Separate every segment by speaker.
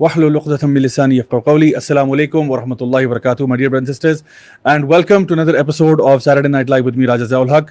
Speaker 1: wahlul uqdatan min lisani yafqahu qawli. Assalamu alaikum wa rahmatullahi wa barakatuh, my dear brothers and sisters, and welcome to another episode of Saturday Night Live with me Raja Ziaul Haq.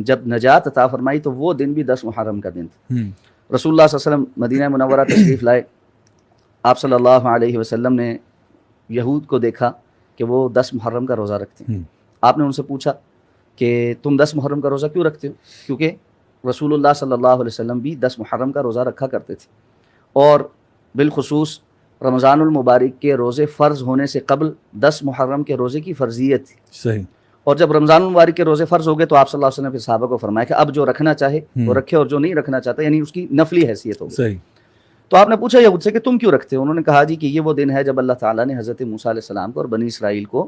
Speaker 2: جب نجات عطا فرمائی تو وہ دن بھی 10 محرم کا دن تھا۔ رسول اللہ صلی اللہ علیہ وسلم مدینہ منورہ تشریف لائے، آپ صلی اللہ علیہ وسلم نے یہود کو دیکھا کہ وہ 10 محرم کا روزہ رکھتے ہیں۔ آپ نے ان سے پوچھا کہ تم 10 محرم کا روزہ کیوں رکھتے ہو؟ کیونکہ رسول اللہ صلی اللہ علیہ وسلم بھی 10 محرم کا روزہ رکھا کرتے تھے، اور بالخصوص رمضان المبارک کے روزے فرض ہونے سے قبل 10 محرم کے روزے کی فرضیت تھی۔
Speaker 1: صحیح۔
Speaker 2: اور جب رمضان المبارک کے روزے فرض ہو گئے تو آپ صلی اللہ علیہ وسلم نے صحابہ کو فرمایا کہ اب جو رکھنا چاہے وہ رکھے اور جو نہیں رکھنا چاہتا یعنی اس کی نفلی حیثیت ہوگی۔
Speaker 1: صحیح۔
Speaker 2: تو آپ نے پوچھا یہود سے کہ تم کیوں رکھتے ہو؟ انہوں نے کہا جی کہ یہ وہ دن ہے جب اللہ تعالیٰ نے حضرت موسیٰ علیہ السلام کو اور بنی اسرائیل کو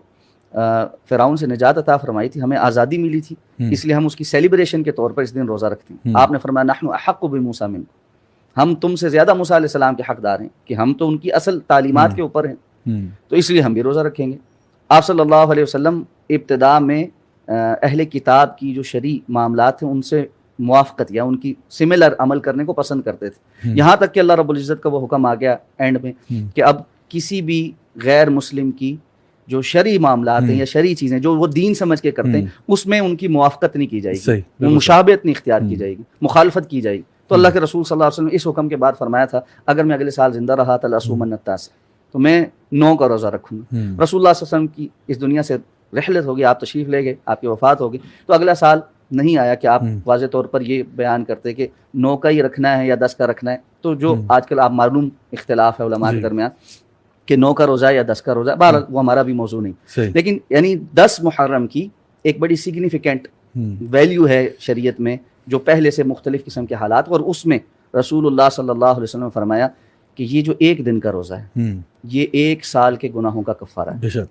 Speaker 2: فرعون سے نجات عطا فرمائی تھی، ہمیں آزادی ملی تھی، اس لیے ہم اس کی سیلیبریشن کے طور پر اس دن روزہ رکھتے ہیں۔ آپ نے فرمایا نحن احق بموسیٰ منکم، ہم تم سے زیادہ موسیٰ علیہ السلام کے حقدار ہیں کہ ہم تو ان کی اصل تعلیمات کے اوپر ہیں، تو اس لیے ہم بھی روزہ رکھیں گے۔ آپ صلی اللہ علیہ وسلم ابتدا میں اہل کتاب کی جو شرعی معاملات ہیں ان سے موافقت یا ان کی سملر عمل کرنے کو پسند کرتے تھے، یہاں تک کہ اللہ رب العزت کا وہ حکم آ گیا اینڈ میں کہ اب کسی بھی غیر مسلم کی جو شرعی معاملات ہیں یا شرعی چیزیں جو وہ دین سمجھ کے کرتے ہیں اس میں ان کی موافقت نہیں کی جائے گی، مشابہت نہیں اختیار کی جائے گی، مخالفت کی جائے گی۔ تو اللہ کے رسول صلی اللہ علیہ وسلم نے اس حکم کے بعد فرمایا تھا اگر میں اگلے سال زندہ رہا تو لأصومن التاسع، تو میں 9 کا روزہ رکھوں گا۔ رسول اللہ صلی اللہ علیہ وسلم کی اس دنیا سے رحلت ہوگی، آپ تشریف لے گئے، آپ کی وفات ہوگی، تو اگلا سال نہیں آیا کہ آپ واضح طور پر یہ بیان کرتے کہ 9 کا ہی رکھنا ہے یا 10 کا رکھنا ہے۔ تو جو آج کل آپ معلوم اختلاف ہے علماء کے درمیان کہ 9 کا روزہ یا 10 کا روزہ، بہرحال وہ ہمارا بھی موضوع نہیں، لیکن یعنی 10 محرم کی ایک بڑی سگنیفیکنٹ ویلیو ہے شریعت میں جو پہلے سے مختلف قسم کے حالات، اور اس میں رسول اللہ صلی اللہ علیہ وسلم نے فرمایا کہ یہ جو ایک دن کا روزہ ہے یہ 1 سال کے گناہوں کا کفارہ ہے۔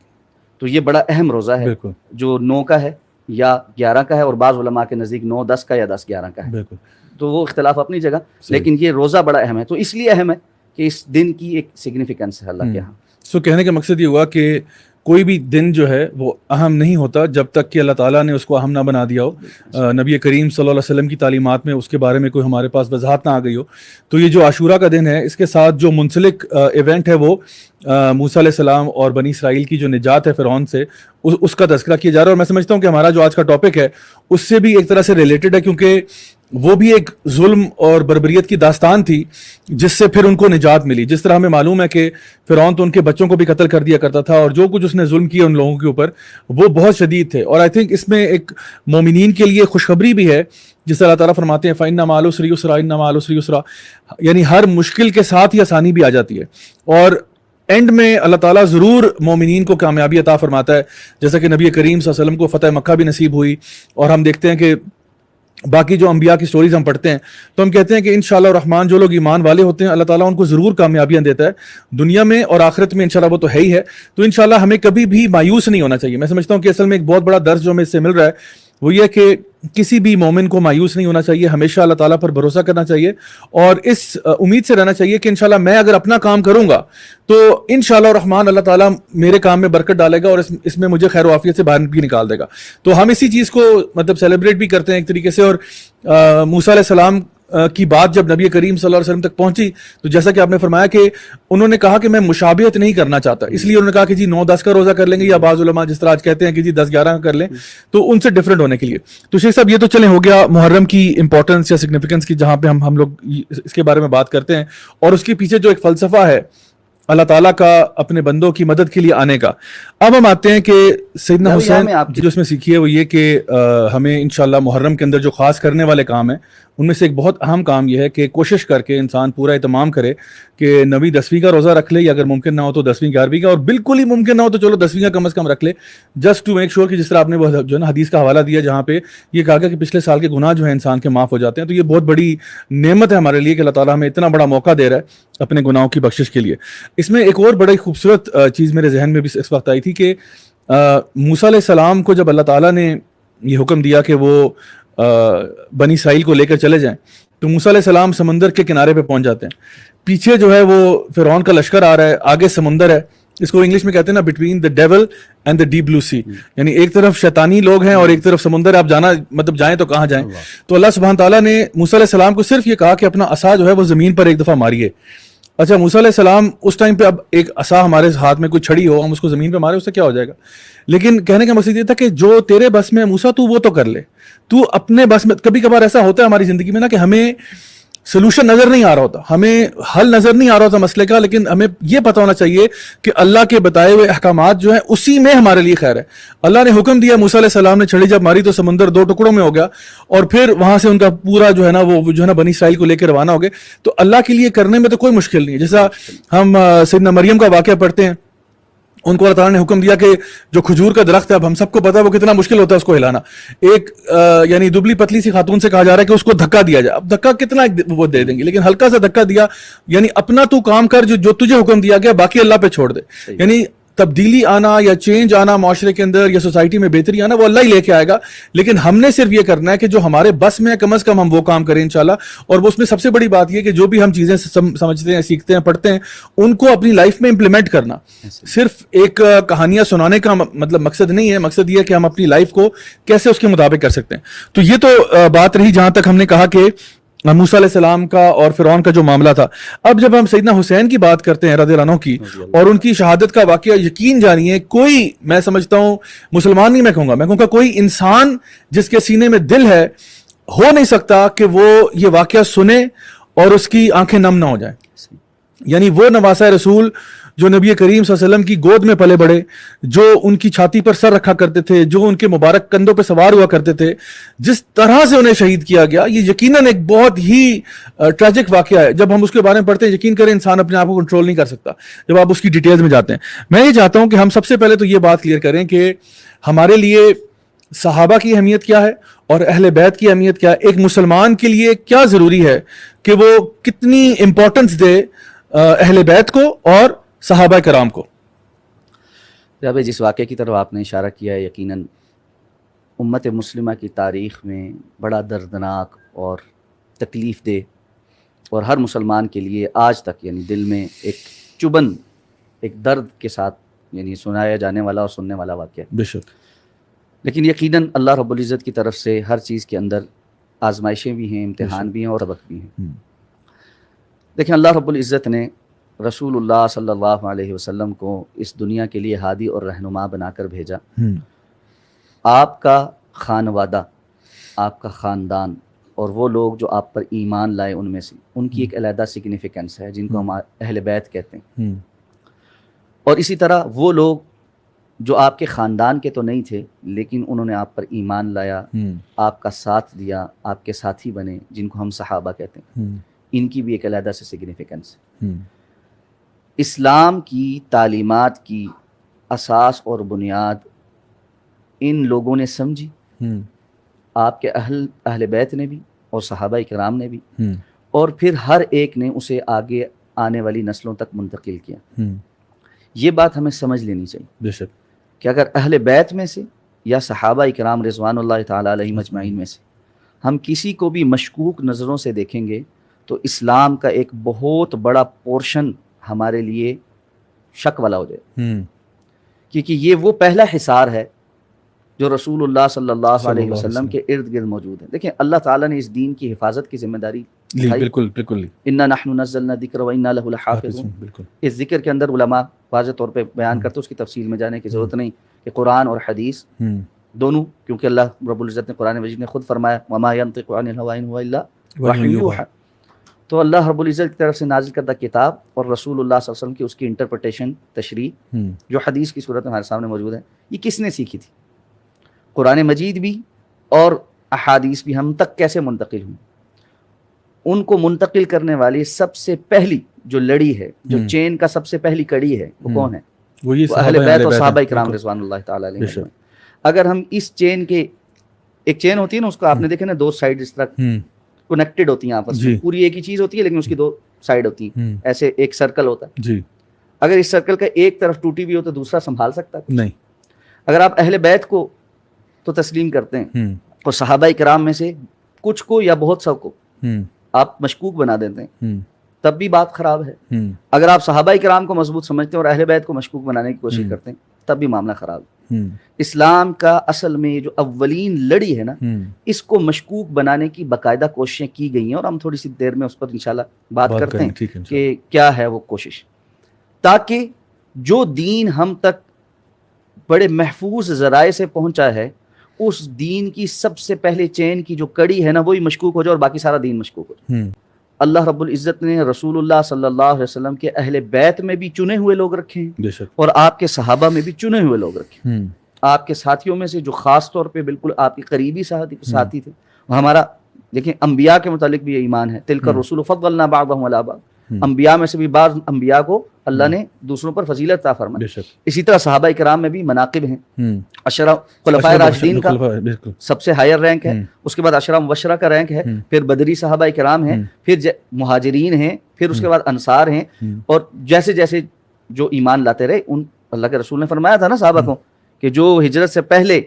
Speaker 2: تو یہ بڑا اہم روزہ ہے جو 9 کا ہے یا 11 کا ہے، اور بعض علماء کے نزدیک 9 10 کا یا 10 11 کا ہے، تو وہ اختلاف اپنی جگہ، لیکن یہ روزہ بڑا اہم ہے۔ تو اس لیے اہم ہے کہ اس دن کی ایک سگنیفیکنس ہے اللہ کے ہاں۔
Speaker 1: سو کہنے کا مقصد یہ ہوا کہ کوئی بھی دن جو ہے وہ اہم نہیں ہوتا جب تک کہ اللہ تعالیٰ نے اس کو اہم نہ بنا دیا ہو، نبی کریم صلی اللہ علیہ وسلم کی تعلیمات میں اس کے بارے میں کوئی ہمارے پاس وضاحت نہ آ گئی ہو۔ تو یہ جو عاشورہ کا دن ہے اس کے ساتھ جو منسلک ایونٹ ہے وہ موسیٰ علیہ السلام اور بنی اسرائیل کی جو نجات ہے فرعون سے، اس کا تذکرہ کیا جا رہا ہے، اور میں سمجھتا ہوں کہ ہمارا جو آج کا ٹاپک ہے اس سے بھی ایک طرح سے ریلیٹڈ ہے، کیونکہ وہ بھی ایک ظلم اور بربریت کی داستان تھی جس سے پھر ان کو نجات ملی۔ جس طرح ہمیں معلوم ہے کہ فرعون تو ان کے بچوں کو بھی قتل کر دیا کرتا تھا، اور جو کچھ اس نے ظلم کیا ان لوگوں کے اوپر وہ بہت شدید تھے، اور آئی تھنک اس میں ایک مومنین کے لیے خوشخبری بھی ہے، جس سے اللہ تعالیٰ فرماتے ہیں فَإِنَّ مَعَ الْعُسْرِ يُسْرًا إِنَّ مَعَ الْعُسْرِ يُسْرًا، یعنی ہر مشکل کے ساتھ ہی آسانی بھی آ جاتی ہے، اور اینڈ میں اللہ تعالیٰ ضرور مومنین کو کامیابی عطا فرماتا ہے، جیسا کہ نبی کریم صلی اللہ علیہ وسلم کو فتح مکہ بھی نصیب ہوئی، اور ہم دیکھتے ہیں کہ باقی جو انبیاء کی سٹوریز ہم پڑھتے ہیں تو ہم کہتے ہیں کہ انشاءاللہ الرحمن جو لوگ ایمان والے ہوتے ہیں اللہ تعالیٰ ان کو ضرور کامیابیاں دیتا ہے دنیا میں اور آخرت میں، انشاءاللہ وہ تو ہے ہی ہے۔ تو انشاءاللہ ہمیں کبھی بھی مایوس نہیں ہونا چاہیے۔ میں سمجھتا ہوں کہ اصل میں ایک بہت بڑا درس جو ہمیں اس سے مل رہا ہے وہ یہ کہ کسی بھی مومن کو مایوس نہیں ہونا چاہیے، ہمیشہ اللہ تعالیٰ پر بھروسہ کرنا چاہیے، اور اس امید سے رہنا چاہیے کہ انشاءاللہ میں اگر اپنا کام کروں گا تو انشاءاللہ الرحمن اللہ تعالیٰ میرے کام میں برکت ڈالے گا اور اس میں مجھے خیر و عافیت سے باہر بھی نکال دے گا۔ تو ہم اسی چیز کو مطلب سیلیبریٹ بھی کرتے ہیں ایک طریقے سے، اور موسیٰ علیہ السلام کی بات جب نبی کریم صلی اللہ علیہ وسلم تک پہنچی تو جیسا کہ آپ نے فرمایا کہ انہوں نے کہا کہ میں مشابہت نہیں کرنا چاہتا، اس لیے انہوں نے کہا کہ جی 9 10 کا روزہ کر لیں گے، یا بعض علماء جس طرح آج کہتے ہیں کہ جی 10 11 کا کر لیں، تو ان سے ڈفرینٹ ہونے کے لیے۔ تو شیخ صاحب یہ تو چلیں ہو گیا محرم کی امپورٹنس یا سگنیفیکنس کی، جہاں پہ ہم لوگ اس کے بارے میں بات کرتے ہیں، اور اس کے پیچھے جو ایک فلسفہ ہے اللہ تعالیٰ کا اپنے بندوں کی مدد کے لیے آنے کا۔ اب ہم آتے ہیں کہ سیدنا حسین جو اس میں سیکھی ہے وہ یہ کہ ہمیں انشاءاللہ محرم کے اندر جو خاص کرنے والے کام ہیں ان میں سے ایک بہت اہم کام یہ ہے کہ کوشش کر کے انسان پورا اہتمام کرے کہ 9ویں 10ویں کا روزہ رکھ لے، یا اگر ممکن نہ ہو تو 10ویں 11ویں کا، اور بالکل ہی ممکن نہ ہو تو چلو 10ویں کا کم از کم رکھ لے، جسٹ ٹو میک شیور کہ جس طرح آپ نے وہ جو ہے نا حدیث کا حوالہ دیا جہاں پہ یہ کہا گیا کہ پچھلے سال کے گناہ جو ہیں انسان کے معاف ہو جاتے ہیں۔ تو یہ بہت بڑی نعمت ہے ہمارے لیے کہ اللہ تعالیٰ ہمیں اتنا بڑا موقع دے رہا ہے اپنے گناہوں کی بخشش کے لیے۔ اس میں ایک اور بڑی خوبصورت چیز میرے ذہن میں بھی اس وقت آئی تھی کہ موسیٰ علیہ السلام کو جب اللہ تعالیٰ نے یہ حکم دیا کہ وہ بنی اسرائیل کو لے کر چلے جائیں تو موسیٰ علیہ السلام سمندر کے کنارے پہ پہنچ جاتے ہیں، پیچھے جو ہے وہ فرعون کا لشکر آ رہا ہے، آگے سمندر ہے، اس کو انگلش میں کہتے ہیں نا between the devil and the deep blue sea, یعنی ایک طرف شیطانی لوگ ہیں اور ایک طرف سمندر ہے، آپ جانا مطلب جائیں تو کہاں جائیں۔ تو اللہ سبحانہ تعالیٰ نے موسیٰ علیہ السلام کو صرف یہ کہا کہ اپنا عصا جو ہے وہ زمین پر ایک دفعہ ماریے، اچھا موسیٰ علیہ السلام اس ٹائم پہ اب ایک عصا ہمارے ہاتھ میں کوئی چھڑی ہو, ہم اس کو زمین پہ مارے, اس سے کیا ہو جائے گا؟ لیکن کہنے کا مقصد یہ تھا کہ جو تیرے بس میں موسیٰ تو وہ تو کر لے, تو اپنے بس میں. کبھی کبھار ایسا ہوتا ہے ہماری زندگی میں نا کہ ہمیں سلوشن نظر نہیں آ رہا ہوتا, ہمیں حل نظر نہیں آ رہا ہوتا مسئلے کا, لیکن ہمیں یہ پتہ ہونا چاہیے کہ اللہ کے بتائے ہوئے احکامات جو ہیں اسی میں ہمارے لیے خیر ہے. اللہ نے حکم دیا, موسیٰ علیہ السلام نے چھڑی جب ماری تو سمندر 2 ٹکڑوں میں ہو گیا, اور پھر وہاں سے ان کا پورا جو ہے نا وہ جو ہے نا بنی اسرائیل کو لے کے روانہ ہو گئے. تو اللہ کے لیے کرنے میں تو کوئی مشکل نہیں ہے. جیسا ہم سیدنا مریم کا واقعہ پڑھتے ہیں, ان کو اللہ تعالیٰ نے حکم دیا کہ جو کھجور کا درخت ہے, اب ہم سب کو پتا ہے وہ کتنا مشکل ہوتا ہے اس کو ہلانا. ایک یعنی دبلی پتلی سی خاتون سے کہا جا رہا ہے کہ اس کو دھکا دیا جائے. اب دھکا کتنا وہ دے دیں گے, لیکن ہلکا سا دھکا دیا, یعنی اپنا تو کام کر جو تجھے حکم دیا گیا, باقی اللہ پہ چھوڑ دے. یعنی تبدیلی آنا یا چینج آنا معاشرے کے اندر یا سوسائٹی میں بہتری آنا وہ اللہ ہی لے کے آئے گا, لیکن ہم نے صرف یہ کرنا ہے کہ جو ہمارے بس میں ہے کم از کم ہم وہ کام کریں انشاءاللہ. اور وہ اس میں سب سے بڑی بات یہ کہ جو بھی ہم چیزیں سمجھتے ہیں, سیکھتے ہیں, پڑھتے ہیں, ان کو اپنی لائف میں امپلیمنٹ کرنا. صرف ایک کہانیاں سنانے کا مطلب مقصد نہیں ہے, مقصد یہ ہے کہ ہم اپنی لائف کو کیسے اس کے مطابق کر سکتے ہیں. تو یہ تو بات رہی جہاں تک ہم نے کہا کہ موسیٰ علیہ السلام کا اور فرعون کا جو معاملہ تھا. اب جب ہم سیدنا حسین کی بات کرتے ہیں رضی اللہ عنہ کی, اور ان کی شہادت کا واقعہ, یقین جانیے کوئی, میں سمجھتا ہوں مسلمان نہیں, میں کہوں گا کوئی انسان جس کے سینے میں دل ہے ہو نہیں سکتا کہ وہ یہ واقعہ سنے اور اس کی آنکھیں نم نہ ہو جائیں. یعنی وہ نواسہ رسول جو نبی کریم صلی اللہ علیہ وسلم کی گود میں پلے بڑے, جو ان کی چھاتی پر سر رکھا کرتے تھے, جو ان کے مبارک کندھوں پہ سوار ہوا کرتے تھے, جس طرح سے انہیں شہید کیا گیا, یہ یقیناً ایک بہت ہی ٹریجک واقعہ ہے. جب ہم اس کے بارے میں پڑھتے ہیں, یقین کریں انسان اپنے آپ کو کنٹرول نہیں کر سکتا جب آپ اس کی ڈیٹیلز میں جاتے ہیں. میں یہ چاہتا ہوں کہ ہم سب سے پہلے تو یہ بات کلیئر کریں کہ ہمارے لیے صحابہ کی اہمیت کیا ہے اور اہل بیت کی اہمیت کیا ہے. ایک مسلمان کے لیے کیا ضروری ہے کہ وہ کتنی امپورٹنس دے اہل بیت کو اور صحابہ کرام کو.
Speaker 2: جس واقعے کی طرف آپ نے اشارہ کیا ہے, یقیناً امت مسلمہ کی تاریخ میں بڑا دردناک اور تکلیف دہ, اور ہر مسلمان کے لیے آج تک یعنی دل میں ایک چبھن, ایک درد کے ساتھ یعنی سنایا جانے والا اور سننے والا واقعہ.
Speaker 1: بے شک.
Speaker 2: لیکن یقیناً اللہ رب العزت کی طرف سے ہر چیز کے اندر آزمائشیں بھی ہیں, امتحان بھی ہیں اور سبق بھی ہیں. دیکھیں, اللہ رب العزت نے رسول اللہ صلی اللہ علیہ وسلم کو اس دنیا کے لیے ہادی اور رہنما بنا کر بھیجا. آپ کا خانوادہ, آپ کا خاندان اور وہ لوگ جو آپ پر ایمان لائے ان میں سے, ان کی ایک علیحدہ سگنیفیکنس ہے جن کو ہم اہل بیت کہتے ہیں. اور اسی طرح وہ لوگ جو آپ کے خاندان کے تو نہیں تھے لیکن انہوں نے آپ پر ایمان لایا, آپ کا ساتھ دیا, آپ کے ساتھی بنے, جن کو ہم صحابہ کہتے ہیں, ان کی بھی ایک علیحدہ سے سگنیفیکنس ہے. اسلام کی تعلیمات کی اساس اور بنیاد ان لوگوں نے سمجھی, آپ کے اہل بیت نے بھی اور صحابہ کرام نے بھی, اور پھر ہر ایک نے اسے آگے آنے والی نسلوں تک منتقل کیا. یہ بات ہمیں سمجھ لینی چاہیے
Speaker 1: بے شک
Speaker 2: کہ اگر اہل بیت میں سے یا صحابہ کرام رضوان اللہ تعالیٰ علیہم اجمعین میں سے ہم کسی کو بھی مشکوک نظروں سے دیکھیں گے تو اسلام کا ایک بہت بڑا پورشن ہمارے لیے شک والا ہو جائے, کیونکہ یہ وہ پہلا حصار ہے جو رسول اللہ صلی اللہ علیہ وسلم کے ارد گرد موجود ہے. دیکھیں, اللہ تعالیٰ نے اس دین کی حفاظت کی ذمہ داری
Speaker 1: بالکل بالکل,
Speaker 2: انا نحن نزلنا الذکر وانا لہ لحافظون. اس ذکر کے اندر علماء واضح طور پہ بیان کرتے, اس کی تفصیل میں جانے کی ضرورت نہیں کہ قرآن اور حدیث دونوں, کیونکہ اللہ رب العزت نے قرآن مجید میں خود فرمایا وما ينطق عن الهوى ان هو الا وحی یوحی. تو اللہ رب العزت کی طرف سے نازل کردہ کتاب اور رسول اللہ صلی اللہ علیہ وسلم کی اس کی انٹرپریٹیشن, تشریح جو حدیث کی صورت میں ہمارے سامنے موجود ہے, یہ کس نے سیکھی تھی؟ قرآن مجید بھی اور احادیث بھی ہم تک کیسے منتقل ہوئی؟ ان کو منتقل کرنے والی سب سے پہلی جو لڑی ہے, جو چین کا سب سے پہلی کڑی ہے, وہ کون ہے؟ وہ اہل بیت اور صحابہ کرام رضوان اللہ تعالیٰ علیہ. اگر ہم اس چین کے, ایک چین ہوتی ہے نا, اس کو آپ نے دیکھا نا, دو سائڈ اس طرح کنیکٹڈ ہوتی ہیں آپس میں, پوری ایک ہی چیز ہوتی ہے لیکن اس کی دو سائڈ ہوتی ہیں, ایسے ایک سرکل ہوتا ہے. اگر اس سرکل کا ایک طرف ٹوٹی ہوئی ہو تو دوسرا سنبھال سکتا ہے نہیں. اگر آپ اہل بیت کو تو تسلیم کرتے ہیں اور صحابہ کرام میں سے کچھ کو یا بہت سب کو آپ مشکوک بنا دیتے ہیں, تب بھی بات خراب ہے. اگر آپ صحابہ کرام کو مضبوط سمجھتے ہیں اور اہل بیت کو مشکوک بنانے کی کوشش کرتے ہیں, تب بھی معاملہ خراب ہے. اسلام کا اصل میں جو اولین لڑی ہے نا، اس کو مشکوک بنانے کی باقاعدہ کوششیں کی گئی ہیں، اور ہم تھوڑی سی دیر میں اس پر انشاءاللہ بات کرتے ہیں کہ کیا ہے وہ کوشش، تاکہ جو دین ہم تک بڑے محفوظ ذرائع سے پہنچا ہے، اس دین کی سب سے پہلے چین کی جو کڑی ہے نا، وہی مشکوک ہو جائے اور باقی سارا دین مشکوک ہو جائے۔ اللہ رب العزت نے رسول اللہ صلی اللہ علیہ وسلم کے اہل بیت میں بھی چنے ہوئے لوگ رکھے ہیں، اور آپ کے صحابہ میں بھی چنے ہوئے لوگ رکھے ہیں۔ آپ کے ساتھیوں میں سے جو خاص طور پہ بالکل آپ کے قریبی ساتھی تھے، ہمارا دیکھیں انبیاء کے متعلق بھی یہ ایمان ہے، تلک الرسول فضلنا بعضهم علی بعض، انبیاء میں سے بھی بعض انبیاء کو اللہ نے دوسروں پر فضیلت عطا فرمائی۔ اسی طرح صحابہ کرام میں بھی مناقب ہیں، عشرہ خلفائے راشدین کا سب سے ہائر رینک ہے، اس کے بعد عشرہ مبشرہ کا رینک ہے، پھر بدری صحابہ کرام ہیں، پھر مہاجرین ہیں، پھر اس کے بعد انصار ہیں، اور جیسے جیسے جو ایمان لاتے رہے، ان اللہ کے رسول نے فرمایا تھا نا صحابہ کو کہ جو ہجرت سے پہلے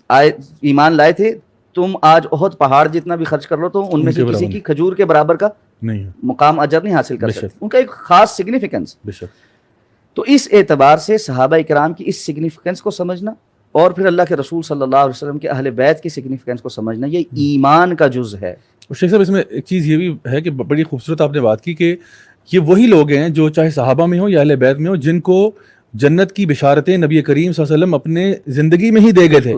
Speaker 2: ایمان لائے تھے، تم آج احد پہاڑ جتنا بھی خرچ کر لو تو ان میں سے کسی کی کھجور کے برابر کا مقام اجر نہیں حاصل کر سکتے، ان کا ایک خاص سگنیفیکنس۔ تو اس اعتبار سے صحابہ کرام کی اس سگنیفیکنس کو سمجھنا، اور پھر اللہ کے رسول صلی اللہ علیہ وسلم کے اہل بیت کی سگنیفیکنس کو سمجھنا، یہ ایمان کا جز ہے۔
Speaker 1: اور شیخ صاحب اس میں ایک چیز یہ بھی ہے کہ بڑی خوبصورت آپ نے بات کی کہ یہ وہی لوگ ہیں جو چاہے صحابہ میں ہوں یا اہل بیت میں ہوں، جن کو جنت کی بشارتیں نبی کریم صلی اللہ علیہ وسلم اپنے زندگی میں ہی دے گئے تھے،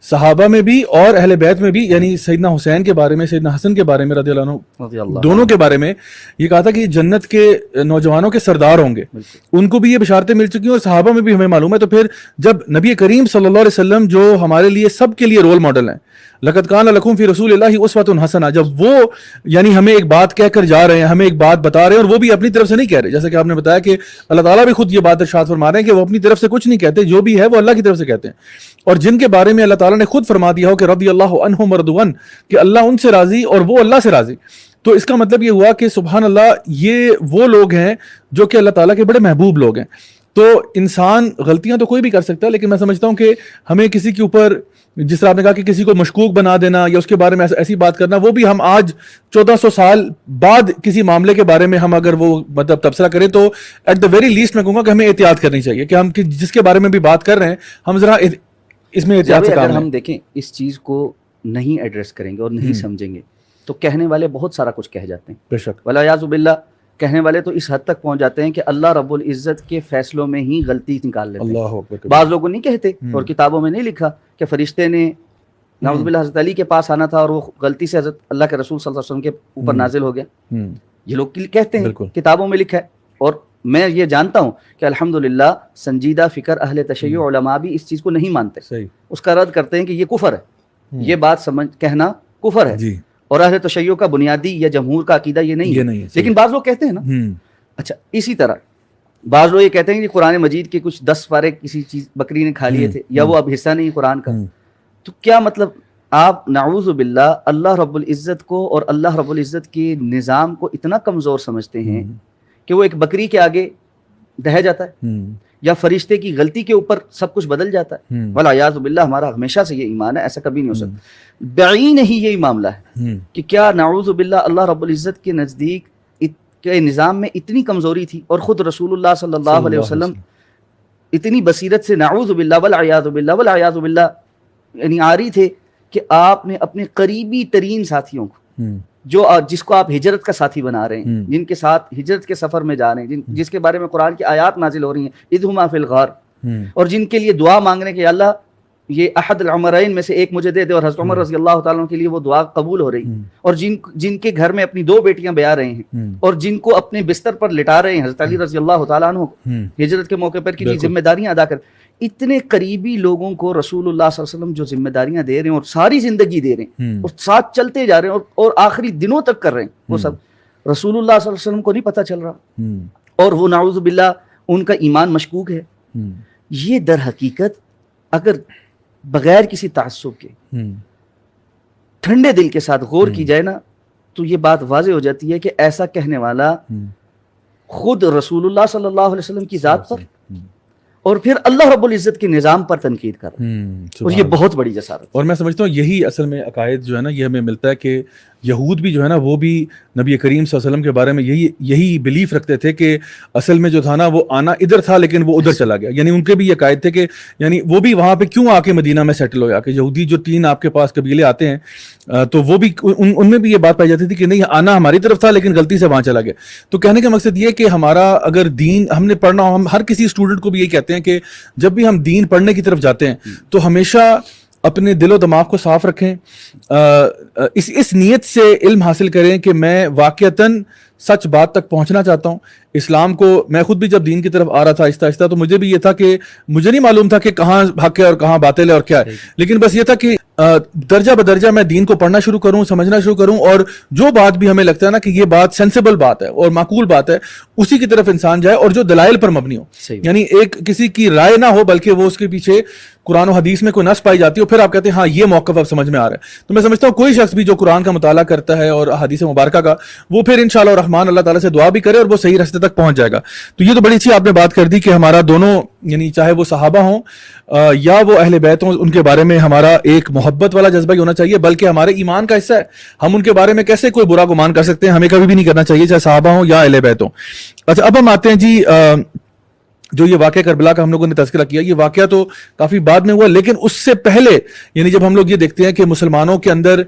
Speaker 1: صحابہ میں بھی اور اہل بیت میں بھی، یعنی سیدنا حسین کے بارے میں، سیدنا حسن کے بارے میں رضی اللہ عنہ، دونوں کے بارے میں یہ کہا تھا کہ یہ جنت کے نوجوانوں کے سردار ہوں گے، ان کو بھی یہ بشارتیں مل چکی ہیں، اور صحابہ میں بھی ہمیں معلوم ہے۔ تو پھر جب نبی کریم صلی اللہ علیہ وسلم جو ہمارے لیے سب کے لیے رول ماڈل ہیں، لقد کان لکم فی رسول اللہ اسوۃ حسنہ، جب وہ یعنی ہمیں ایک بات کہہ کر جا رہے ہیں، ہمیں ایک بات بتا رہے ہیں، اور وہ بھی اپنی طرف سے نہیں کہہ رہے، جیسے کہ آپ نے بتایا کہ اللہ تعالیٰ بھی خود یہ بات ارشاد فرما رہے ہیں کہ وہ اپنی طرف سے کچھ نہیں کہتے، جو بھی ہے وہ اللہ کی طرف سے کہتے ہیں، اور جن کے بارے میں اللہ تعالیٰ نے خود فرما دیا ہو کہ رضی اللہ عنہم ورضوا عنہ، کہ اللہ ان سے راضی اور وہ اللہ سے راضی، تو اس کا مطلب یہ ہوا کہ سبحان اللہ، یہ وہ لوگ ہیں جو کہ اللہ تعالیٰ کے بڑے محبوب لوگ ہیں۔ تو انسان غلطیاں تو کوئی بھی کر سکتا ہے، لیکن میں سمجھتا ہوں کہ ہمیں کسی کے اوپر، جس طرح آپ نے کہا کہ کسی کو مشکوک بنا دینا یا اس کے بارے میں ایسی بات کرنا، وہ بھی ہم آج 1400 سال بعد کسی معاملے کے بارے میں ہم اگر وہ مطلب تبصرہ کریں تو ایٹ دا ویری لیسٹ میں کہوں گا کہ ہمیں احتیاط کرنی چاہیے کہ ہم جس کے بارے میں بھی بات کر رہے ہیں ہم ذرا اس میں احتیاط سے کام
Speaker 2: اگر ہم دیکھیں اس چیز کو نہیں ایڈریس کریں گے اور نہیں سمجھیں گے تو کہنے والے بہت سارا کچھ کہہ جاتے ہیں،
Speaker 1: بے شک،
Speaker 2: والعیاذ باللہ، کہنے والے تو اس حد تک پہنچ جاتے ہیں کہ اللہ رب العزت کے فیصلوں میں ہی غلطی نکال لیتے ہیں۔
Speaker 1: اللہ اکبر،
Speaker 2: بعض لوگوں نہیں کہتے اور کتابوں میں نہیں لکھا کہ فرشتے نے نعوذ باللہ حضرت علی کے پاس آنا تھا اور وہ غلطی سے حضرت اللہ کے رسول صلی اللہ علیہ وسلم کے اوپر نازل ہو گیا، یہ لوگ کہتے ہیں، کتابوں میں لکھا ہے، اور میں یہ جانتا ہوں کہ الحمدللہ سنجیدہ فکر اہل تشیع علماء بھی اس چیز کو نہیں مانتے، اس کا رد کرتے ہیں کہ یہ کفر ہے، یہ بات سمجھ کہنا کفر ہے، اور اہل تشیع کا بنیادی یا جمہور کا عقیدہ یہ نہیں ہے، لیکن بعض لوگ کہتے ہیں نا۔ اچھا، اسی طرح بعض لوگ یہ کہتے ہیں کہ قرآن مجید کے کچھ 10 پارے کسی چیز بکری نے کھا لیے تھے، یا وہ اب حصہ نہیں قرآن کا، تو کیا مطلب آپ نعوذ باللہ اللہ رب العزت کو اور اللہ رب العزت کے نظام کو اتنا کمزور سمجھتے ہیں کہ وہ ایک بکری کے آگے ڈہ جاتا ہے، یا فرشتے کی غلطی کے اوپر سب کچھ بدل جاتا ہے؟ والعیاذ باللہ، ہمارا ہمیشہ سے یہ ایمان ہے، ایسا کبھی نہیں ہو سکتا۔ بعین ہی یہی معاملہ ہے کہ کیا نعوذ باللہ اللہ رب العزت کے نزدیک کے نظام میں اتنی کمزوری تھی، اور خود رسول اللہ صلی اللہ علیہ وسلم اتنی بصیرت سے نعوذ باللہ والعیاذ باللہ یعنی عاری تھے کہ آپ نے اپنے قریبی ترین ساتھیوں کو، جس کو آپ ہجرت کا ساتھی بنا رہے ہیں، جن کے ساتھ ہجرت کے سفر میں جا رہے ہیں، جس کے بارے میں قرآن کی آیات نازل ہو رہی ہیں، اذ ہما فی الغار، اور جن کے لیے دعا مانگ رہے ہیں کہ اللہ یہ احد العمرین میں سے ایک مجھے دے دے، اور حضرت عمر رضی اللہ تعالیٰ عنہ کے لیے وہ دعا قبول ہو رہی، اور جن کے گھر میں اپنی 2 بیٹیاں بیاہ رہے ہیں، اور جن کو اپنے بستر پر لٹا رہے ہیں، حضرت علی رضی اللہ تعالیٰ عنہ ہجرت کے موقع پر کی ذمہ داریاں ادا کر، اتنے قریبی لوگوں کو رسول اللہ صلی اللہ علیہ وسلم جو ذمہ داریاں دے رہے ہیں اور ساری زندگی دے رہے ہیں اور ساتھ چلتے جا رہے ہیں اور آخری دنوں تک کر رہے ہیں، وہ سب رسول اللہ صلی اللہ علیہ وسلم کو نہیں پتہ چل رہا، اور وہ نعوذ باللہ ان کا ایمان مشکوک ہے۔ یہ در حقیقت اگر بغیر کسی تعصب کے ٹھنڈے دل کے ساتھ غور کی جائے نا تو یہ بات واضح ہو جاتی ہے کہ ایسا کہنے والا خود رسول اللہ صلی اللہ علیہ وسلم کی ذات پر اور پھر اللہ رب العزت کے نظام پر تنقید کر رہا ہے، اور یہ بہت بڑی جسارت۔
Speaker 1: اور میں سمجھتا ہوں یہی اصل میں عقائد جو ہے نا، یہ ہمیں ملتا ہے کہ یہود بھی جو ہے نا وہ بھی نبی کریم صلی اللہ علیہ وسلم کے بارے میں یہی بلیف رکھتے تھے کہ اصل میں جو تھا نا وہ آنا ادھر تھا لیکن وہ ادھر چلا گیا. یعنی ان کے بھی یہ عقائد تھے کہ یعنی وہ بھی وہاں پہ کیوں آ کے مدینہ میں سیٹل ہو جا کے یہودی جو 3 آپ کے پاس قبیلے آتے ہیں تو وہ بھی ان میں بھی یہ بات پائی جاتی تھی کہ نہیں آنا ہماری طرف تھا لیکن غلطی سے وہاں چلا گیا. تو کہنے کا مقصد یہ کہ ہمارا اگر دین ہم نے پڑھنا ہو, ہم ہر کسی اسٹوڈنٹ کو بھی یہی کہتے ہیں کہ جب بھی ہم دین پڑھنے کی طرف جاتے ہیں تو ہمیشہ اپنے دل و دماغ کو صاف رکھیں, اس نیت سے علم حاصل کریں کہ میں واقعتاً سچ بات تک پہنچنا چاہتا ہوں. اسلام کو میں خود بھی جب دین کی طرف آ رہا تھا آہستہ آہستہ تو مجھے بھی یہ تھا کہ مجھے نہیں معلوم تھا کہ کہاں حق ہے اور کہاں باطل ہے اور کیا ہے, لیکن بس یہ تھا کہ درجہ بدرجہ میں دین کو پڑھنا شروع کروں, سمجھنا شروع کروں, اور جو بات بھی ہمیں لگتا ہے نا کہ یہ بات سینسیبل بات ہے اور معقول بات ہے اسی کی طرف انسان جائے, اور جو دلائل پر مبنی ہو. یعنی ایک کسی کی رائے نہ ہو بلکہ وہ اس کے پیچھے قرآن و حدیث میں کوئی نص پائی جاتی ہے اور پھر آپ کہتے ہیں ہاں یہ موقف اب سمجھ میں آ رہا ہے. تو میں سمجھتا ہوں کوئی شخص بھی جو قرآن کا مطالعہ کرتا ہے اور حدیث مبارکہ کا, وہ پھر انشاءاللہ الرحمن اللہ تعالیٰ سے دعا بھی کرے اور وہ صحیح راستے تک پہنچ جائے گا. تو یہ تو بڑی اچھی آپ نے بات کر دی کہ ہمارا دونوں یعنی چاہے وہ صحابہ ہوں یا وہ اہل بیت ہوں, ان کے بارے میں ہمارا ایک محبت والا جذبہ ہی ہونا چاہیے بلکہ ہمارے ایمان کا حصہ ہے. ہم ان کے بارے میں کیسے کوئی برا گمان کر سکتے ہیں, ہمیں کبھی بھی نہیں کرنا چاہیے چاہے صحابہ ہوں یا اہل بیت ہوں. اچھا اب ہم آتے ہیں جی جو یہ واقعہ کربلا کا ہم لوگوں نے تذکرہ کیا, یہ واقعہ تو کافی بعد میں ہوا لیکن اس سے پہلے یعنی جب ہم لوگ یہ دیکھتے ہیں کہ مسلمانوں کے اندر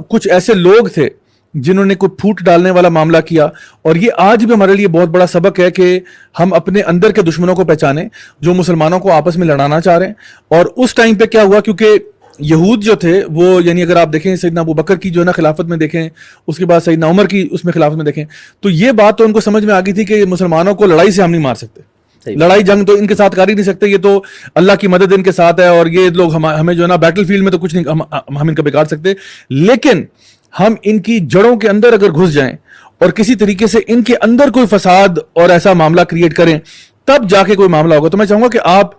Speaker 1: کچھ ایسے لوگ تھے جنہوں نے کوئی پھوٹ ڈالنے والا معاملہ کیا, اور یہ آج بھی ہمارے لیے بہت بڑا سبق ہے کہ ہم اپنے اندر کے دشمنوں کو پہچانیں جو مسلمانوں کو آپس میں لڑانا چاہ رہے ہیں. اور اس ٹائم پہ کیا ہوا, کیونکہ یہود جو تھے وہ یعنی اگر آپ دیکھیں سیدنا ابو بکر کی جو ہے نا خلافت میں دیکھیں, اس کے بعد سیدنا عمر کی اس میں خلافت میں دیکھیں, تو یہ بات تو ان کو سمجھ میں آ گئی تھی کہ مسلمانوں کو لڑائی سے ہم نہیں مار سکتے, لڑائی جنگ تو ان کے ساتھ کر ہی نہیں سکتے, یہ تو اللہ کی مدد ان کے ساتھ ہے اور یہ لوگ ہمیں جو ہے نا بیٹل فیلڈ میں تو کچھ نہیں ہم ان کا بگاڑ سکتے, لیکن ہم ان کی جڑوں کے اندر اگر گھس جائیں اور کسی طریقے سے ان کے اندر کوئی فساد اور ایسا معاملہ کریٹ کریں تب جا کے کوئی معاملہ ہوگا. تو میں چاہوں گا کہ آپ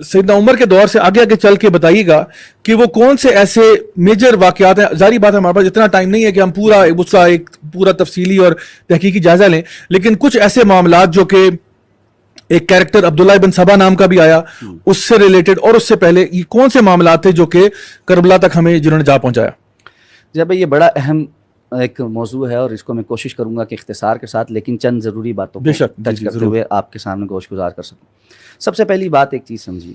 Speaker 1: سیدنا عمر کے دور سے آگے آگے چل کے بتائیے گا کہ وہ کون سے ایسے میجر واقعات ہیں. ظاہری بات ہے ہمارے پاس اتنا ٹائم نہیں ہے کہ ہم پورا اس کا ایک پورا تفصیلی اور تحقیقی جائزہ لیں, لیکن کچھ ایسے معاملات جو کہ ایک کیریکٹر عبداللہ ابن سبا نام کا بھی آیا اس سے ریلیٹڈ, اور اس سے پہلے یہ کون سے معاملات تھے جو کہ کربلا تک ہمیں جنہوں نے جا پہنچایا.
Speaker 2: جب یہ بڑا اہم ایک موضوع ہے اور اس کو میں کوشش کروں گا کہ اختصار کے ساتھ لیکن چند ضروری باتوں کو ٹچ کرتے ہوئے آپ کے سامنے گوش گزار کر سکوں. سب سے پہلی بات ایک چیز سمجھیے,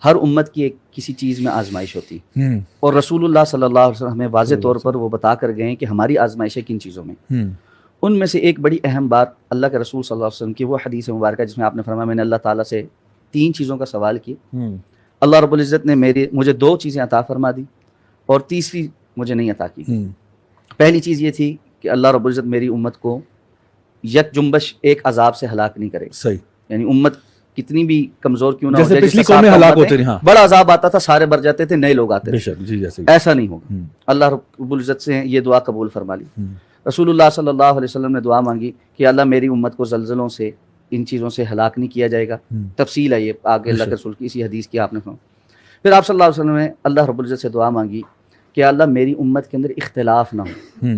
Speaker 2: ہر امت کی ایک کسی چیز میں آزمائش ہوتی ہے, اور رسول اللہ صلی اللہ علیہ وسلم ہمیں واضح طور پر وہ بتا کر گئے کہ ہماری آزمائشیں کن چیزوں میں. ان میں سے ایک بڑی اہم بات اللہ کے رسول صلی اللہ علیہ وسلم کی وہ حدیث مبارکہ جس میں آپ نے فرمایا میں نے اللہ تعالیٰ سے 3 چیزوں کا سوال کیا, اللہ رب العزت نے مجھے 2 چیزیں عطا فرما دی اور تیسری مجھے نہیں عطا کی. پہلی چیز یہ تھی کہ اللہ رب العزت میری امت کو یک جنبش ایک عذاب سے ہلاک نہیں کرے. صحیح, یعنی امت کتنی بھی کمزور کیوں نہ ہو جائے, پچھلی قومیں ہلاک ہوتے ہیں, بڑا عذاب آتا تھا سارے مر جاتے تھے, نئے لوگ آتے تھے, ایسا نہیں ہوگا. اللہ رب العزت سے یہ دعا قبول فرما لی. رسول اللہ صلی اللہ علیہ وسلم نے دعا مانگی کہ اللہ میری امت کو زلزلوں سے ان چیزوں سے ہلاک نہیں کیا جائے گا. تفصیل ہے یہ آگے اللہ کے رسول کی اسی حدیث کی آپ نے سنا. پھر آپ صلی اللہ علیہ وسلم نے اللہ رب العزت سے دعا مانگی کہ اللہ میری امت کے اندر اختلاف نہ ہو.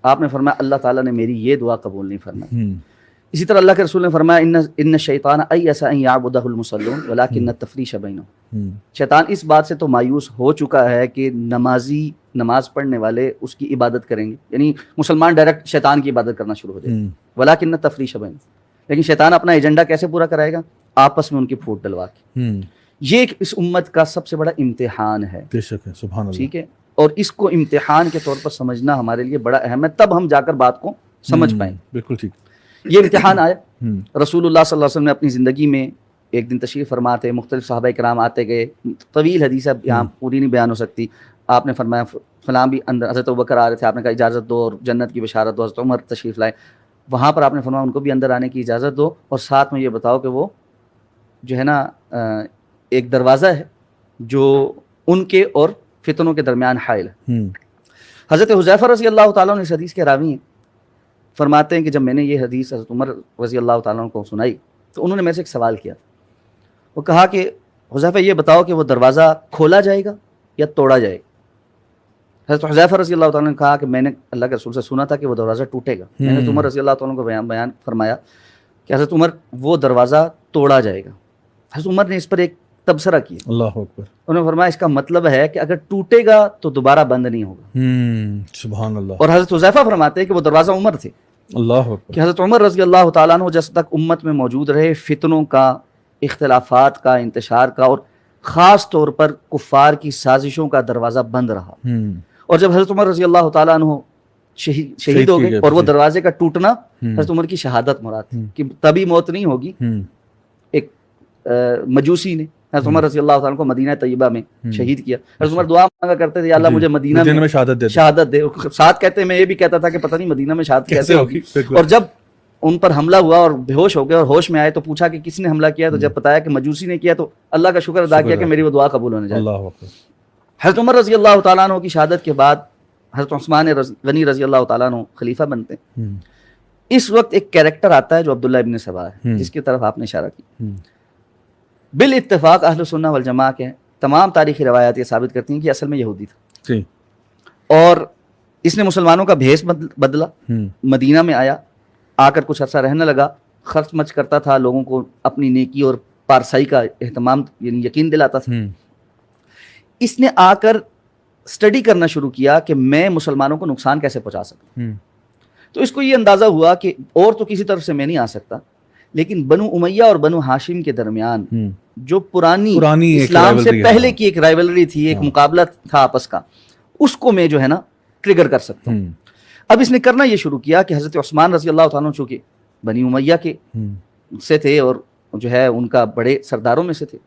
Speaker 2: آپ نے فرمایا اللہ تعالیٰ نے میری یہ دعا قبول نہیں فرمائی. اسی طرح اللہ کے رسول نے فرمایا ان الشیطان ایس ان یعبدہ المصلون ولکن التفریش بینہم. شیطان اس بات سے تو مایوس ہو چکا ہے کہ نمازی نماز پڑھنے والے اس کی عبادت کریں گے, یعنی مسلمان ڈائریکٹ شیطان کی عبادت کرنا شروع ہو جائے. ولکن التفریش بینہم, لیکن شیطان اپنا ایجنڈا کیسے پورا کرائے گا, آپس میں ان کی پھوٹ ڈلوا کے. یہ اس امت کا سب سے بڑا امتحان ہے. بے شک ہے, سبحان اللہ. ٹھیک ہے, اور اس کو امتحان کے طور پر سمجھنا ہمارے لیے بڑا اہم ہے, تب ہم جا کر بات کو سمجھ پائیں. بالکل ٹھیک. یہ امتحان آیا. رسول اللہ صلی اللہ علیہ وسلم نے اپنی زندگی میں ایک دن تشریف فرما تھے, مختلف صحابہ کرام آتے گئے, طویل حدیث ہے یہاں پوری نہیں بیان ہو سکتی. آپ نے فرمایا فلاں بھی اندر, حضرت ابوبکر آ رہے تھے, آپ نے کہا اجازت دو اور جنت کی بشارت دو. حضرت عمر تشریف لائے, وہاں پر آپ نے فرمایا ان کو بھی اندر آنے کی اجازت دو اور ساتھ میں یہ بتاؤ کہ وہ جو ہے نا ایک دروازہ ہے جو ان کے اور فتنوں کے درمیان حائل ہے. حضرت حذیفہ رضی اللہ تعالیٰ عنہ اس حدیث کے راوی ہیں, فرماتے ہیں کہ جب میں نے یہ حدیث حضرت عمر رضی اللہ تعالیٰ عنہ کو سنائی تو انہوں نے میرے سے ایک سوال کیا. وہ کہا کہ حذیفہ یہ بتاؤ کہ وہ دروازہ کھولا جائے گا یا توڑا جائے گا. حضرت حذیفہ رضی اللہ تعالیٰ نے کہا کہ میں نے اللہ کے رسول سے سنا تھا کہ وہ دروازہ ٹوٹے گا. میں نے عمر رضی اللہ تعالیٰ کو بیان فرمایا کہ حضرت عمر وہ دروازہ توڑا جائے گا. حضرت عمر نے اس پر ایک تبصرہ کیا.
Speaker 1: اللہ اکبر.
Speaker 2: انہوں نے فرمایا اس کا مطلب ہے کہ اگر ٹوٹے گا تو دوبارہ بند نہیں ہوگا.
Speaker 1: سبحان اللہ.
Speaker 2: اور حضرت حذیفہ فرماتے ہیں کہ وہ دروازہ عمر تھے
Speaker 1: اللہ اکبر.
Speaker 2: کہ حضرت عمر رضی اللہ تعالیٰ عنہ جب تک امت میں موجود رہے فتنوں کا، اختلافات کا، انتشار کا، اور خاص طور پر کفار کی سازشوں کا دروازہ بند رہا. اور جب حضرت عمر رضی اللہ تعالیٰ عنہ شہید ہو گئے اور وہ دروازے کا ٹوٹنا حضرت عمر کی شہادت مراد تھی کہ تبھی موت نہیں ہوگی. ایک مجوسی نے حضرت عمر رضی اللہ تعالیٰ عنہ کو مدینہ طیبہ میں شہید کیا. حضرت عمر دعا مانگا کرتے تھے یا اللہ مجھے مدینہ میں شہادت دے. ساتھ کہتے ہیں میں یہ بھی کہتا تھا کہ پتہ نہیں مدینہ میں شہادت کیسے ہوگی. اور جب ان پر حملہ ہوا اور بے ہوش ہو گئے اور ہوش میں آئے تو پوچھا کہ کس نے حملہ کیا، تو جب بتایا کہ مجوسی نے کیا تو اللہ کا شکر ادا کیا کہ میری وہ دعا قبول ہونے جائے. حضرت عمر رضی اللہ تعالیٰ عنہ کی شہادت کے بعد حضرت عثمان غنی رضی اللہ تعالیٰ عنہ خلیفہ بنتے ہیں. اس وقت ایک کیریکٹر آتا ہے جو عبداللہ ابن سبا ہے جس کی طرف آپ نے اشارہ کیا. بالاتفاق اہل سنہ والجماعہ کے تمام تاریخی روایات یہ ثابت کرتی ہیں کہ اصل میں یہودی تھا اور اس نے مسلمانوں کا بھیس بدلا، مدینہ میں آیا، آ کر کچھ عرصہ رہنے لگا، خرچ مچ کرتا تھا، لوگوں کو اپنی نیکی اور پارسائی کا اہتمام یعنی یقین دلاتا تھا. اس نے آ کر اسٹڈی کرنا شروع کیا کہ میں مسلمانوں کو نقصان کیسے پہنچا سکتا. تو اس کو یہ اندازہ ہوا کہ اور تو کسی طرف سے میں نہیں آ سکتا، لیکن بنو امیہ اور بنو ہاشم کے درمیان جو پرانی اسلام سے پہلے کی ایک رائیولری تھی، ایک مقابلہ تھا آپس کا، اس کو میں جو ہے نا ٹریگر کر سکتا ہوں. اب اس نے کرنا یہ شروع کیا کہ حضرت عثمان رضی اللہ تعالیٰ عنہ چونکہ بنی امیہ کے سے تھے اور جو ہے ان کا بڑے سرداروں میں سے تھے،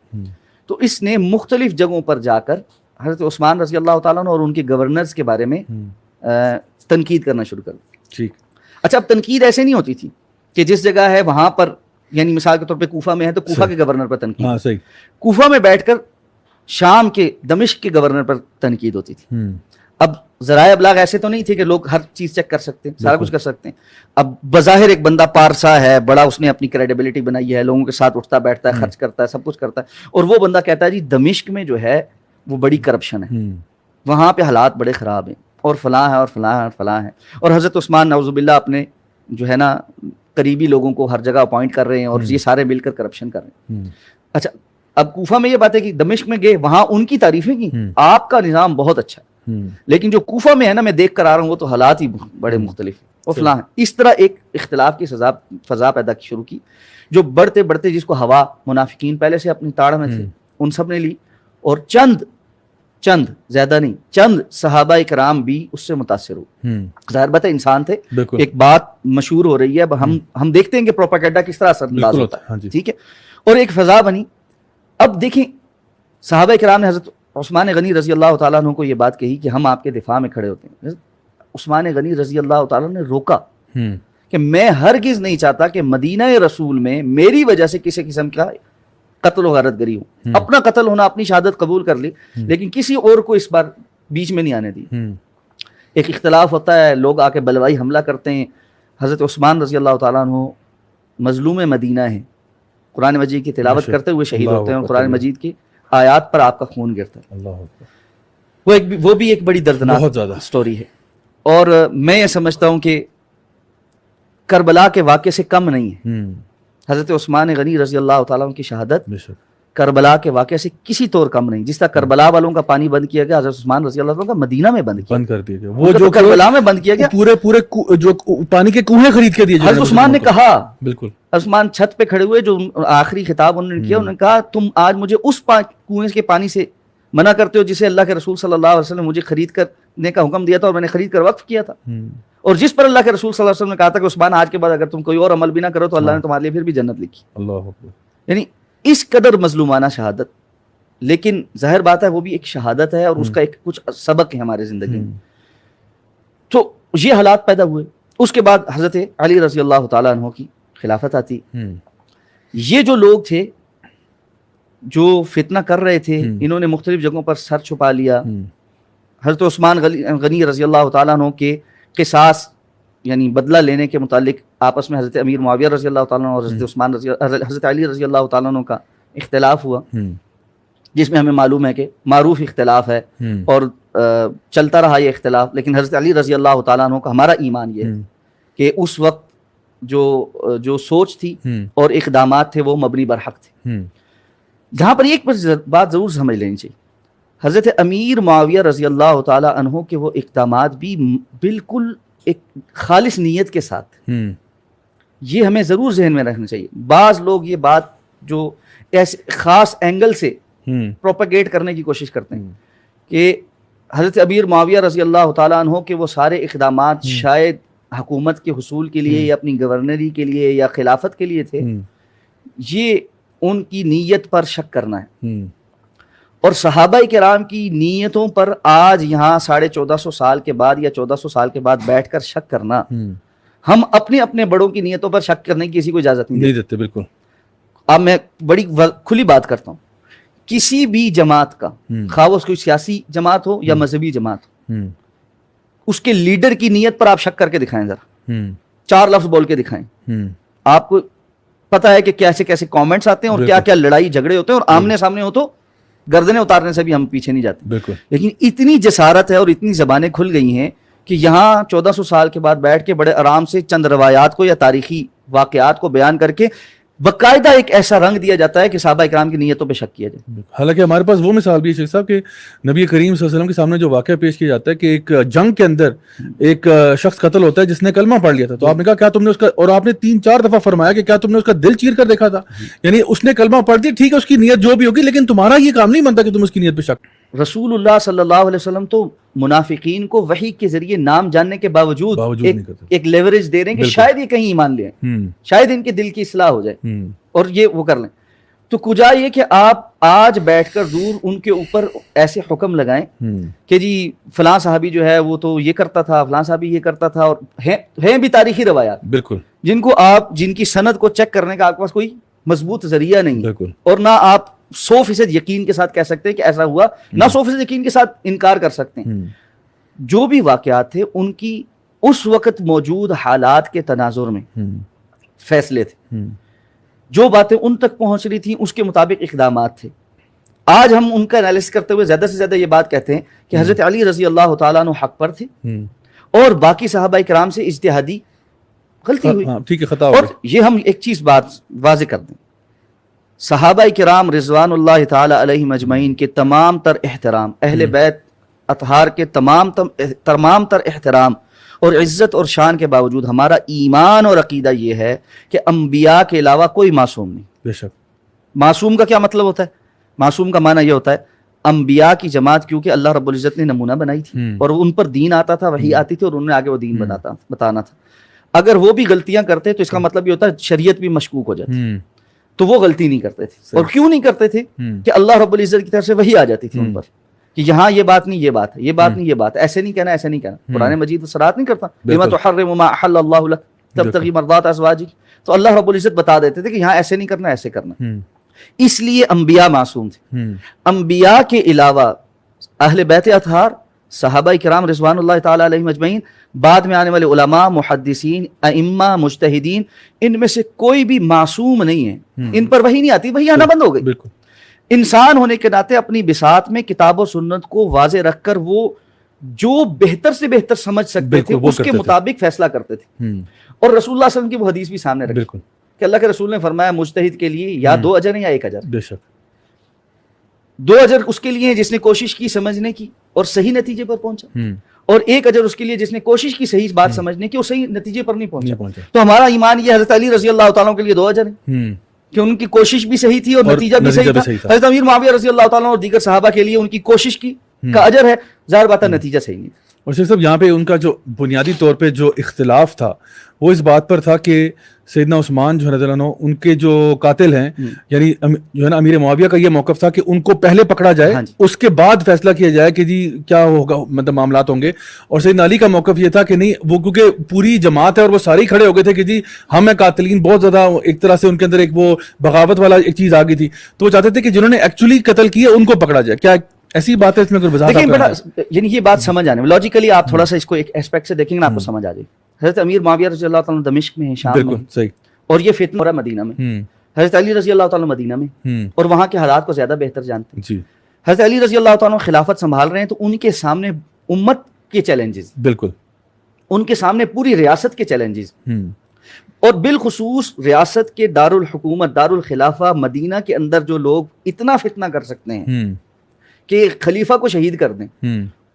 Speaker 2: تو اس نے مختلف جگہوں پر جا کر حضرت عثمان رضی اللہ تعالیٰ عنہ اور ان کے گورنرز کے بارے میں تنقید کرنا شروع کر دی. اچھا اب تنقید ایسے نہیں ہوتی تھی کہ جس جگہ ہے وہاں پر، یعنی مثال کے طور پہ کوفہ میں ہے تو کوفہ کے گورنر پر تنقید، کوفہ میں بیٹھ کر شام کے دمشق کے گورنر پر تنقید ہوتی تھی. اب ذرائع ابلاغ ایسے تو نہیں تھے کہ لوگ ہر چیز چیک کر سکتے ہیں، سارا کچھ کر سکتے ہیں. اب بظاہر ایک بندہ پارسا ہے، بڑا اس نے اپنی کریڈیبلٹی بنائی ہے، لوگوں کے ساتھ اٹھتا بیٹھتا ہے، خرچ کرتا ہے، سب کچھ کرتا ہے، اور وہ بندہ کہتا ہے جی دمشق میں جو ہے وہ بڑی کرپشن ہے، وہاں پہ حالات بڑے خراب ہیں اور فلاں ہے اور فلاں ہے اور فلاں ہے، اور حضرت عثمان نعوذ باللہ اپنے جو ہے نا قریبی لوگوں کو ہر جگہ اپوائنٹ کر رہے ہیں اور یہ سارے مل کر کرپشن کر رہے ہیں. اچھا اب کوفہ میں یہ بات ہے کہ دمشق میں گئے، وہاں ان کی تعریفیں کی، آپ کا نظام بہت اچھا ہے، لیکن جو کوفہ میں ہے نا میں دیکھ کر آ رہا ہوں وہ تو حالات ہی بڑے مختلف ہیں اور فلاں ہیں. اس طرح ایک اختلاف کی فضا پیدا شروع کی جو بڑھتے بڑھتے جس کو ہوا منافقین پہلے سے اپنی تاڑ میں تھے ان سب نے لی، اور چند زیادہ نہیں چند صحابہ کرام بھی اس سے متاثر ہوئے. ظاہر بات ہے انسان تھے، ایک بات مشہور ہو رہی ہے، ہم دیکھتے ہیں کہ پروپیگنڈا کس طرح اثر انداز ہوتا ہے، ٹھیک ہے، اور ایک فضا بنی. اب دیکھیں صحابہ کرام نے حضرت عثمان غنی رضی اللہ تعالیٰ عنہ کو یہ بات کہی کہ ہم آپ کے دفاع میں کھڑے ہوتے ہیں. عثمان غنی رضی اللہ تعالیٰ نے روکا کہ میں ہرگز نہیں چاہتا کہ مدینہ رسول میں میری وجہ سے کسی قسم کا قتل و غارت گری ہو. اپنا قتل ہونا، اپنی شہادت قبول کر لی، لیکن کسی اور کو اس بار بیچ میں نہیں آنے دی. ایک اختلاف ہوتا ہے، لوگ آ کے بلوائی حملہ کرتے ہیں. حضرت عثمان رضی اللہ تعالیٰ عنہ مظلوم مدینہ ہیں، قرآن مجید کی تلاوت کرتے ہوئے شہید ہوتے ہیں اور قرآن مجید کی آیات پر آپ کا خون گرتا ہے. وہ بھی ایک بڑی دردناک سٹوری ہے. اور میں یہ سمجھتا ہوں کہ کربلا کے واقعے سے کم نہیں ہے. حضرت عثمان غنی رضی اللہ تعالیٰ عنہ کی شہادت کربلا کے واقعے سے کسی طور کم نہیں. جس طرح کربلا والوں کا پانی بند کیا گیا، حضرت عثمان رضی اللہ تعالیٰ کا مدینہ میں بند کر دیا گیا. وہ جو کربلا میں بند کیا گیا، پورے جو پانی کے کنویں خرید کے دیے. حضرت عثمان نے کہا، بالکل عثمان چھت پہ کھڑے ہوئے، جو آخری خطاب انہوں نے کیا، انہوں نے کہا تم آج مجھے اس کنویں کے پانی سے منع کرتے ہو جسے اللہ کے رسول صلی اللہ علیہ وسلم مجھے خرید کرنے کا حکم دیا تھا اور میں نے خرید کر وقف کیا تھا، اور جس پر اللہ کے رسول صلی اللہ علیہ وسلم نے کہا تھا کہ عثمان آج کے بعد اگر تم کوئی اور عمل بھی نہ کرو تو اللہ نے تمہارے لیے پھر بھی جنت لکھی. یعنی اس قدر مظلومانہ شہادت. لیکن ظاہر بات ہے وہ بھی ایک شہادت ہے اور اس کا ایک کچھ سبق ہے ہمارے زندگی میں. تو یہ حالات پیدا ہوئے. اس کے بعد حضرت علی رضی اللہ تعالیٰ عنہ کی خلافت آتی. یہ جو لوگ تھے جو فتنہ کر رہے تھے، انہوں نے مختلف جگہوں پر سر چھپا لیا. حضرت عثمان غنی رضی اللہ تعالیٰ عنہ کے قصاص یعنی بدلہ لینے کے متعلق آپس میں حضرت امیر معاویہ رضی اللہ تعالیٰ عنہ اور حضرت علی رضی اللہ تعالیٰ عنہ کا اختلاف ہوا، جس میں ہمیں معلوم ہے کہ معروف اختلاف ہے اور چلتا رہا یہ اختلاف. لیکن حضرت علی رضی اللہ تعالیٰ عنہ کا ہمارا ایمان یہ ہے کہ اس وقت جو سوچ تھی اور اقدامات تھے وہ مبنی برحق تھے. جہاں پر ایک بات ضرور سمجھ لینی چاہیے، حضرت امیر معاویہ رضی اللہ تعالی عنہ کے وہ اقدامات بھی بالکل ایک خالص نیت کے ساتھ، یہ ہمیں ضرور ذہن میں رکھنا چاہیے۔ بعض لوگ یہ بات جو ایسے خاص اینگل سے پروپیگیٹ کرنے کی کوشش کرتے ہیں کہ حضرت امیر معاویہ رضی اللہ تعالیٰ عنہ کے وہ سارے اقدامات شاید حکومت کے حصول کے لیے یا اپنی گورنری کے لیے یا خلافت کے لیے تھے، یہ ان کی نیت پر شک کرنا ہے۔ اور صحابہ کرام کی نیتوں پر آج یہاں 1450 سال کے بعد یا 1400 سال کے بعد بیٹھ کر شک کرنا، ہم اپنے اپنے بڑوں کی نیتوں پر شک کرنے کی کسی کو اجازت نہیں
Speaker 1: دیتے۔ بالکل،
Speaker 2: اب میں بڑی کھلی بات کرتا ہوں، کسی بھی جماعت کا، خواہ وہ کوئی سیاسی جماعت ہو یا مذہبی جماعت ہو، اس کے لیڈر کی نیت پر آپ شک کر کے دکھائیں، ذرا 4 لفظ بول کے دکھائیں، آپ کو پتا ہے کہ کیسے کیسے کامنٹس آتے ہیں اور کیا کیا لڑائی جھگڑے ہوتے ہیں، اور آمنے سامنے ہو تو گردنیں اتارنے سے بھی ہم پیچھے نہیں جاتے۔
Speaker 1: بالکل،
Speaker 2: لیکن اتنی جسارت ہے اور اتنی زبانیں کھل گئی ہیں کہ یہاں 1400 سال کے بعد بیٹھ کے بڑے آرام سے چند روایات کو یا تاریخی واقعات کو بیان کر کے باقاعدہ ایک ایسا رنگ دیا جاتا ہے کہ صحابہ اکرام کی نیتوں پہ شک کیا جائے۔
Speaker 1: حالانکہ ہمارے پاس وہ مثال بھی ہے شیخ صاحب کہ نبی کریم صلی اللہ علیہ وسلم کے سامنے جو واقعہ پیش کیا جاتا ہے کہ ایک جنگ کے اندر ایک شخص قتل ہوتا ہے جس نے کلمہ پڑھ لیا تھا، تو آپ نے کہا کیا تم نے اس کا، اور آپ نے 3-4 دفعہ فرمایا کہ کیا تم نے اس کا دل چیر کر دیکھا تھا؟ یعنی اس نے کلمہ پڑھ دیا، ٹھیک ہے، اس کی نیت جو بھی ہوگی، لیکن تمہارا یہ کام نہیں بنتا کہ تم اس کی نیت پہ شک۔
Speaker 2: رسول اللہ صلی اللہ علیہ وسلم تو منافقین کو وحی کے ذریعے نام جاننے کے باوجود ایک لیوریج دے رہے ہیں کہ شاید یہ کہیں ایمان لیں، شاید ان کے دل کی اصلاح ہو جائے اور یہ وہ کر لیں۔ تو کجا یہ کہ آپ آج بیٹھ کر دور ان کے اوپر ایسے حکم لگائیں کہ جی فلاں صحابی جو ہے وہ تو یہ کرتا تھا، فلاں صحابی یہ کرتا تھا، اور ہیں بھی تاریخی روایات
Speaker 1: بالکل
Speaker 2: جن کو آپ، جن کی سند کو چیک کرنے کا آپ کے پاس کوئی مضبوط ذریعہ نہیں،
Speaker 1: بالکل،
Speaker 2: اور نہ آپ 100% یقین کے ساتھ کہہ سکتے ہیں کہ ایسا ہوا، نہ 100% یقین کے ساتھ انکار کر سکتے ہیں۔ جو بھی واقعات تھے ان کی اس وقت موجود حالات کے تناظر میں فیصلے تھے، جو باتیں ان تک پہنچ رہی تھیں اس کے مطابق اقدامات تھے۔ آج ہم ان کا انالیسس کرتے ہوئے زیادہ سے زیادہ یہ بات کہتے ہیں کہ حضرت علی رضی اللہ تعالیٰ عنہ حق پر تھے اور باقی صحابہ کرام سے اجتہادی غلطی ہوئی،
Speaker 1: ٹھیک ہے، خطا ہو
Speaker 2: اور
Speaker 1: گئی۔
Speaker 2: یہ ہم ایک چیز بات واضح کر دیں، صحابہ کرام رضوان اللہ تعالی علیہم اجمعین کے تمام تر احترام، اہل بیت اطہار کے تمام تر احترام اور عزت اور شان کے باوجود ہمارا ایمان اور عقیدہ یہ ہے کہ انبیاء کے علاوہ کوئی معصوم نہیں۔
Speaker 1: بے شک۔
Speaker 2: معصوم کا کیا مطلب ہوتا ہے؟ معصوم کا معنی یہ ہوتا ہے انبیاء کی جماعت کیونکہ اللہ رب العزت نے نمونہ بنائی تھی اور ان پر دین آتا تھا، وحی آتی تھی، اور انہوں نے آگے وہ دین بتانا تھا۔ اگر وہ بھی غلطیاں کرتے تو اس کا مطلب یہ ہوتا ہے شریعت بھی مشکوک ہو جاتی، تو وہ غلطی نہیں کرتے تھے۔ اور کیوں نہیں کرتے تھے؟ کہ اللہ رب العزت کی طرف سے وحی آ جاتی تھی ان پر کہ یہاں یہ بات نہیں، یہ بات ہے، یہ بات نہیں، یہ بات ہے، ایسے نہیں کہنا، ایسے نہیں کہنا۔ قرآن مجید صراحت نہیں کرتا لما تحرم ما احل اللہ لک تبتغی مرضات ازواجک، تو اللہ رب العزت بتا دیتے تھے کہ یہاں ایسے نہیں کرنا، ایسے کرنا۔ اس لیے انبیاء معصوم تھے۔ انبیاء کے علاوہ اہل بیت اطہار، صحابہ کرام رضوان اللہ تعالی علیہم اجمعین، بعد میں آنے والے علماء، محدثین، ائمہ، مجتہدین، ان میں سے کوئی بھی معصوم نہیں ہے۔ ان پر وحی نہیں آتی، وحی آنا بند ہو گئی۔ انسان ہونے کے ناطے اپنی بساط میں کتاب و سنت کو واضح رکھ کر وہ جو بہتر سے بہتر سمجھ سکتے تھے اس کے مطابق فیصلہ کرتے تھے۔ اور رسول اللہ صلی اللہ علیہ وسلم کی وہ حدیث بھی سامنے رکھی کہ اللہ کے رسول نے فرمایا مجتہد کے لیے یا 2 اجر ہیں یا 1 اجر۔
Speaker 1: بے شک
Speaker 2: 2 اجر اس کے لیے ہیں جس نے کوشش کی سمجھنے کی اور صحیح نتیجے پر پہنچا، اور 1 اجر اس کے لیے جس نے کوشش کی صحیح بات سمجھنے کی اور صحیح نتیجے پر نہیں پہنچا۔ تو ہمارا ایمان یہ حضرت علی رضی اللہ تعالیٰ کے لیے 2 اجر ہیں کہ ان کی کوشش بھی صحیح تھی اور نتیجہ بھی صحیح تھا۔ حضرت امیر معاویہ رضی اللہ تعالیٰ اور دیگر صحابہ کے لیے ان کی کوشش کی کا اجر ہے، ظاہر بات ہے نتیجہ صحیح نہیں تھا۔
Speaker 1: اور شیخ صاحب یہاں پہ ان کا جو بنیادی طور پہ جو اختلاف تھا وہ اس بات پر تھا کہ سیدنا عثمان جو ہے رضی اللہ عنہ ان کے جو قاتل ہیں، یعنی جو ہے نا امیر معاویہ کا یہ موقف تھا کہ ان کو پہلے پکڑا جائے، اس کے بعد فیصلہ کیا جائے کہ جی کیا ہوگا، مطلب معاملات ہوں گے۔ اور سیدنا علی کا موقف یہ تھا کہ نہیں، وہ کیونکہ پوری جماعت ہے اور وہ سارے کھڑے ہو گئے تھے کہ جی ہم ہیں قاتلین، بہت زیادہ ایک طرح سے ان کے اندر ایک وہ بغاوت والا ایک چیز آ گئی تھی، تو وہ چاہتے تھے کہ جنہوں نے ایکچولی قتل کیا ان کو پکڑا جائے۔ کیا ایسی بات ہے اس میں کوئی وضاحت؟
Speaker 2: یعنی یہ بات سمجھ آنے میں لاجیکلی آپ تھوڑا سا اس کو ایک اسپیکٹ سے دیکھیں گے نا، آپ کو سمجھ آ جائے۔ حضرت امیر معاویہ رضی اللہ تعالیٰ دمشق میں ہیں، شام میں،
Speaker 1: بالکل صحیح،
Speaker 2: اور یہ فتنہ ہو رہا ہے مدینہ میں۔ حضرت علی رضی اللہ تعالیٰ مدینہ میں اور وہاں کے حالات کو زیادہ بہتر جانتے ہیں۔ حضرت علی رضی اللہ تعالیٰ خلافت سنبھال رہے ہیں تو ان کے سامنے امت کے چیلنجز،
Speaker 1: بالکل
Speaker 2: ان کے سامنے پوری ریاست کے چیلنجز، اور بالخصوص ریاست کے دارالحکومت دارالخلافہ مدینہ کے اندر جو لوگ اتنا فتنہ کر سکتے ہیں کہ خلیفہ کو شہید کر دیں،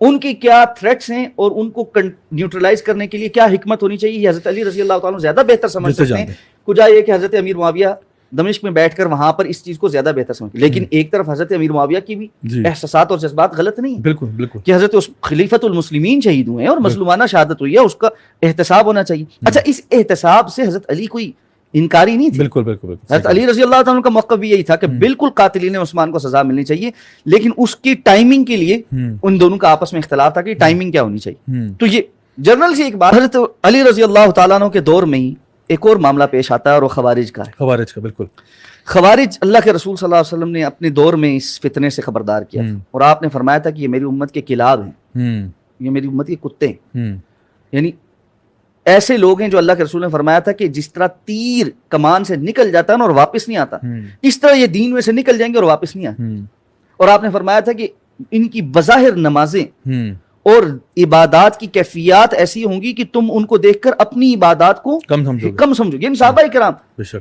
Speaker 2: ان کی کیا تھریٹس ہیں اور ان کو نیوٹرلائز کرنے کے لیے کیا حکمت ہونی چاہیے، یہ حضرت علی رضی اللہ تعالیٰ زیادہ بہتر سمجھ سکتے ہیں۔ کجا یہ کہ حضرت امیر معاویہ دمشق میں بیٹھ کر وہاں پر اس چیز کو زیادہ بہتر سمجھتے، لیکن ایک طرف حضرت امیر معاویہ کی بھی احساسات اور جذبات غلط نہیں،
Speaker 1: بالکل بالکل،
Speaker 2: کہ حضرت خلیفۃ المسلمین شہید ہوئے ہیں اور مظلومانہ شہادت ہوئی ہے، اس کا احتساب ہونا چاہیے۔ اچھا، اس احتساب سے حضرت علی کوئی انکاری نہیں تھی،
Speaker 1: بالکل بالکل بالکل،
Speaker 2: حضرت علی رضی اللہ تعالیٰ کا موقف بھی یہی تھا کہ بالکل قاتلین عثمان کو سزا ملنی چاہیے، لیکن اس کی ٹائمنگ کے لیے ان دونوں کا آپس میں اختلاف تھا کہ ٹائمنگ کیا ہونی چاہیے۔ تو یہ جنرل سی ایک بات، حضرت علی رضی اللہ تعالیٰ عنہ کے دور میں ہی ایک اور معاملہ پیش آتا ہے اور وہ خوارج کا ہے۔
Speaker 1: خوارج کا، بالکل،
Speaker 2: خوارج اللہ کے رسول صلی اللہ علیہ وسلم نے اپنے دور میں اس فتنے سے خبردار کیا تھا، اور آپ نے فرمایا تھا کہ یہ میری امت کے کلاب ہیں، یہ میری امت کے کتے ہیں، یعنی ایسے لوگ ہیں جو اللہ کے رسول نے فرمایا تھا کہ جس طرح تیر کمان سے نکل جاتا ہے نا اور واپس نہیں آتا، اس طرح یہ دین میں سے نکل جائیں گے اور واپس نہیں آتے۔ اور آپ نے فرمایا تھا کہ ان کی بظاہر نمازیں اور عبادات کی کیفیات ایسی ہوں گی کہ تم ان کو دیکھ کر اپنی عبادات کو کم سمجھو گے، یعنی صحابہ کرام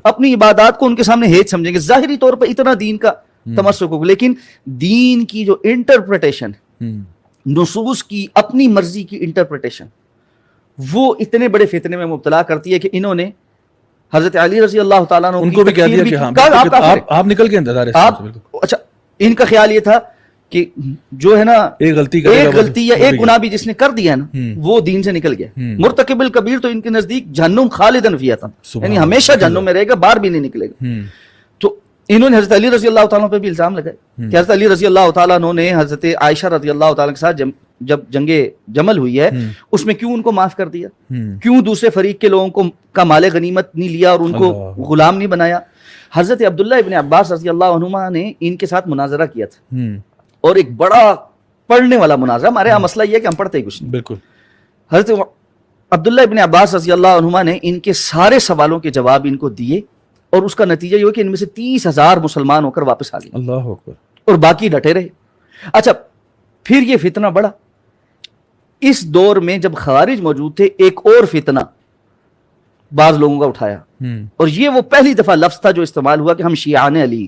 Speaker 2: اپنی عبادات کو ان کے سامنے ہیچ سمجھیں گے، ظاہری طور پر اتنا دین کا تمسک ہوگا، لیکن دین کی جو انٹرپریٹیشن، نصوص کی اپنی مرضی کی انٹرپریٹیشن، وہ اتنے بڑے فتنے میں مبتلا کرتی ہے کہ انہوں نے حضرت علی رضی اللہ تعالیٰ عنہ
Speaker 1: ان کو بھی کہہ دیا کہ ہاں آپ نکل کے انتظار ہے۔
Speaker 2: اچھا، ان کا خیال یہ تھا کہ جو ہے نا
Speaker 1: ایک غلطی
Speaker 2: یا ایک گناہ بھی جس نے کر دیا نا وہ دین سے نکل گیا، مرتکب الکبیر تو ان کے نزدیک جہنم خالدن فیہا تھا، یعنی ہمیشہ جہنم میں رہے گا، باہر بھی نہیں نکلے گا۔ تو انہوں نے حضرت علی رضی اللہ تعالیٰ پہ بھی الزام لگائے کہ حضرت علی رضی اللہ تعالیٰ عنہ نے حضرت عائشہ رضی اللہ تعالیٰ کے ساتھ جب جنگ جمل ہوئی ہے اس میں کیوں ان کو معاف کر دیا، کیوں دوسرے فریق کے لوگوں کو کا مال غنیمت نہیں لیا اور ان کو غلام نہیں بنایا۔ حضرت عبداللہ ابن عباس رضی اللہ عنہما نے ان کے ساتھ مناظرہ کیا تھا، اور ایک بڑا پڑھنے والا مناظرہ، ہمارے یہاں مسئلہ یہ ہے کہ ہم پڑھتے ہی کچھ نہیں۔
Speaker 1: بالکل،
Speaker 2: حضرت عبداللہ ابن عباس رضی اللہ عنہما نے ان کے سارے سوالوں کے جواب ان کو دیے، اور اس کا نتیجہ یہ ہوا کہ ان میں سے 30,000 مسلمان ہو کر واپس آ گئے،
Speaker 1: اللہ اکبر،
Speaker 2: اور باقی ڈٹے رہے۔ اچھا، پھر یہ فتنہ بڑھا۔ اس دور میں جب خوارج موجود تھے، ایک اور فتنہ بعض لوگوں کا اٹھایا، اور یہ وہ پہلی دفعہ لفظ تھا جو استعمال ہوا کہ ہم شیعان علی،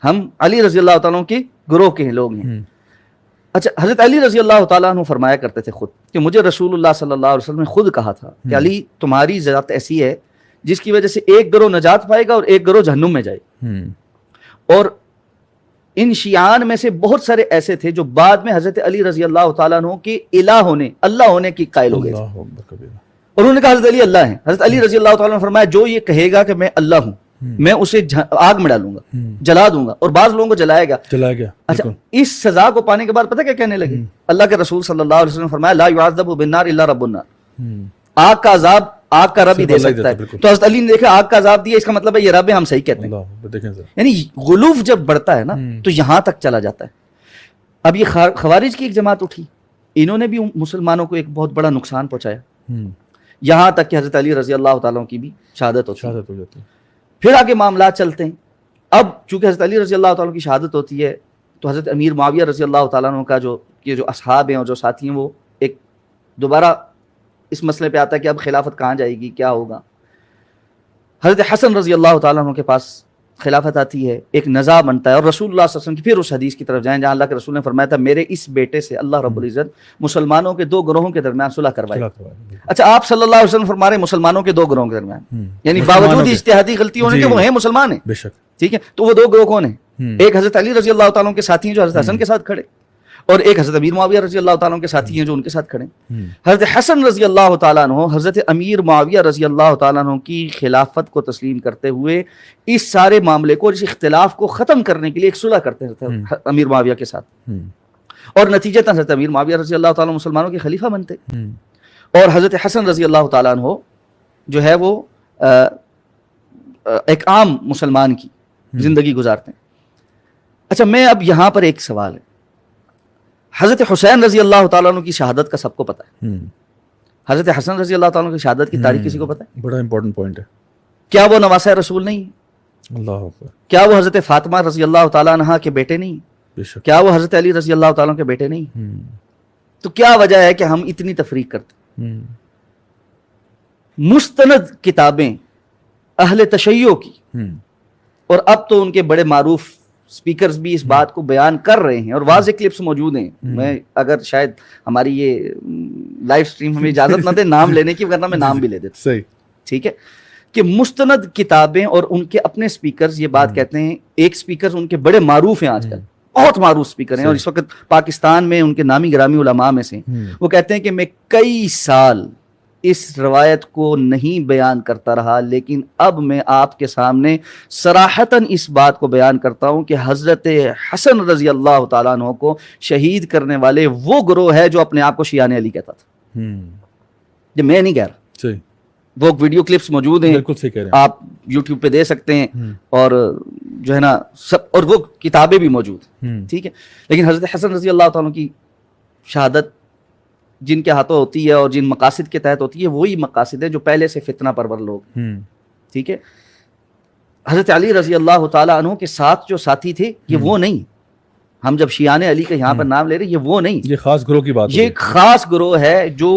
Speaker 2: ہم علی رضی اللہ تعالیٰ کے گروہ کے لوگ ہیں۔ اچھا، حضرت علی رضی اللہ تعالیٰ عنہ فرمایا کرتے تھے خود کہ مجھے رسول اللہ صلی اللہ علیہ وسلم نے خود کہا تھا کہ علی تمہاری ذات ایسی ہے جس کی وجہ سے ایک گروہ نجات پائے گا اور ایک گروہ جہنم میں جائے۔ اور ان شیعان میں سے بہت سارے ایسے تھے جو بعد میں حضرت علی رضی اللہ تعالیٰ عنہ کے الہ ہونے، اللہ ہونے کی قائل ہو گئے تھے، اور انہوں نے کہا حضرت علی اللہ ہیں۔ حضرت علی رضی اللہ تعالیٰ عنہ نے فرمایا جو یہ کہے گا کہ میں اللہ ہوں، میں اسے آگ میں ڈالوں گا، جلا دوں گا، اور بعض لوگوں کو جلائے گا۔ اچھا، اس سزا کو پانے کے بعد پتہ کیا کہنے لگے؟ اللہ کے رسول صلی اللہ علیہ وسلم نے فرمایا لا يعذب بالنار الا رب النار، آگ کا عذاب آگ کا رب ہی دے سکتا ہے۔ تو حضرت علی نے دیکھا آگ کا عذاب دیا، اس کا مطلب ہے یہ رب ہے، ہم صحیح کہتے ہیں۔ یعنی غلوف جب بڑھتا ہے نا تو یہاں تک چلا جاتا ہے۔ اب یہ خوارج کی ایک جماعت اٹھی، انہوں نے بھی مسلمانوں کو ایک بہت بڑا نقصان پہنچایا، یہاں تک کہ حضرت علی رضی اللہ تعالیٰ کی بھی شہادت ہو جاتی ہے۔ پھر آگے معاملات چلتے ہیں۔ اب چونکہ حضرت علی رضی اللہ تعالیٰ کی شہادت ہوتی ہے تو حضرت امیر معاویہ رضی اللہ تعالیٰ عنہ کا جو اصحاب ہیں اور جو ساتھی ہیں وہ ایک دوبارہ اس مسئلے پہ آتا ہے کہ اب خلافت کہاں جائے گی، کیا ہوگا۔ حضرت حسن رضی اللہ تعالیٰ عنہ کے پاس خلافت آتی ہے، ایک نزاع بنتا ہے، اور رسول اللہ صلی اللہ علیہ وسلم کی پھر اس حدیث کی طرف جائیں جہاں اللہ کے رسول نے فرمایا تھا میرے اس بیٹے سے اللہ رب العزت مسلمانوں کے دو گروہوں کے درمیان صلح کروائے۔ اچھا، آپ صلی اللہ علیہ وسلم فرما رہے ہیں مسلمانوں کے دو گروہوں کے درمیان، یعنی باوجود اجتہادی غلطی ہونے کے وہ ہیں مسلمان ہیں،
Speaker 1: بے شک،
Speaker 2: ٹھیک ہے۔ تو وہ دو گروہ کون ہیں؟ ایک حضرت علی رضی اللہ تعالیٰ کے ساتھی ہیں جو حضرت حسن کے ساتھ کھڑے، اور ایک حضرت امیر معاویہ رضی اللہ تعالیٰ کے ساتھی ہیں جو ان کے ساتھ کھڑے۔ حضرت حسن رضی اللہ تعالیٰ عنہ حضرت امیر معاویہ رضی اللہ تعالیٰ عنہ کی خلافت کو تسلیم کرتے ہوئے اس سارے معاملے کو، اس اختلاف کو ختم کرنے کے لیے ایک صلح کرتے ہیں امیر معاویہ کے ساتھ، اور نتیجتاً حضرت امیر معاویہ رضی اللہ تعالیٰ مسلمانوں کے خلیفہ بنتے، اور حضرت حسن رضی اللہ تعالیٰ عنہ جو ہے وہ ایک عام مسلمان کی زندگی گزارتے ہیں۔ اچھا، میں اب یہاں پر ایک سوال ہے، حضرت حسین رضی اللہ تعالیٰ عنہ کی شہادت کا سب کو پتہ ہے، حضرت حسن رضی اللہ تعالیٰ عنہ کی شہادت کی تاریخ کسی کو پتہ ہے؟
Speaker 1: بڑا امپورٹنٹ پوائنٹ ہے۔
Speaker 2: کیا وہ نواسہ رسول نہیں؟
Speaker 1: اللہ اکبر۔
Speaker 2: کیا وہ حضرت فاطمہ رضی اللہ تعالیٰ عنہ کے بیٹے نہیں؟
Speaker 1: بے شک۔
Speaker 2: کیا وہ حضرت علی رضی اللہ تعالیٰ کے بیٹے نہیں؟ تو کیا وجہ ہے کہ ہم اتنی تفریق کرتے؟ مستند کتابیں اہل تشیع کی، اور اب تو ان کے بڑے معروف سپیکرز بھی اس بات کو بیان کر رہے ہیں اور واضح کلپس موجود ہیں. میں اگر شاید ہماری یہ لائیو سٹریم ہمیں اجازت نہ دے نام لینے کی، ورنہ میں نام بھی لے دیتا.
Speaker 1: صحیح،
Speaker 2: ٹھیک ہے، کہ مستند کتابیں اور ان کے اپنے سپیکرز یہ بات کہتے ہیں. ایک سپیکرز ان کے بڑے معروف ہیں آج کل، بہت معروف سپیکر ہیں اور اس وقت پاکستان میں ان کے نامی گرامی علماء میں سے. وہ کہتے ہیں کہ میں کئی سال اس روایت کو نہیں بیان کرتا رہا، لیکن اب میں آپ کے سامنے صراحتاً اس بات کو بیان کرتا ہوں کہ حضرت حسن رضی اللہ تعالیٰ عنہ کو شہید کرنے والے وہ گروہ ہے جو اپنے آپ کو شیعان علی کہتا تھا. یہ میں نہیں کہہ رہا،
Speaker 1: صحیح،
Speaker 2: وہ ویڈیو کلپس موجود ہیں،
Speaker 1: بالکل صحیح کہہ رہے ہیں
Speaker 2: آپ یوٹیوب پہ دے سکتے ہیں، اور جو ہے نا سب، اور وہ کتابیں بھی موجود ہیں. ٹھیک ہے، لیکن حضرت حسن رضی اللہ تعالیٰ کی شہادت جن کے ہاتھوں ہوتی ہے اور جن مقاصد کے تحت ہوتی ہے، وہی مقاصد ہے جو پہلے سے فتنہ پرور لوگ. ٹھیک ہے، حضرت علی رضی اللہ تعالیٰ عنہ کے ساتھ جو ساتھی تھے یہ وہ نہیں. ہم جب شیعان علی کا یہاں پر نام لے رہے ہیں، یہ وہ نہیں،
Speaker 1: یہ خاص گروہ کی بات،
Speaker 2: یہ ایک خاص گروہ ہے جو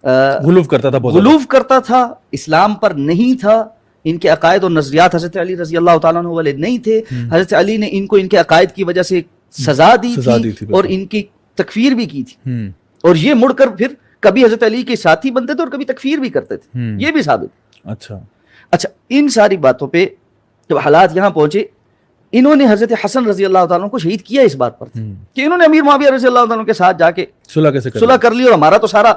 Speaker 1: غلوف کرتا تھا،
Speaker 2: غلوف کرتا تھا، اسلام پر نہیں تھا. ان کے عقائد اور نظریات حضرت علی رضی اللہ تعالیٰ عنہ والے نہیں تھے. حضرت علی نے ان کو ان کے عقائد کی وجہ سے سزا دی تھی اور ان کی تکفیر بھی کی تھی، اور یہ مڑ کر پھر کبھی حضرت علی کے ساتھی بنتے تھے اور کبھی تکفیر بھی کرتے تھے. یہ بھی ثابت. اچھا، ان ساری باتوں پہ جب حالات یہاں پہنچے، انہوں نے حضرت حسن رضی اللہ تعالیٰ کو شہید کیا اس بات پر کہ انہوں نے امیر معاویہ رضی اللہ تعالیٰ کے ساتھ جا کے صلح کر لی، اور ہمارا تو سارا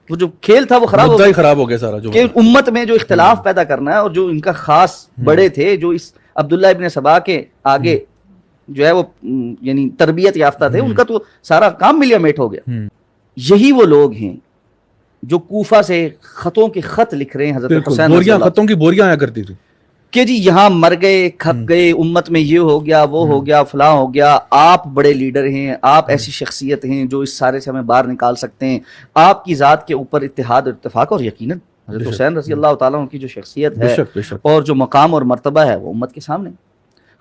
Speaker 2: وہ جو کھیل تھا وہ خراب ہو گیا سارا، جو کہ امت میں جو اختلاف پیدا کرنا ہے. اور جو ان کا خاص بڑے تھے جو اس عبداللہ ابن سبا کے آگے جو ہے وہ یعنی تربیت یافتہ تھے، ان کا تو سارا کام ملیا میٹ ہو گیا. یہی وہ لوگ ہیں جو کوفہ سے خطوں کے خط لکھ رہے ہیں حضرت حسین،
Speaker 1: خطوں کی بوریاں آیا کرتی تھی
Speaker 2: کہ جی یہاں مر گئے، کھپ گئے، امت میں یہ ہو گیا، وہ ہو گیا، فلاں ہو گیا، آپ بڑے لیڈر ہیں، آپ ایسی شخصیت ہیں جو اس سارے سے ہمیں باہر نکال سکتے ہیں. آپ کی ذات کے اوپر اتحاد اور اتفاق، اور یقیناً حضرت حسین رضی اللہ تعالیٰ عنہ کی جو شخصیت ہے اور جو مقام اور مرتبہ ہے وہ امت کے سامنے.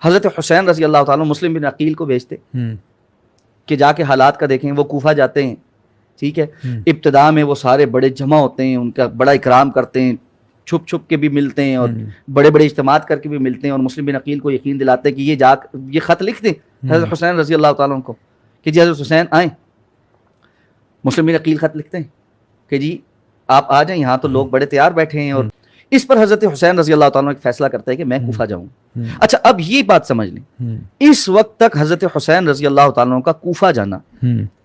Speaker 2: حضرت حسین رضی اللہ تعالیٰ مسلم بن عقیل کو بھیجتے کہ جا کے حالات کا دیکھیں. وہ کوفہ جاتے ہیں، ٹھیک ہے، ابتدا میں وہ سارے بڑے جمع ہوتے ہیں، ان کا بڑا اکرام کرتے ہیں، چھپ چھپ کے بھی ملتے ہیں اور بڑے بڑے اجتماعات کر کے بھی ملتے ہیں، اور مسلم بن عقیل کو یقین دلاتے ہیں کہ یہ خط لکھ دیں حضرت حسین رضی اللہ تعالیٰ عنہ کو کہ جی حضرت حسین آئیں. مسلم بن عقیل خط لکھتے ہیں کہ جی آپ آ جائیں، یہاں تو لوگ بڑے تیار بیٹھے ہیں. اور اس پر حضرت حسین رضی اللہ تعالیٰ عنہ ایک فیصلہ کرتا ہے کہ میں کوفہ جاؤں. اچھا، اب یہ بات سمجھ لیں، اس وقت تک حضرت حسین رضی اللہ تعالیٰ عنہ کا کوفہ جانا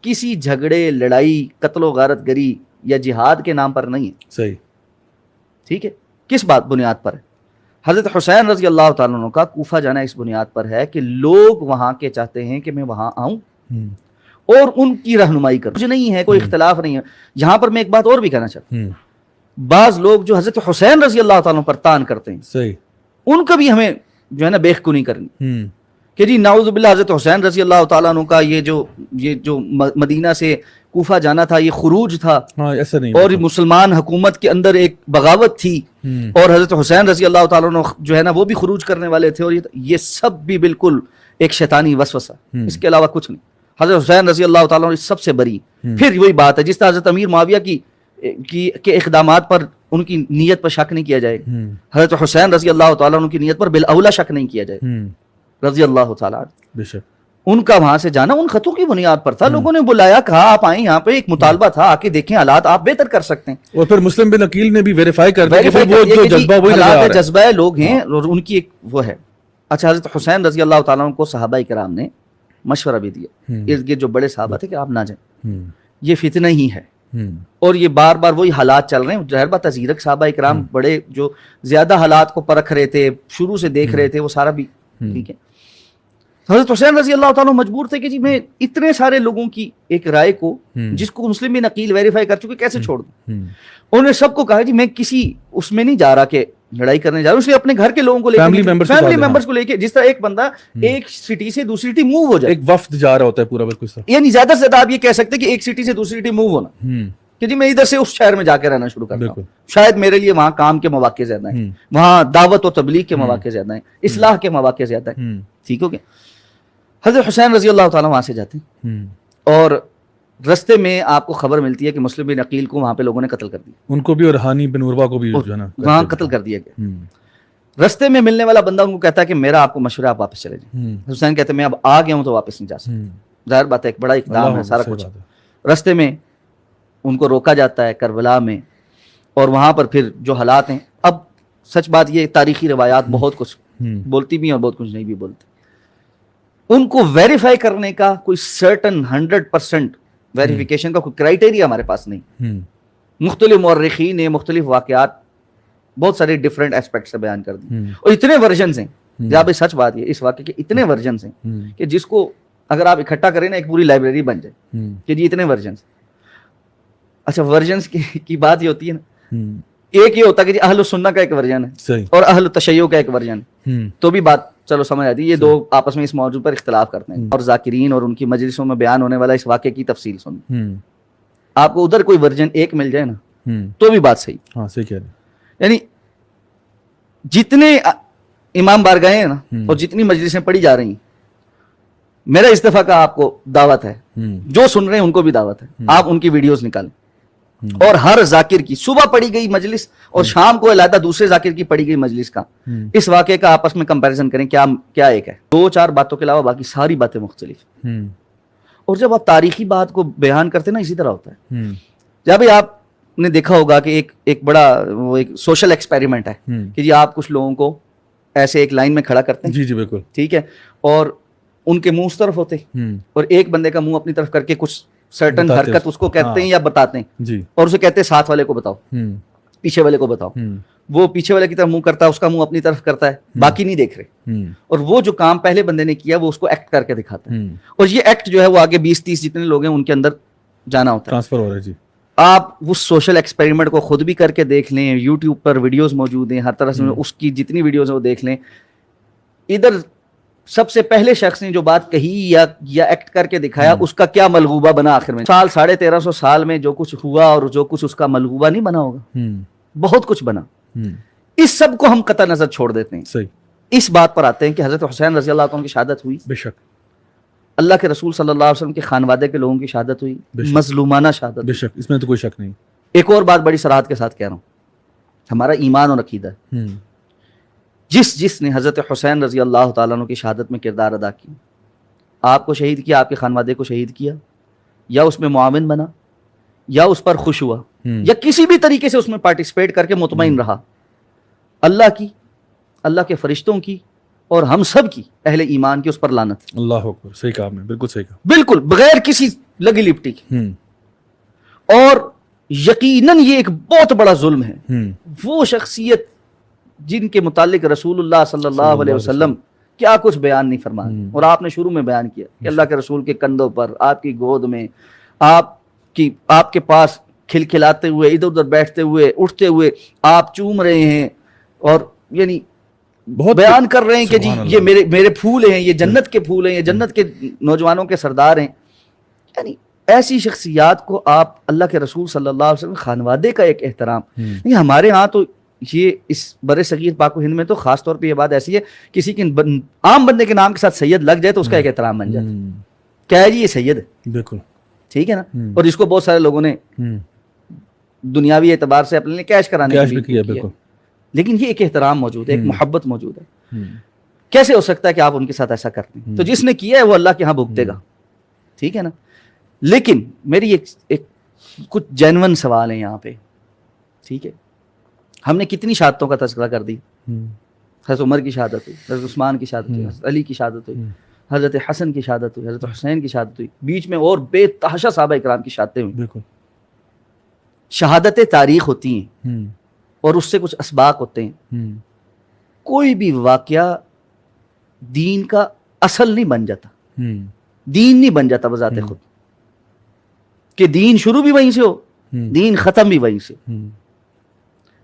Speaker 2: کسی جھگڑے، لڑائی، قتل و غارت گری یا جہاد کے نام پر نہیں ہے.
Speaker 1: صحیح،
Speaker 2: ٹھیک ہے، کس بات بنیاد پر ہے؟ حضرت حسین رضی اللہ تعالیٰ عنہ کا کوفہ جانا اس بنیاد پر ہے کہ لوگ وہاں کے چاہتے ہیں کہ میں وہاں آؤں اور ان کی رہنمائی کروں. مجھے نہیں ہے، کوئی اختلاف نہیں ہے. یہاں پر میں ایک بات اور بھی کہنا چاہتا ہوں، بعض لوگ جو حضرت حسین رضی اللہ تعالیٰ پر تان کرتے ہیں،
Speaker 1: صحیح،
Speaker 2: ان کا بھی ہمیں جو ہے نا بیخ نہیں کرنی کہ جی نعوذ باللہ حضرت حسین رضی اللہ تعالیٰ عنہ کا یہ جو مدینہ سے کوفہ جانا تھا یہ خروج تھا،
Speaker 1: ایسا نہیں،
Speaker 2: اور مسلمان حکومت کے اندر ایک بغاوت تھی، اور حضرت حسین رضی اللہ تعالیٰ عنہ جو ہے نا وہ بھی خروج کرنے والے تھے، اور یہ سب بھی بالکل ایک شیطانی وسوسہ، اس کے علاوہ کچھ نہیں. حضرت حسین رضی اللہ تعالیٰ عنہ سب سے بری. پھر وہی بات ہے جس طرح حضرت امیر معاویہ کے اقدامات پر ان کی نیت پر شک نہیں کیا جائے، حضرت حسین رضی اللہ تعالیٰ عنہ کی نیت پر بالاولیٰ شک نہیں کیا جائے رضی اللہ تعالیٰ عنہ. ان کا وہاں سے جانا ان خطوں کی بنیاد پر تھا. لوگوں نے بلایا، کہا آپ آئیں، یہاں پہ ایک مطالبہ تھا، آ کے دیکھیں حالات آپ بہتر کر سکتے ہیں.
Speaker 1: اور پھر مسلم بن عقیل نے بھی ویریفائی کر دیا کہ وہ جو جذبہ وہی نظر آ رہا ہے،
Speaker 2: جذبہ لوگ ہیں اور ان کی ایک وہ ہے. اچھا، حضرت حسین رضی اللہ تعالیٰ عنہ کو صحابہ کرام نے مشورہ بھی دیا، ارد گرد جو بڑے صحابہ تھے، کہ آپ نہ جائیں، یہ فتنہ ہی ہے. اور یہ بار بار وہی حالات چل رہے ہیں. ظاہر بات تذیرک صحابہ کرام بڑے جو زیادہ حالات کو پرکھ رہے تھے، شروع سے دیکھ رہے تھے، وہ سارا بھی ٹھیک ہے. حضرت حسین رضی اللہ تعالیٰ مجبور تھے کہ جی میں اتنے سارے لوگوں کی ایک رائے کو جس کو مسلم بن عقیل ویریفائی کر چکے کیسے چھوڑ دوں. انہوں نے سب کو کہا جی میں کسی اس میں نہیں جا رہا کہ لڑائی کرنے جا رہا ہوں، اس لیے اپنے گھر کے لوگوں کو لے کے، فیملی ممبرس کو لے کے، جس طرح ایک بندہ ایک سٹی سے دوسری سٹی موو ہو جائے،
Speaker 1: ایک وفد جا رہا ہوتا ہے پورا، بالکل. یعنی
Speaker 2: زیادہ سے زیادہ آپ یہ کہہ سکتے کہ ایک سٹی سے دوسری سٹی موو ہونا، کہ جی میں ادھر سے اس شہر میں جا کے رہنا شروع کرتا ہوں، شاید میرے لیے وہاں کام کے مواقع زیادہ ہیں، وہاں دعوت و تبلیغ کے مواقع زیادہ ہیں، اصلاح کے مواقع زیادہ ہیں. ٹھیک ہو گیا. حضرت حسین رضی اللہ تعالیٰ وہاں سے جاتے ہیں اور رستے میں آپ کو خبر ملتی ہے کہ مسلم بن عقیل کو وہاں پہ لوگوں نے قتل کر دیا،
Speaker 1: ان کو بھی اور ہانی بن عروہ کو بھی جو ہے نا
Speaker 2: وہاں قتل کر دیا گیا۔ رستے میں ملنے والا بندہ ان کو کہتا ہے کہ میرا آپ کو مشورہ، آپ واپس چلے جائیں۔ حسین کہتے ہیں میں اب آ گیا ہوں تو واپس نہیں جا سکتا، ظاہر بات ہے ایک بڑا اقدام ہے سارا کچھ۔ رستے میں ان کو روکا جاتا ہے کربلا میں، اور وہاں پر پھر جو حالات ہیں، اب سچ بات یہ تاریخی روایات بہت کچھ بولتی بھی ہیں اور بہت کچھ نہیں بھی بولتی، ان کو ویریفائی کرنے کا کوئی سرٹن 100% ویریفیکیشن کا کوئی کرائٹیریا ہمارے پاس نہیں۔ مختلف مورخین نے مختلف واقعات بہت سارے ڈفرینٹ ایسپیکٹ سے بیان کر دی، اور اتنے ورژنز ہیں، جہاں سچ بات یہ اس واقعے کے اتنے ورژنز ہیں کہ جس کو اگر آپ اکٹھا کریں نا ایک پوری لائبریری بن جائے کہ جی اتنے ورژنز۔ اچھا ورژنز کی بات یہ ہوتی ہے نا، ایک یہ ہوتا ہے کہ جی اہل السنہ کا ایک ورژن ہے اور اہل التشیع کا ایک ورژن ہے، تو بھی بات چلو سمجھ آتی ہے، یہ دو آپس میں اس موضوع پر اختلاف کرتے ہیں، اور ذاکرین اور ان کی مجلسوں میں بیان ہونے والا اس واقعے کی تفصیل سن، آپ کو ادھر کوئی ورژن ایک مل جائے نا تو بھی بات صحیح۔
Speaker 1: ہاں صحیح کہہ رہے ہیں۔
Speaker 2: یعنی جتنے امام بارگاہیں ہیں نا اور جتنی مجلسیں پڑھی جا رہی ہیں، میرا اس دفعہ کا آپ کو دعوت ہے، جو سن رہے ہیں ان کو بھی دعوت ہے، آپ ان کی ویڈیوز نکالیں، اور ہر ذاکر کی صبح پڑھی گئی مجلس اور شام کو علیحدہ دوسرے ذاکر کی پڑھی گئی مجلس کا اس واقعے کا آپس میں کمپیریزن کریں، کیا ایک ہے؟ 2-4 باتوں کے علاوہ باقی ساری باتیں مختلف۔ اور جب آپ تاریخی بات کو بیان کرتے نا اسی طرح ہوتا ہے، جب آپ نے دیکھا ہوگا کہ ایک بڑا وہ ایک سوشل ایکسپیریمنٹ ہے کہ جی آپ کچھ لوگوں کو ایسے ایک لائن میں کھڑا کرتے ہیں،
Speaker 1: جی جی بالکل
Speaker 2: ٹھیک ہے، اور ان کے منہ اس طرف ہوتے اور ایک بندے کا منہ اپنی طرف کر کے کچھ سرٹن حرکت اس کو کہتے ہیں یا بتاتے ہیں، اور اسے کہتے ہیں ساتھ والے کو بتاؤ، پیچھے والے کو بتاؤ، وہ پیچھے والے کی طرف منہ کرتا ہے، اس کا منہ اپنی طرف کرتا ہے، باقی نہیں دیکھ رہے، اور وہ جو کام پہلے بندے نے کیا وہ اس کو ایکٹ کر کے دکھاتا ہے، اور یہ ایکٹ جو ہے وہ آگے 20-30 جتنے لوگ ہیں ان کے اندر جانا ہوتا ہے،
Speaker 1: ٹرانسفر ہو رہا ہے۔ جی
Speaker 2: آپ اس سوشل ایکسپیریمنٹ کو خود بھی کر کے دیکھ لیں، یوٹیوب پر ویڈیوز موجود ہیں، ہر طرح سے اس کی جتنی ویڈیوز ہیں وہ دیکھ لیں۔ ادھر سب سے پہلے شخص نے جو بات کہی یا ایکٹ کر کے دکھایا اس کا کیا ملغوبہ بنا آخر میں، 1350 سال میں جو کچھ ہوا اور جو کچھ اس کا ملغوبہ نہیں بنا ہوگا، بہت کچھ بنا۔ اس سب کو ہم قطع نظر چھوڑ دیتے ہیں،
Speaker 1: صحیح،
Speaker 2: اس بات پر آتے ہیں کہ حضرت حسین رضی اللہ عنہ کی شہادت ہوئی،
Speaker 1: بے شک،
Speaker 2: اللہ کے رسول صلی اللہ علیہ وسلم کے خانوادے کے لوگوں کی شہادت ہوئی، مظلومانہ شہادت،
Speaker 1: بے شک، اس میں تو کوئی شک نہیں۔
Speaker 2: ایک اور بات بڑی صراحت کے ساتھ کہہ رہا ہوں، ہمارا ایمان اور عقیدہ ہے، جس نے حضرت حسین رضی اللہ تعالیٰ عنہ کی شہادت میں کردار ادا کیا، آپ کو شہید کیا، آپ کے خانوادے کو شہید کیا، یا اس میں معاون بنا، یا اس پر خوش ہوا، یا کسی بھی طریقے سے اس میں پارٹیسپیٹ کر کے مطمئن رہا، اللہ کی، اللہ کے فرشتوں کی اور ہم سب کی اہل ایمان کی اس پر لعنت۔
Speaker 1: اللہ اکبر، صحیح کہا آپ نے، بالکل صحیح کہا،
Speaker 2: بالکل بغیر کسی لگی لپٹی کی۔ اور یقیناً یہ ایک بہت بڑا ظلم ہے، وہ شخصیت جن کے متعلق رسول اللہ صلی اللہ علیہ وسلم کیا کچھ بیان نہیں فرمایا، اور آپ نے شروع میں بیان کیا کہ اللہ کے رسول کے کندھوں پر، آپ کی گود میں، آپ کے پاس کھلکھلاتے ہوئے، ادھر ادھر بیٹھتے ہوئے، اٹھتے ہوئے آپ چوم رہے ہیں، اور یعنی بہت بیان کر رہے ہیں کہ جی یہ میرے پھول ہیں، یہ جنت کے پھول ہیں، یہ جنت کے نوجوانوں کے سردار ہیں۔ یعنی ایسی شخصیات کو آپ اللہ کے رسول صلی اللہ علیہ وسلم خانوادے کا ایک احترام، ہمارے ہاں تو یہ اس بر صغیر پاک و ہند میں تو خاص طور پہ یہ بات ایسی ہے، کسی کے عام بندے کے نام کے ساتھ سید لگ جائے تو اس کا ایک احترام بن جاتا ہے، کیا ہے جی یہ سید ہے، بالکل ٹھیک ہے نا، اور اس کو بہت سارے لوگوں نے دنیاوی اعتبار سے اپنے لیے کیش کرانے کی کیا، بالکل، لیکن یہ ایک احترام موجود ہے، ایک محبت موجود ہے۔ کیسے ہو سکتا ہے کہ آپ ان کے ساتھ ایسا کرتے ہیں؟ تو جس نے کیا ہے وہ اللہ کے ہاں بھگتے گا، ٹھیک ہے نا۔ لیکن میری ایک کچھ جینون سوال ہے یہاں پہ، ٹھیک ہے، ہم نے کتنی شہادتوں کا تذکرہ کر دی، حضرت عمر کی شہادت ہوئی، حضرت عثمان کی شہادت ہوئی، حضرت علی کی شہادت ہوئی، حضرت حسن کی شہادت ہوئی، حضرت حسین کی شہادت ہوئی، بیچ میں اور بے تحاشا صحابہ اکرام کی شہادتیں ہوئی۔ بالکل، شہادتیں تاریخ ہوتی ہیں اور اس سے کچھ اسباق ہوتے ہیں، کوئی بھی واقعہ دین کا اصل نہیں بن جاتا، دین نہیں بن جاتا بذات خود، کہ دین شروع بھی وہیں سے ہو، دین ختم بھی وہیں سے۔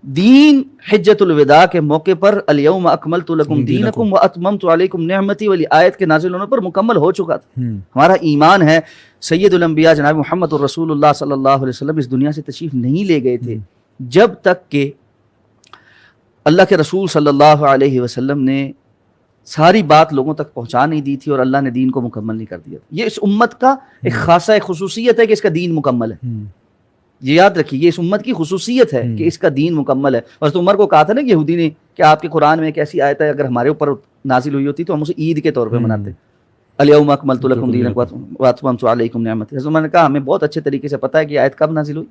Speaker 2: دین حجۃ الوداع کے موقع پر الیوم اکملت لکم دینکم واتممت علیکم نعمتی والی آیت کے نازل ہونے پر مکمل ہو چکا تھا۔ ہمارا ایمان ہے سید الانبیاء جناب محمد الرسول اللہ صلی اللہ علیہ وسلم اس دنیا سے تشریف نہیں لے گئے تھے جب تک کہ اللہ کے رسول صلی اللہ علیہ وسلم نے ساری بات لوگوں تک پہنچا نہیں دی تھی اور اللہ نے دین کو مکمل نہیں کر دیا. یہ اس امت کا ایک خاصہ خصوصیت ہے کہ اس کا دین مکمل ہے. یہ یاد رکھیے, یہ اس امت کی خصوصیت ہے کہ اس کا دین مکمل ہے. حضرت عمر کو کہا تھا نا یہودی نے کہ آپ کے قرآن میں ایک ایسی آیت ہے اگر ہمارے اوپر نازل ہوئی ہوتی تو ہم اسے عید کے طور پہ مناتے. الیوم اکملت لکم دینکم واتممت علیکم نعمتی. حضرت عمر نے کہا ہمیں بہت اچھے طریقے سے پتہ ہے کہ آیت کب نازل ہوئی,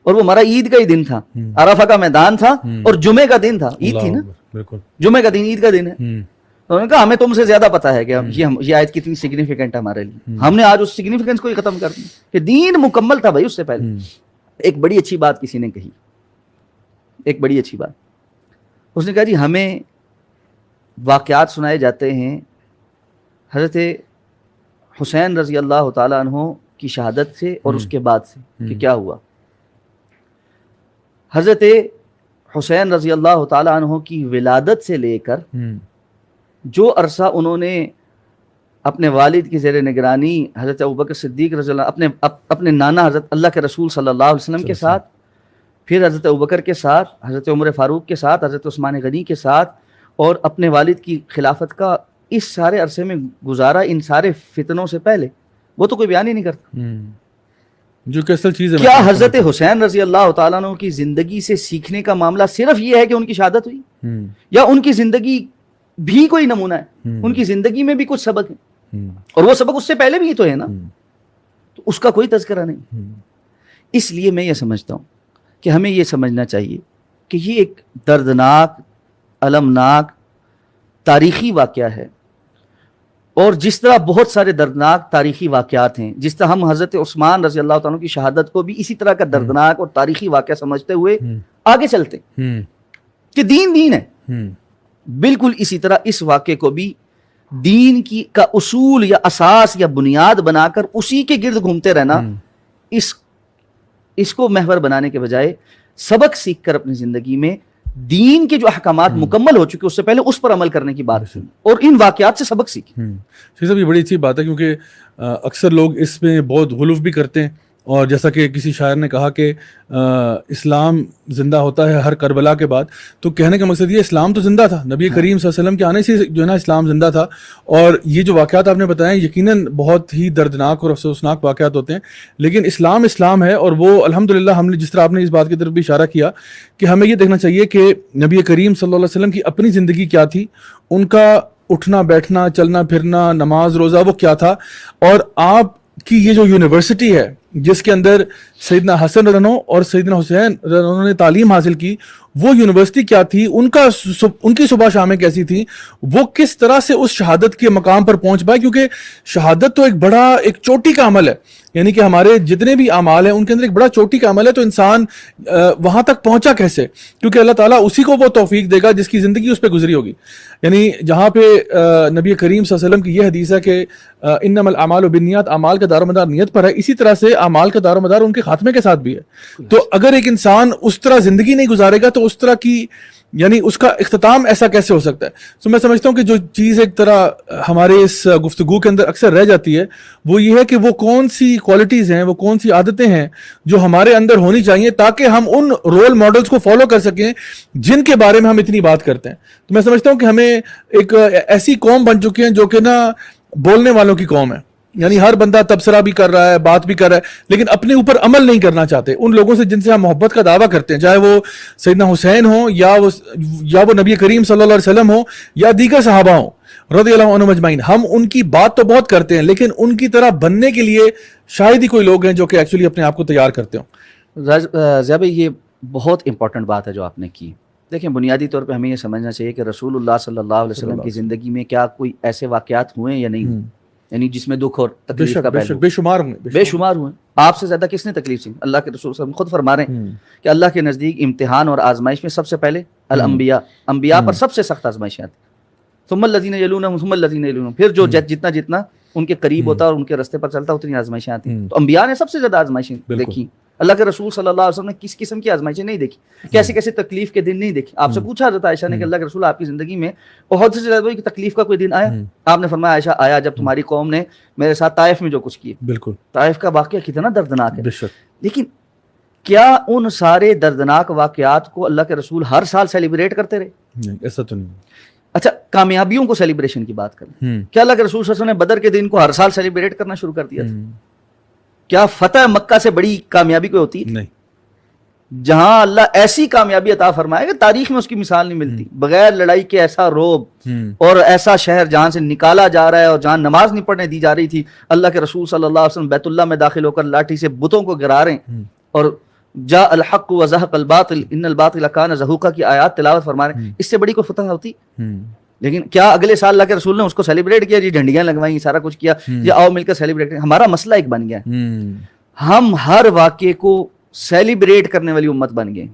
Speaker 2: اور وہ ہمارا عید کا ہی دن تھا, عرفہ کا میدان تھا اور جمعے کا دن تھا. عید تھی نا, جمعے کا دن عید کا دن ہے. انہوں نے کہا ہمیں تم سے زیادہ پتا ہے کہ یہ آیت کتنی سگنیفیکنٹ ہے ہمارے لیے. ہم نے آج اس سگنیفیکنس کو ہی ختم کر دیا کہ دین مکمل تھا بھائی اس سے پہلے. ایک بڑی اچھی بات کسی نے کہی, ایک بڑی اچھی بات. اس نے کہا جی ہمیں واقعات سنائے جاتے ہیں حضرت حسین رضی اللہ تعالیٰ عنہ کی شہادت سے اور اس کے بعد سے کہ کیا ہوا. حضرت حسین رضی اللہ تعالیٰ عنہ کی ولادت سے لے کر جو عرصہ انہوں نے اپنے والد کی زیر نگرانی حضرت ابوبکر صدیق رضی اللہ اپنے نانا حضرت اللہ کے رسول صلی اللہ علیہ وسلم کے ساتھ, پھر حضرت ابوبکر کے ساتھ, حضرت عمر فاروق کے ساتھ, حضرت عثمان غنی کے ساتھ, اور اپنے والد کی خلافت کا اس سارے عرصے میں گزارا ان سارے فتنوں سے پہلے, وہ تو کوئی بیان ہی نہیں کرتا.
Speaker 1: جو کہ اصل چیز ہے,
Speaker 2: کیا حضرت حسین رضی اللہ تعالیٰ عنہ کی زندگی سے سیکھنے کا معاملہ صرف یہ ہے کہ ان کی شہادت ہوئی, یا ان کی زندگی بھی کوئی نمونہ ہے, ان کی زندگی میں بھی کچھ سبق ہے, اور وہ سبق اس سے پہلے بھی تو ہے نا, تو اس کا کوئی تذکرہ نہیں. اس لیے میں یہ سمجھتا ہوں کہ ہمیں یہ سمجھنا چاہیے کہ یہ ایک دردناک, المناک, تاریخی واقعہ ہے. اور جس طرح بہت سارے دردناک تاریخی واقعات ہیں, جس طرح ہم حضرت عثمان رضی اللہ تعالیٰ کی شہادت کو بھی اسی طرح کا دردناک اور تاریخی واقعہ سمجھتے ہوئے آگے چلتے کہ دین ہے, بالکل اسی طرح اس واقعے کو بھی دین کی کا اصول یا اساس یا بنیاد بنا کر اسی کے گرد گھومتے رہنا, اس کو محور بنانے کے بجائے سبق سیکھ کر اپنی زندگی میں دین کے جو احکامات مکمل ہو چکے اس سے پہلے اس پر عمل کرنے کی بات سنی اور ان واقعات سے سبق سیکھیں.
Speaker 1: شیخ صاحب یہ بڑی اچھی بات ہے, کیونکہ اکثر لوگ اس میں بہت غلو بھی کرتے ہیں, اور جیسا کہ کسی شاعر نے کہا کہ اسلام زندہ ہوتا ہے ہر کربلا کے بعد. تو کہنے کا مقصد یہ اسلام تو زندہ تھا, نبی کریم صلی اللہ علیہ وسلم کے آنے سے جو ہے نا اسلام زندہ تھا. اور یہ جو واقعات آپ نے بتائے یقیناً بہت ہی دردناک اور افسوسناک واقعات ہوتے ہیں, لیکن اسلام ہے. اور وہ الحمدللہ ہم نے جس طرح آپ نے اس بات کی طرف بھی اشارہ کیا کہ ہمیں یہ دیکھنا چاہیے کہ نبی کریم صلی اللہ علیہ وسلم کی اپنی زندگی کیا تھی, ان کا اٹھنا بیٹھنا چلنا پھرنا نماز روزہ وہ کیا تھا, اور آپ کی یہ جو یونیورسٹی ہے جس کے اندر سیدنا حسن رضی اللہ اور سیدنا حسین رضی اللہ نے تعلیم حاصل کی, وہ یونیورسٹی کیا تھی, ان کی صبح شامیں کیسی تھیں, وہ کس طرح سے اس شہادت کے مقام پر پہنچ پائے. کیونکہ شہادت تو ایک چوٹی کا عمل ہے, یعنی کہ ہمارے جتنے بھی اعمال ہیں ان کے اندر ایک بڑا چوٹی کا عمل ہے. تو انسان وہاں تک پہنچا کیسے؟ کیونکہ اللہ تعالیٰ اسی کو وہ توفیق دے گا جس کی زندگی اس پہ گزری ہوگی. یعنی جہاں پہ نبی کریم صلی اللہ علیہ وسلم کی یہ حدیث ہے کہ انما الاعمال بالنیات, اعمال کا دار و مدار نیت پر ہے, اسی طرح سے اعمال کا دار و مدار ان کے خاتمے کے ساتھ بھی ہے. تو اگر ایک انسان اس طرح زندگی نہیں گزارے گا تو اس طرح کی یعنی اس کا اختتام ایسا کیسے ہو سکتا ہے؟ تو میں سمجھتا ہوں کہ جو چیز ایک طرح ہمارے اس گفتگو کے اندر اکثر رہ جاتی ہے وہ یہ ہے کہ وہ کون سی کوالٹیز ہیں, وہ کون سی عادتیں ہیں جو ہمارے اندر ہونی چاہیے تاکہ ہم ان رول ماڈلز کو فالو کر سکیں جن کے بارے میں ہم اتنی بات کرتے ہیں. تو میں سمجھتا ہوں کہ ہمیں ایک ایسی قوم بن چکی ہیں جو کہ نا بولنے والوں کی قوم ہے, یعنی ہر بندہ تبصرہ بھی کر رہا ہے, بات بھی کر رہا ہے, لیکن اپنے اوپر عمل نہیں کرنا چاہتے. ان لوگوں سے جن سے ہم محبت کا دعویٰ کرتے ہیں, چاہے وہ سیدنا حسین ہوں یا وہ نبی کریم صلی اللہ علیہ وسلم ہوں یا دیگر صحابہ ہوں رضی اللہ عنہم اجمعین, ہم ان کی بات تو بہت کرتے ہیں لیکن ان کی طرح بننے کے لیے شاید ہی کوئی لوگ ہیں جو کہ ایکچولی اپنے آپ کو تیار کرتے ہوں.
Speaker 2: ضیاء بھائی یہ بہت امپورٹنٹ بات ہے جو آپ نے کی. دیکھیں بنیادی طور پہ ہمیں یہ سمجھنا چاہیے کہ رسول اللہ صلی اللہ علیہ وسلم کی زندگی میں کیا کوئی ایسے واقعات ہوئے یا نہیں, یعنی جس میں دکھ اور تکلیف کا پہلو بے شمار ہوئے. آپ سے زیادہ کس نے تکلیف سی؟ اللہ کے رسول صلی اللہ علیہ وسلم خود فرما رہے ہیں کہ اللہ کے نزدیک امتحان اور آزمائش میں سب سے پہلے انبیاء پر سب سے سخت آزمائشیں آتی, ثم الذین یلونہم ثم الذین یلونہم, پھر جو جتنا ان کے قریب ہوتا اور ان کے راستے پر چلتا اتنی آزمائشیں آتی ہیں. تو انبیاء نے سب سے زیادہ آزمائشیں دیکھی, اللہ کے رسول صلی اللہ علیہ وسلم نے کس قسم کی آزمائشیں نہیں دیکھی, کیسے تکلیف کے دن نہیں دیکھی. آپ سے پوچھا حضرت عائشہ نے کہ اللہ کے رسول آپ کی زندگی میں بہت سے زیادہ تکلیف کا کوئی دن آیا؟ آپ نے فرمایا عائشہ آیا جب تمہاری قوم نے میرے ساتھ طائف میں جو کچھ کیے. بالکل, طائف کا واقعہ کتنا دردناک ہے, لیکن کیا ان سارے دردناک واقعات کو اللہ کے رسول ہر سال سیلیبریٹ کرتے رہے؟
Speaker 1: ایسا تو نہیں.
Speaker 2: اچھا کامیابیوں کو سیلیبریشن کی بات کریں، کیا اللہ کے رسول صلی اللہ علیہ وسلم نے بدر کے دن کو ہر سال سیلیبریٹ کرنا شروع کر دیا تھا؟ کیا فتح مکہ سے بڑی کامیابی کوئی ہوتی ہے؟
Speaker 1: نہیں.
Speaker 2: جہاں اللہ ایسی کامیابی عطا فرمائے گا تاریخ میں اس کی مثال نہیں ملتی، بغیر لڑائی کے ایسا روب اور ایسا شہر جہاں سے نکالا جا رہا ہے اور جہاں نماز نہیں پڑھنے دی جا رہی تھی، اللہ کے رسول صلی اللہ علیہ وسلم بیت اللہ میں داخل ہو کر لاٹھی سے بتوں کو گرا رہے ہیں اور جاء الحق وزهق الباطل ان الباطل كان زهوقا کی آیات تلاوت فرما رہے ہیں. اس سے بڑی کوئی فتح ہوتی؟ لیکن کیا اگلے سال اللہ کے رسول نے اس کو سیلیبریٹ کیا؟ جی جھنڈیاں لگوائیں، سارا کچھ کیا، یہ آؤ مل کر سیلیبریٹ کریں. ہمارا مسئلہ ایک بن گیا ہے، ہم ہر واقعے کو سیلیبریٹ کرنے والی امت بن گئے.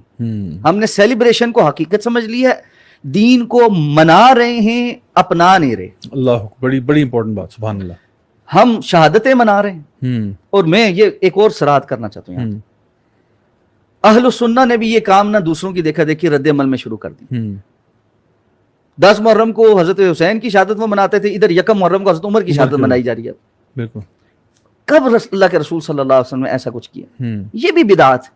Speaker 2: ہم نے سیلیبریشن کو حقیقت سمجھ لی ہے، دین کو منا رہے ہیں، اپنا نہیں رہے.
Speaker 1: اللہ بڑی بڑی امپورٹنٹ بات، سبحان اللہ.
Speaker 2: ہم شہادتیں منا رہے ہیں. اور میں یہ ایک اور صراحت کرنا چاہتا ہوں، اہل السنہ نے بھی یہ کام نہ دوسروں کی دیکھا دیکھی رد عمل میں شروع کر دی. 10 محرم کو حضرت حسین کی شہادت وہ مناتے تھے، ادھر 1 محرم کو حضرت عمر کی شہادت منائی جا رہی ہے.
Speaker 1: بالکل.
Speaker 2: کب اللہ کے رسول صلی اللہ علیہ وسلم نے ایسا کچھ کیا؟ یہ بھی بدعت،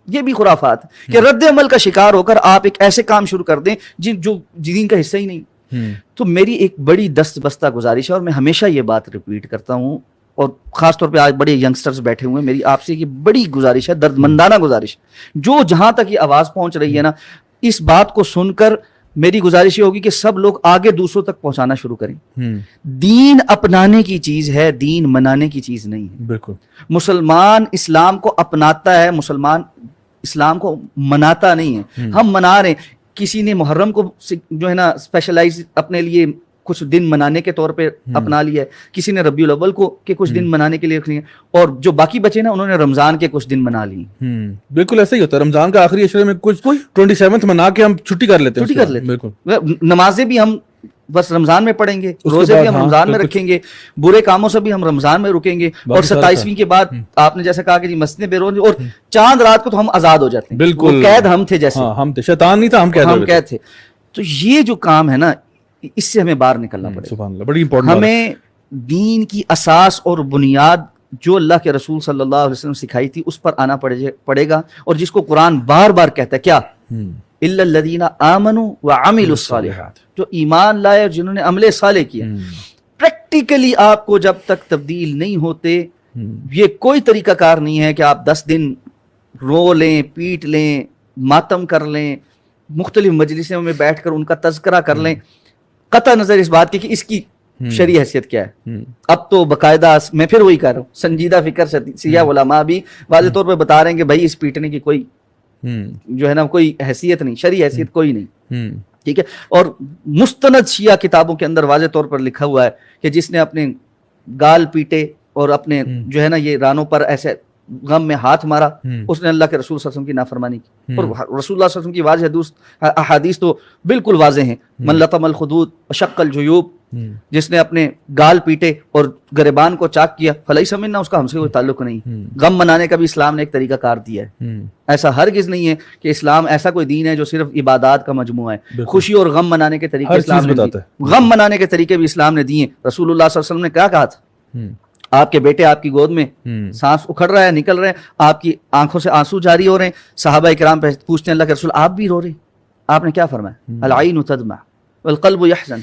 Speaker 2: یہ بھی خرافات کہ رد عمل کا شکار ہو کر آپ ایک ایسے کام شروع کر دیں جو دین کا حصہ ہی نہیں. تو میری ایک بڑی دست بستہ گزارش ہے اور میں ہمیشہ یہ بات ریپیٹ کرتا ہوں، اور خاص طور پہ آج بڑے ینگسٹرز بیٹھے ہوئے ہیں، میری آپ سے یہ بڑی گزارش ہے، درد مندانہ گزارش، جو جہاں تک یہ آواز پہنچ رہی ہے نا، اس بات کو سن کر میری گزارش یہ ہوگی کہ سب لوگ آگے دوسروں تک پہنچانا شروع کریں. دین اپنانے کی چیز ہے، دین منانے کی چیز نہیں ہے.
Speaker 1: بالکل.
Speaker 2: مسلمان اسلام کو اپناتا ہے، مسلمان اسلام کو مناتا نہیں ہے. ہم منا رہے ہیں، کسی نے محرم کو جو ہے نا اسپیشلائز اپنے لیے کچھ دن منانے کے طور پہ اپنا لیا ہے، کسی نے ربیع الاول کو کے کچھ دن منانے کے لیے رکھ لیے، اور جو باقی بچے نا انہوں نے رمضان کے کچھ دن منا لیے.
Speaker 1: بالکل ایسا ہی ہوتا ہے، رمضان کا آخری عشرے میں کچھ 27 منا کے ہم چھٹی کر لیتے ہیں.
Speaker 2: بالکل. نمازیں بھی ہم بس رمضان میں پڑھیں گے، روزے بھی ہم رمضان میں رکھیں گے، برے کاموں سے بھی ہم رمضان میں رکیں گے، اور 27ویں کے بعد آپ نے جیسا کہا کہ جی مسجدیں بے روز، اور چاند رات کو تو ہم آزاد ہو جاتے ہیں. بالکل. قید ہم تھے، جیسے
Speaker 1: ہم تھے، شیطان نہیں تھا، ہم قید
Speaker 2: تھے. تو یہ جو کام ہے نا، اس سے ہمیں باہر نکلنا پڑے گا.
Speaker 1: بڑی امپورٹنٹ.
Speaker 2: ہمیں دین کی اساس اور بنیاد جو اللہ کے رسول صلی اللہ علیہ وسلم سکھائی تھی اس پر آنا پڑے گا، اور جس کو قرآن بار بار کہتا ہے، کیا؟ الا الذین آمنوا وعملوا الصالحات، جو ایمان لائے اور جنہوں نے عمل صالح کیا. پریکٹیکلی آپ کو جب تک تبدیل نہیں ہوتے، یہ کوئی طریقہ کار نہیں ہے کہ آپ 10 دن رو لیں، پیٹ لیں، ماتم کر لیں، مختلف مجلسوں میں بیٹھ کر ان کا تذکرہ کر لیں، قطع نظر اس بات کی کہ اس کی شرعی حیثیت کیا ہے. اب تو باقاعدہ میں پھر وہی کہہ رہا ہوں، سنجیدہ فکر سیاہ علماء بھی واضح طور پہ بتا رہے ہیں کہ بھائی اس پیٹنے کی کوئی جو ہے نا کوئی حیثیت نہیں، شرعی حیثیت کوئی نہیں. ٹھیک ہے. اور مستند شیعہ کتابوں کے اندر واضح طور پر لکھا ہوا ہے کہ جس نے اپنے گال پیٹے اور اپنے جو ہے نا یہ رانوں پر ایسے غم میں ہاتھ مارا، اس نے اللہ کے رسول صلی اللہ علیہ وسلم کی نافرمانی کی. اور رسول اللہ صلی اللہ علیہ وسلم کی واضح احادیث تو بالکل واضح ہیں. من لطم الخدود وشق الجیوب، جس نے اپنے گال پیٹے اور گریبان کو چاک کیا، فلیس منا، اس کا ہم سے کوئی تعلق نہیں. غم منانے کا بھی اسلام نے ایک طریقہ کار دیا ہے. ایسا ہرگز نہیں ہے کہ اسلام ایسا کوئی دین ہے جو صرف عبادات کا مجموعہ ہے. خوشی اور غم منانے کے طریقے اسلام نے دیے، غم منانے کے طریقے بھی اسلام نے دیے. رسول اللہ صلی اللہ علیہ وسلم نے کیا کہا تھا؟ آپ کے بیٹے آپ کی گود میں سانس اکھڑ رہا ہے، نکل رہے ہیں، آپ کی آنکھوں سے آنسو جاری ہو رہے ہیں. صحابہ کرام پوچھتے ہیں اللہ کے رسول آپ بھی رو رہے ہیں؟ آپ نے کیا فرمایا؟ العین تدمع والقلب یحزن.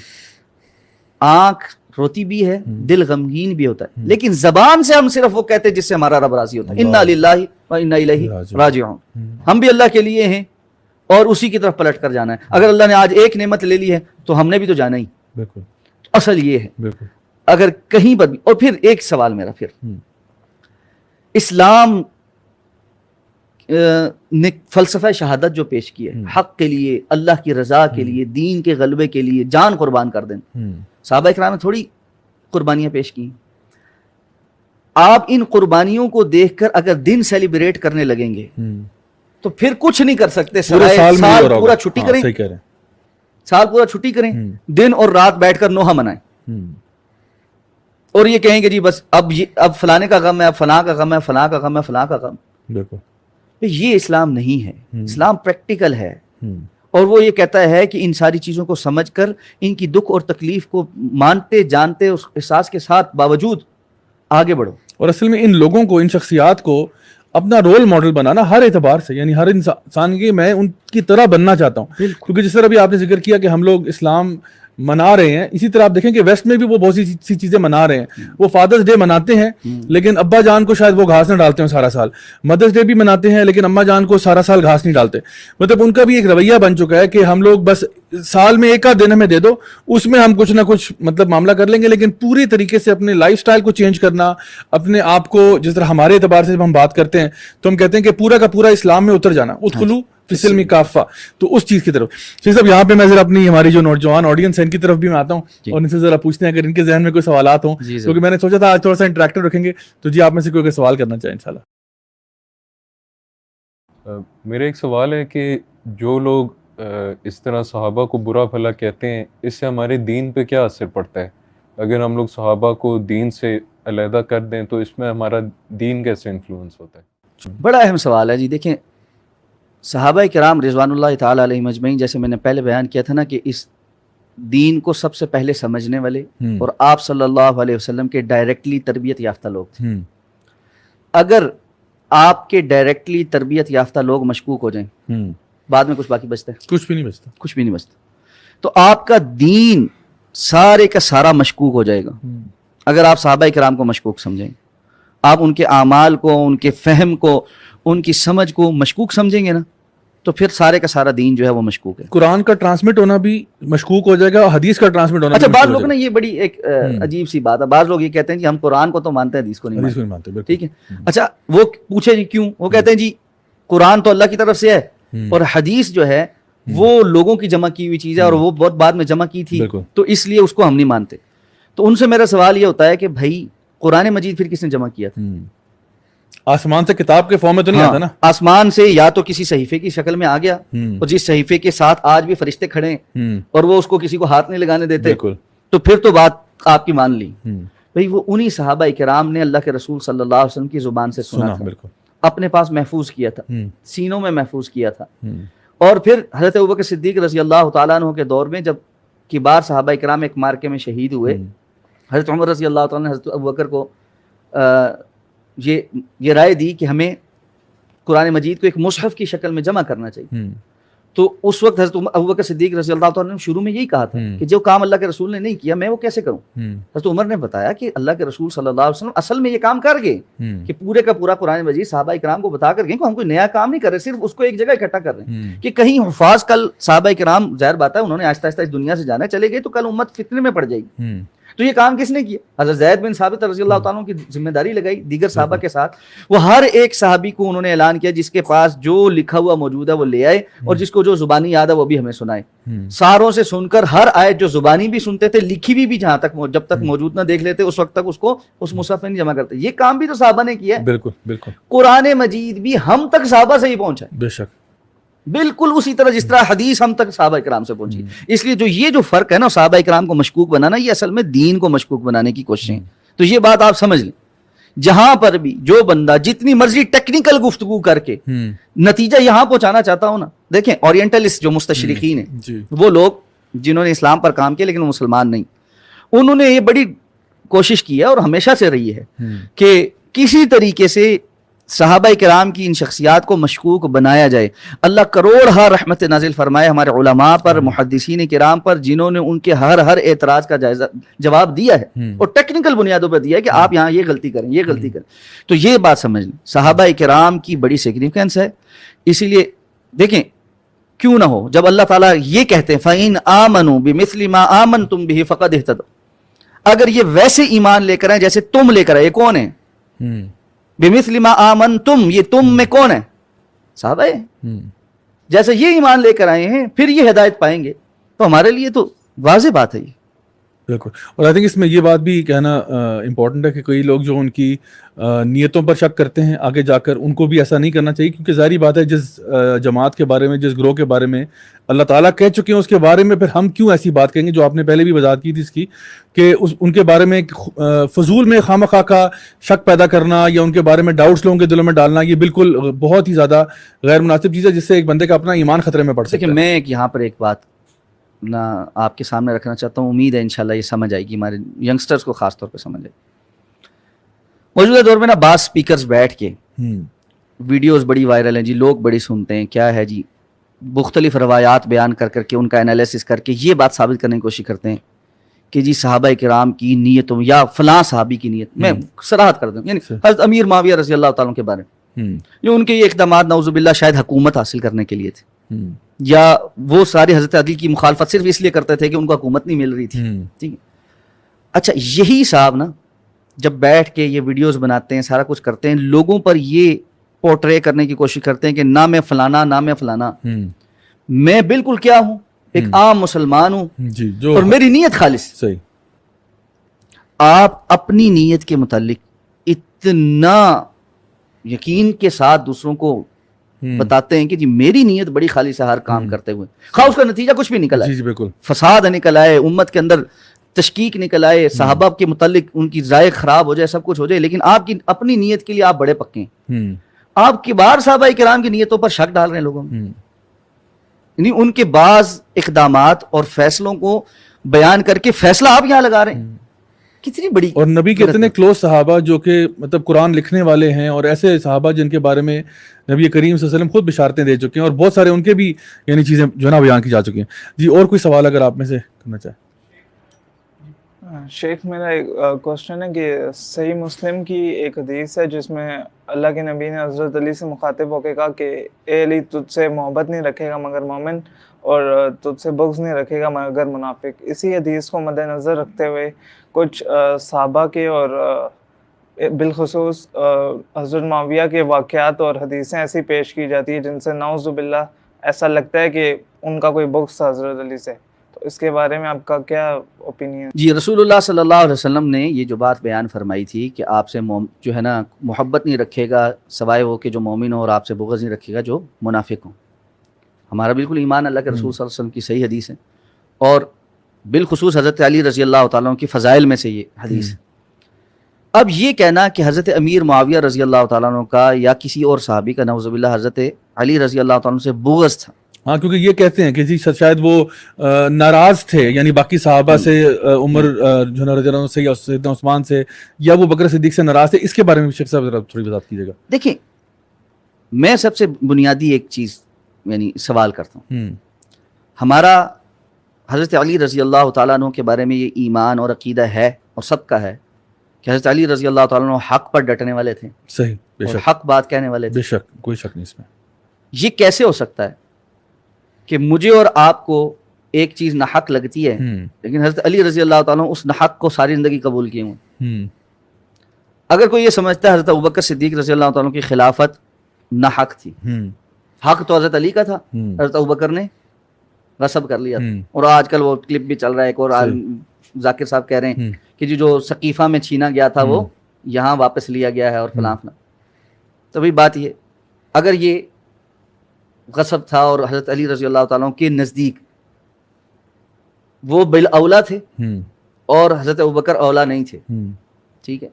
Speaker 2: آنکھ روتی بھی ہے، دل غمگین بھی ہوتا ہے، لیکن زبان سے ہم صرف وہ کہتے ہیں جس سے ہمارا رب راضی ہوتا ہے. انا للہ و انا الیہ راجعون. ہم بھی اللہ کے لیے ہیں اور اسی کی طرف پلٹ کر جانا ہے. اگر اللہ نے آج ایک نعمت لے لی ہے تو ہم نے بھی تو جانا ہی. اصل یہ ہے. اگر کہیں پر بھی. اور پھر ایک سوال میرا، پھر اسلام نے فلسفہ شہادت جو پیش کی ہے، حق کے لیے، اللہ کی رضا کے لیے، دین کے غلبے کے لیے جان قربان کر دیں. صحابہ کرام نے تھوڑی قربانیاں پیش کی. آپ ان قربانیوں کو دیکھ کر اگر دن سیلیبریٹ کرنے لگیں گے تو پھر کچھ نہیں کر سکتے. سال پورا چھٹی کریں، سال پورا چھٹی کریں، دن اور رات بیٹھ کر نوحہ منائیں، اور یہ کہیں کہ جی بس اب فلانے کا غم ہے، اب فلاں کا غم ہے، فلاں کا غم ہے، فلاں کا غم. یہ اسلام نہیں ہے. اسلام پریکٹیکل ہے، اور وہ یہ کہتا ہے کہ ان ساری چیزوں کو سمجھ کر ان کی دکھ اور تکلیف کو مانتے جانتے اس احساس کے ساتھ باوجود آگے بڑھو. اور
Speaker 1: اصل میں ان لوگوں کو، ان شخصیات کو اپنا رول ماڈل بنانا ہر اعتبار سے، یعنی ہر انسان کی میں ان کی طرح بننا چاہتا ہوں. کیونکہ جس طرح ابھی آپ نے ذکر کیا کہ ہم لوگ اسلام منا رہے ہیں, اسی طرح آپ دیکھیں کہ ویسٹ میں بھی وہ بہت سی چیزیں منا رہے ہیں. وہ فادرز ڈے مناتے ہیں لیکن ابا جان کو شاید وہ گھاس نہ ڈالتے ہیں سارا سال. مدرس ڈے بھی مناتے ہیں لیکن اماں جان کو سارا سال گھاس نہیں ڈالتے. مطلب ان کا بھی ایک رویہ بن چکا ہے کہ ہم لوگ بس سال میں ایک آدھ دن ہمیں دے دو, اس میں ہم کچھ نہ کچھ مطلب معاملہ کر لیں گے, لیکن پوری طریقے سے اپنے لائف سٹائل کو چینج کرنا, اپنے آپ کو جس طرح ہمارے اعتبار سے جب ہم بات کرتے ہیں تو ہم کہتے ہیں کہ پورا کا پورا اسلام میں اتر جانا, ادخلوا فی السلم کافہ, تو اس چیز کی طرف. صاحب یہاں پہ میں ذرا اپنی ہماری جو نوجوان آڈینس ہے ان کی طرف بھی میں آتا ہوں اور ان سے ذرا پوچھتے ہیں اگر ان کے ذہن میں کوئی سوالات ہوں, کیونکہ میں نے سوچا تھا آج تھوڑا سا انٹریکٹیو رکھیں گے, تو جی آپ میں سے کوئی سوال کرنا چاہیں انشاءاللہ.
Speaker 3: میرا ایک سوال ہے کہ جو لوگ اس طرح صحابہ کو برا بھلا کہتے ہیں, اس سے ہمارے دین پہ کیا اثر پڑتا ہے؟ اگر ہم لوگ صحابہ کو دین سے علیحدہ کر دیں تو اس میں ہمارا دین کیسے انفلوئنس ہوتا ہے؟
Speaker 2: بڑا اہم سوال ہے جی. دیکھیں صحابہ کرام رضوان اللہ تعالیٰ علیہم اجمعین, جیسے میں نے پہلے بیان کیا تھا نا کہ اس دین کو سب سے پہلے سمجھنے والے اور آپ صلی اللہ علیہ وسلم کے ڈائریکٹلی تربیت یافتہ لوگ تھے. اگر آپ کے ڈائریکٹلی تربیت یافتہ لوگ مشکوک ہو جائیں, بعد میں کچھ باقی بچتا ہے؟
Speaker 1: کچھ بھی نہیں بچتا,
Speaker 2: کچھ بھی نہیں بچتا. تو آپ کا دین سارے کا سارا مشکوک ہو جائے گا اگر آپ صحابہ کرام کو مشکوک سمجھیں. آپ ان کے اعمال کو, ان کے فہم کو, ان کی سمجھ کو مشکوک سمجھیں گے نا, تو پھر سارے کا سارا دین جو ہے وہ مشکوک ہے.
Speaker 1: قرآن کا ٹرانسمٹ ہونا بھی مشکوک ہو جائے گا, اور حدیث کا ٹرانسمٹ ہونا.
Speaker 2: اچھا بعض لوگ نا یہ بڑی ایک عجیب سی بات ہے, بعض لوگ یہ کہتے ہیں جی ہم قرآن کو تو مانتے ہیں, حدیث کو نہیں مانتے. ٹھیک ہے, اچھا وہ پوچھے جی کیوں؟ وہ کہتے ہیں جی قرآن تو اللہ کی طرف سے ہے اور حدیث جو ہے وہ لوگوں کی جمع کی ہوئی چیز ہے اور وہ بہت بعد میں جمع کی تھی, تو اس لیے اس کو ہم نہیں مانتے. تو ان سے میرا سوال یہ ہوتا ہے کہ بھائی قرآن مجید پھر کس نے جمع کیا تھا؟
Speaker 1: آسمان سے کتاب کے فارم میں تو نہیں آتا نا.
Speaker 2: آسمان سے یا تو کسی صحیفے کی شکل میں آ گیا, اور جس صحیفے کے ساتھ آج بھی فرشتے کھڑے ہیں اور وہ اس کو کسی کو ہاتھ نہیں لگانے دیتے, تو پھر تو بات آپ کی مان لی. بھائی وہ انہی صحابہ کرام نے اللہ کے رسول صلی اللہ علیہ وسلم کی زبان سے سنا تھا, اپنے پاس محفوظ کیا تھا, سینوں میں محفوظ کیا تھا. اور پھر حضرت ابوبکر صدیق رضی اللہ تعالیٰ عنہ کے دور میں جب کبار صحابہ کرام ایک مارکے میں شہید ہوئے, حضرت عمر رضی اللہ تعالیٰ نے حضرت ابوبکر کو یہ رائے دی کہ ہمیں قرآن مجید کو ایک مصحف کی شکل میں جمع کرنا چاہیے. تو اس وقت حضرت ابوبکر صدیق رضی اللہ تعالیٰ نے شروع میں یہی کہا تھا کہ جو کام اللہ کے رسول نے نہیں کیا میں وہ کیسے کروں. حضرت عمر نے بتایا کہ اللہ کے رسول صلی اللہ علیہ وسلم اصل میں یہ کام کر گئے کہ پورے کا پورا قرآن مجید صحابہ کرام کو بتا کر گئے کہ ہم کوئی نیا کام نہیں کر رہے, صرف اس کو ایک جگہ اکٹھا کر رہے ہیں کہ کہیں حفاظ کل صحابہ کرام ظاہر بات ہے انہوں نے آہستہ آہستہ اس دنیا سے جانا چلے گئے تو کل امت فتنے میں پڑ جائے گی. تو یہ کام کس نے کیا؟ حضرت زید بن ثابت رضی اللہ تعالیٰ کی ذمہ داری لگائی دیگر صحابہ کے ساتھ. وہ ہر ایک صحابی کو انہوں نے اعلان کیا جس کے پاس جو لکھا ہوا موجود ہے وہ لے آئے, اور جس کو جو زبانی یاد ہے وہ بھی ہمیں سنائے. ساروں سے سن کر ہر آیت جو زبانی بھی سنتے تھے, لکھی بھی جہاں تک جب تک موجود نہ دیکھ لیتے اس وقت تک اس کو اس مصحف میں نہیں جمع کرتے. یہ کام بھی تو صحابہ نے کیا ہے.
Speaker 1: بالکل بالکل.
Speaker 2: قرآن مجید بھی ہم تک صحابہ سے ہی پہنچا ہے,
Speaker 1: بے شک,
Speaker 2: بالکل اسی طرح جس طرح حدیث ہم تک صحابہ کرام سے پہنچی. اس لیے جو فرق ہے نا صحابہ کرام کو مشکوک بنانا, یہ اصل میں دین کو مشکوک بنانے کی کوشش ہے. تو یہ بات آپ سمجھ لیں, جہاں پر بھی جو بندہ جتنی مرضی ٹیکنیکل گفتگو کر کے نتیجہ یہاں پہنچانا چاہتا ہوں نا, دیکھیں اورینٹلسٹ جو مستشرقین ہیں وہ لوگ جنہوں نے اسلام پر کام کیا لیکن وہ مسلمان نہیں, انہوں نے یہ بڑی کوشش کی ہے اور ہمیشہ سے رہی ہے کہ کسی طریقے سے صحابہ کرام کی ان شخصیات کو مشکوک بنایا جائے. اللہ کروڑ ہر رحمت نازل فرمائے ہمارے علماء پر, محدثین کرام پر, جنہوں نے ان کے ہر اعتراض کا جواب دیا ہے اور ٹیکنیکل بنیادوں پر دیا ہے کہ آپ یہاں یہ غلطی کریں, یہ غلطی کریں. تو یہ بات سمجھ لیں صحابہ کرام کی بڑی سگنیفیکنس ہے. اسی لیے دیکھیں کیوں نہ ہو جب اللہ تعالیٰ یہ کہتے ہیں فَإِنْ آمَنُوا بِمِثْلِ مَا آمَنْتُمْ بِهِ فَقَدْ اهْتَدَوْا, اگر یہ ویسے ایمان لے کر آئیں جیسے تم لے کر آئے. یہ کون ہے؟ بِمِثْلِ مَا آمَنْتُمْ, یہ تم میں کون ہے؟ صحابہ ہے. جیسے یہ ایمان لے کر آئے ہیں پھر یہ ہدایت پائیں گے. تو ہمارے لیے تو واضح بات ہے یہ.
Speaker 1: بالکل. اور آئی تھنک اس میں یہ بات بھی کہنا امپورٹنٹ ہے کہ کئی لوگ جو ان کی نیتوں پر شک کرتے ہیں آگے جا کر, ان کو بھی ایسا نہیں کرنا چاہیے, کیونکہ ظاہری بات ہے جس جماعت کے بارے میں, جس گروہ کے بارے میں اللہ تعالیٰ کہہ چکے ہیں اس کے بارے میں پھر ہم کیوں ایسی بات کہیں گے, جو آپ نے پہلے بھی وضاحت کی تھی اس کی, کہ ان کے بارے میں فضول میں خواہ کا شک پیدا کرنا یا ان کے بارے میں ڈاؤٹس لوگوں کے دلوں میں ڈالنا, یہ بالکل بہت ہی زیادہ غیر مناسب چیز ہے جس سے ایک بندے کا اپنا ایمان خطرے میں پڑ سکتا ہے.
Speaker 2: میں یہاں پر ایک بات نہ آپ کے سامنے رکھنا چاہتا ہوں, امید ہے انشاءاللہ یہ سمجھ آئے گی, ہمارے ینگسٹرز کو خاص طور پہ سمجھ آئے. موجودہ دور میں نا بعض سپیکرز بیٹھ کے ویڈیوز بڑی وائرل ہیں جی, لوگ بڑی سنتے ہیں, کیا ہے جی مختلف روایات بیان کر کر کے ان کا انالیسس کر کے یہ بات ثابت کرنے کی کوشش کرتے ہیں کہ جی صحابہ کرام کی نیتوں یا فلاں صحابی کی نیت، میں صراحت کر دوں یعنی حضرت امیر معاویہ رضی اللہ تعالیٰ کے بارے میں یہ ان کے یہ اقدامات نعوذ باللہ شاید حکومت حاصل کرنے کے لیے تھے، یا وہ سارے حضرت علی کی مخالفت صرف اس لیے کرتے تھے کہ ان کو حکومت نہیں مل رہی تھی، ٹھیک ہے۔ اچھا یہی صاحب نا جب بیٹھ کے یہ ویڈیوز بناتے ہیں، سارا کچھ کرتے ہیں، لوگوں پر یہ پورٹرے کرنے کی کوشش کرتے ہیں کہ نہ میں فلانا نہ میں فلانا، میں بالکل کیا ہوں، ایک عام مسلمان ہوں
Speaker 1: جی جو
Speaker 2: اور میری نیت خالص۔
Speaker 1: صحیح،
Speaker 2: آپ اپنی نیت کے متعلق اتنا یقین کے ساتھ دوسروں کو بتاتے ہیں کہ جی میری نیت بڑی خالص ہے ہر کام کرتے ہوئے، خواہ اس کا نتیجہ کچھ بھی نکل آئے،
Speaker 1: جی جی بالکل،
Speaker 2: فساد نکل آئے، امت کے اندر تشکیک نکل آئے، صحابہ کے متعلق ان کی رائے خراب ہو جائے، سب کچھ ہو جائے، لیکن آپ کی اپنی نیت کے لیے آپ بڑے پکے ہیں، آپ کبار صحابہ کرام کی نیتوں پر شک ڈال رہے ہیں لوگوں میں، یعنی ان کے بعض اقدامات اور فیصلوں کو بیان کر کے فیصلہ آپ یہاں لگا رہے ہیں، کتنی بڑی۔
Speaker 1: اور نبی کے اتنے کلوز صحابہ جو کہ مطلب قرآن لکھنے والے ہیں، اور ایسے صحابہ جن کے بارے میں نبی کریم صلی اللہ علیہ وسلم خود بشارتیں دے چکے ہیں، اور بہت سارے ان کے بھی یعنی چیزیں جو ہے نا بیان کی جا چکی ہیں۔ جی اور کوئی سوال اگر آپ میں سے کرنا چاہیں؟
Speaker 4: شیخ میرا ایک کوشچن ہے کہ صحیح مسلم کی ایک حدیث ہے جس میں اللہ کے نبی نے حضرت علی سے مخاطب ہو کے کہا کہ اے علی تجھ سے محبت نہیں رکھے گا مگر مومن، اور تجھ سے بغض نہیں رکھے گا مگر منافق۔ اسی حدیث کو مد نظر رکھتے ہوئے کچھ صحابہ کے اور بالخصوص حضرت معاویہ کے واقعات اور حدیثیں ایسی پیش کی جاتی ہیں جن سے نعوذ باللہ ایسا لگتا ہے کہ ان کا کوئی بغض تھا حضرت علی سے، تو اس کے بارے میں آپ کا کیا اوپینین؟
Speaker 2: جی رسول اللہ صلی اللہ علیہ وسلم نے یہ جو بات بیان فرمائی تھی کہ آپ سے جو ہے نا محبت نہیں رکھے گا سوائے وہ کہ جو مومن ہو، اور آپ سے بغض نہیں رکھے گا جو منافق ہو۔ ہمارا بالکل ایمان اللہ کے رسول صلی اللہ علیہ وسلم کی صحیح حدیث ہے، اور بالخصوص حضرت علی رضی اللہ تعالیٰ عنہ کی فضائل میں سے یہ حدیث ہے۔ اب یہ کہنا کہ حضرت امیر معاویہ رضی اللہ تعالیٰ عنہ کا یا کسی اور صحابی کا نعوذ باللہ حضرت علی رضی اللہ تعالیٰ عنہ سے بغض تھا،
Speaker 1: ہاں کیونکہ یہ کہتے ہیں کہ جی شاید وہ ناراض تھے یعنی باقی صحابہ سے، عمر جو رضی اللہ عنہ سے یا سیدنا عثمان سے یا وہ بکر صدیق سے ناراض تھے، اس کے بارے میں شیخ صاحب ذرا تھوڑی وضاحت کیجیے گا۔
Speaker 2: دیکھیں میں سب سے بنیادی ایک چیز یعنی سوال کرتا ہوں، ہمارا حضرت علی رضی اللہ تعالیٰ عنہ کے بارے میں یہ ایمان اور عقیدہ ہے اور سب کا ہے کہ حضرت علی رضی اللہ تعالیٰ عنہ حق پر ڈٹنے والے تھے،
Speaker 1: صحیح، بے
Speaker 2: اور
Speaker 1: شک،
Speaker 2: حق بات کہنے والے تھے۔
Speaker 1: بے شک، کوئی شک نہیں اس میں۔
Speaker 2: یہ کیسے ہو سکتا ہے کہ مجھے اور آپ کو ایک چیز ناحق لگتی ہے لیکن حضرت علی رضی اللہ تعالیٰ عنہ اس ناحق کو ساری زندگی قبول کیے ہوں؟ اگر کوئی یہ سمجھتا ہے حضرت ابوبکر صدیق رضی اللہ تعالیٰ عنہ کی خلافت ناحق تھی، حق تو حضرت علی کا تھا، حضرت ابوبکر نے غصب کر لیا تھا۔ اور آج کل وہ کلپ بھی چل رہا ہے، ایک اور ذاکر صاحب کہہ رہے ہیں کہ جو ثقیفہ میں چھینا گیا تھا وہ یہاں واپس لیا گیا ہے اور فلاں فلاں۔ تو بھئی بات یہ اگر یہ غصب تھا اور حضرت علی رضی اللہ تعالیٰ کے نزدیک وہ بالاولا تھے اور حضرت ابوبکر اولا نہیں تھے، ٹھیک ہے،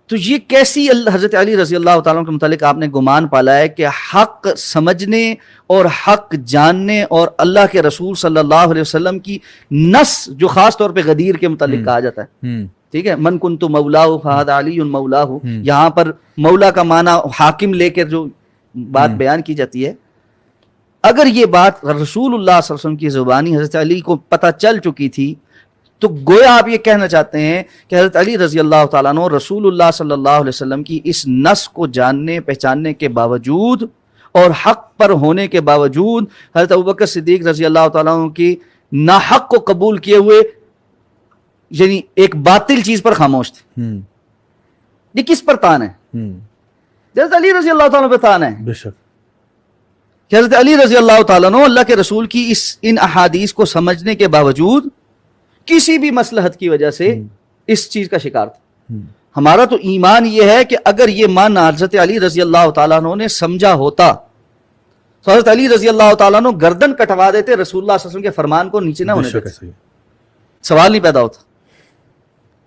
Speaker 2: تو یہ کیسی حضرت علی رضی اللہ تعالیٰ کے متعلق آپ نے گمان پالا ہے کہ حق سمجھنے اور حق جاننے اور اللہ کے رسول صلی اللہ علیہ وسلم کی نص جو خاص طور پہ غدیر کے متعلق کہا جاتا ہے، ٹھیک ہے، من کنت مولاہ فہذا علی مولاہ، یہاں پر مولا کا معنی حاکم لے کر جو بات بیان کی جاتی ہے، اگر یہ بات رسول اللہ صلی اللہ علیہ وسلم کی زبانی حضرت علی کو پتہ چل چکی تھی تو گویا آپ یہ کہنا چاہتے ہیں کہ حضرت علی رضی اللہ تعالیٰ عنہ رسول اللہ صلی اللہ علیہ وسلم کی اس نص کو جاننے پہچاننے کے باوجود اور حق پر ہونے کے باوجود حضرت ابوبکر صدیق رضی اللہ تعالیٰ عنہ کی ناحق کو قبول کیے ہوئے یعنی ایک باطل چیز پر خاموش تھے۔ یہ کس پر تان ہے؟ حضرت علی رضی اللہ تعالیٰ پہ تان ہے،
Speaker 1: بے شک،
Speaker 2: کہ حضرت علی رضی اللہ تعالیٰ عنہ اللہ کے رسول کی ان احادیث کو سمجھنے کے باوجود کسی بھی مصلحت کی وجہ سے اس چیز کا شکار تھا۔ ہمارا تو ایمان یہ ہے کہ اگر یہ معنی حضرت علی رضی اللہ تعالیٰ عنہ نے سمجھا ہوتا تو حضرت علی رضی اللہ تعالیٰ عنہ گردن کٹوا دیتے، رسول اللہ صلی اللہ علیہ وسلم کے فرمان کو نیچے نہ ہونے دیتے، سوال نہیں پیدا ہوتا۔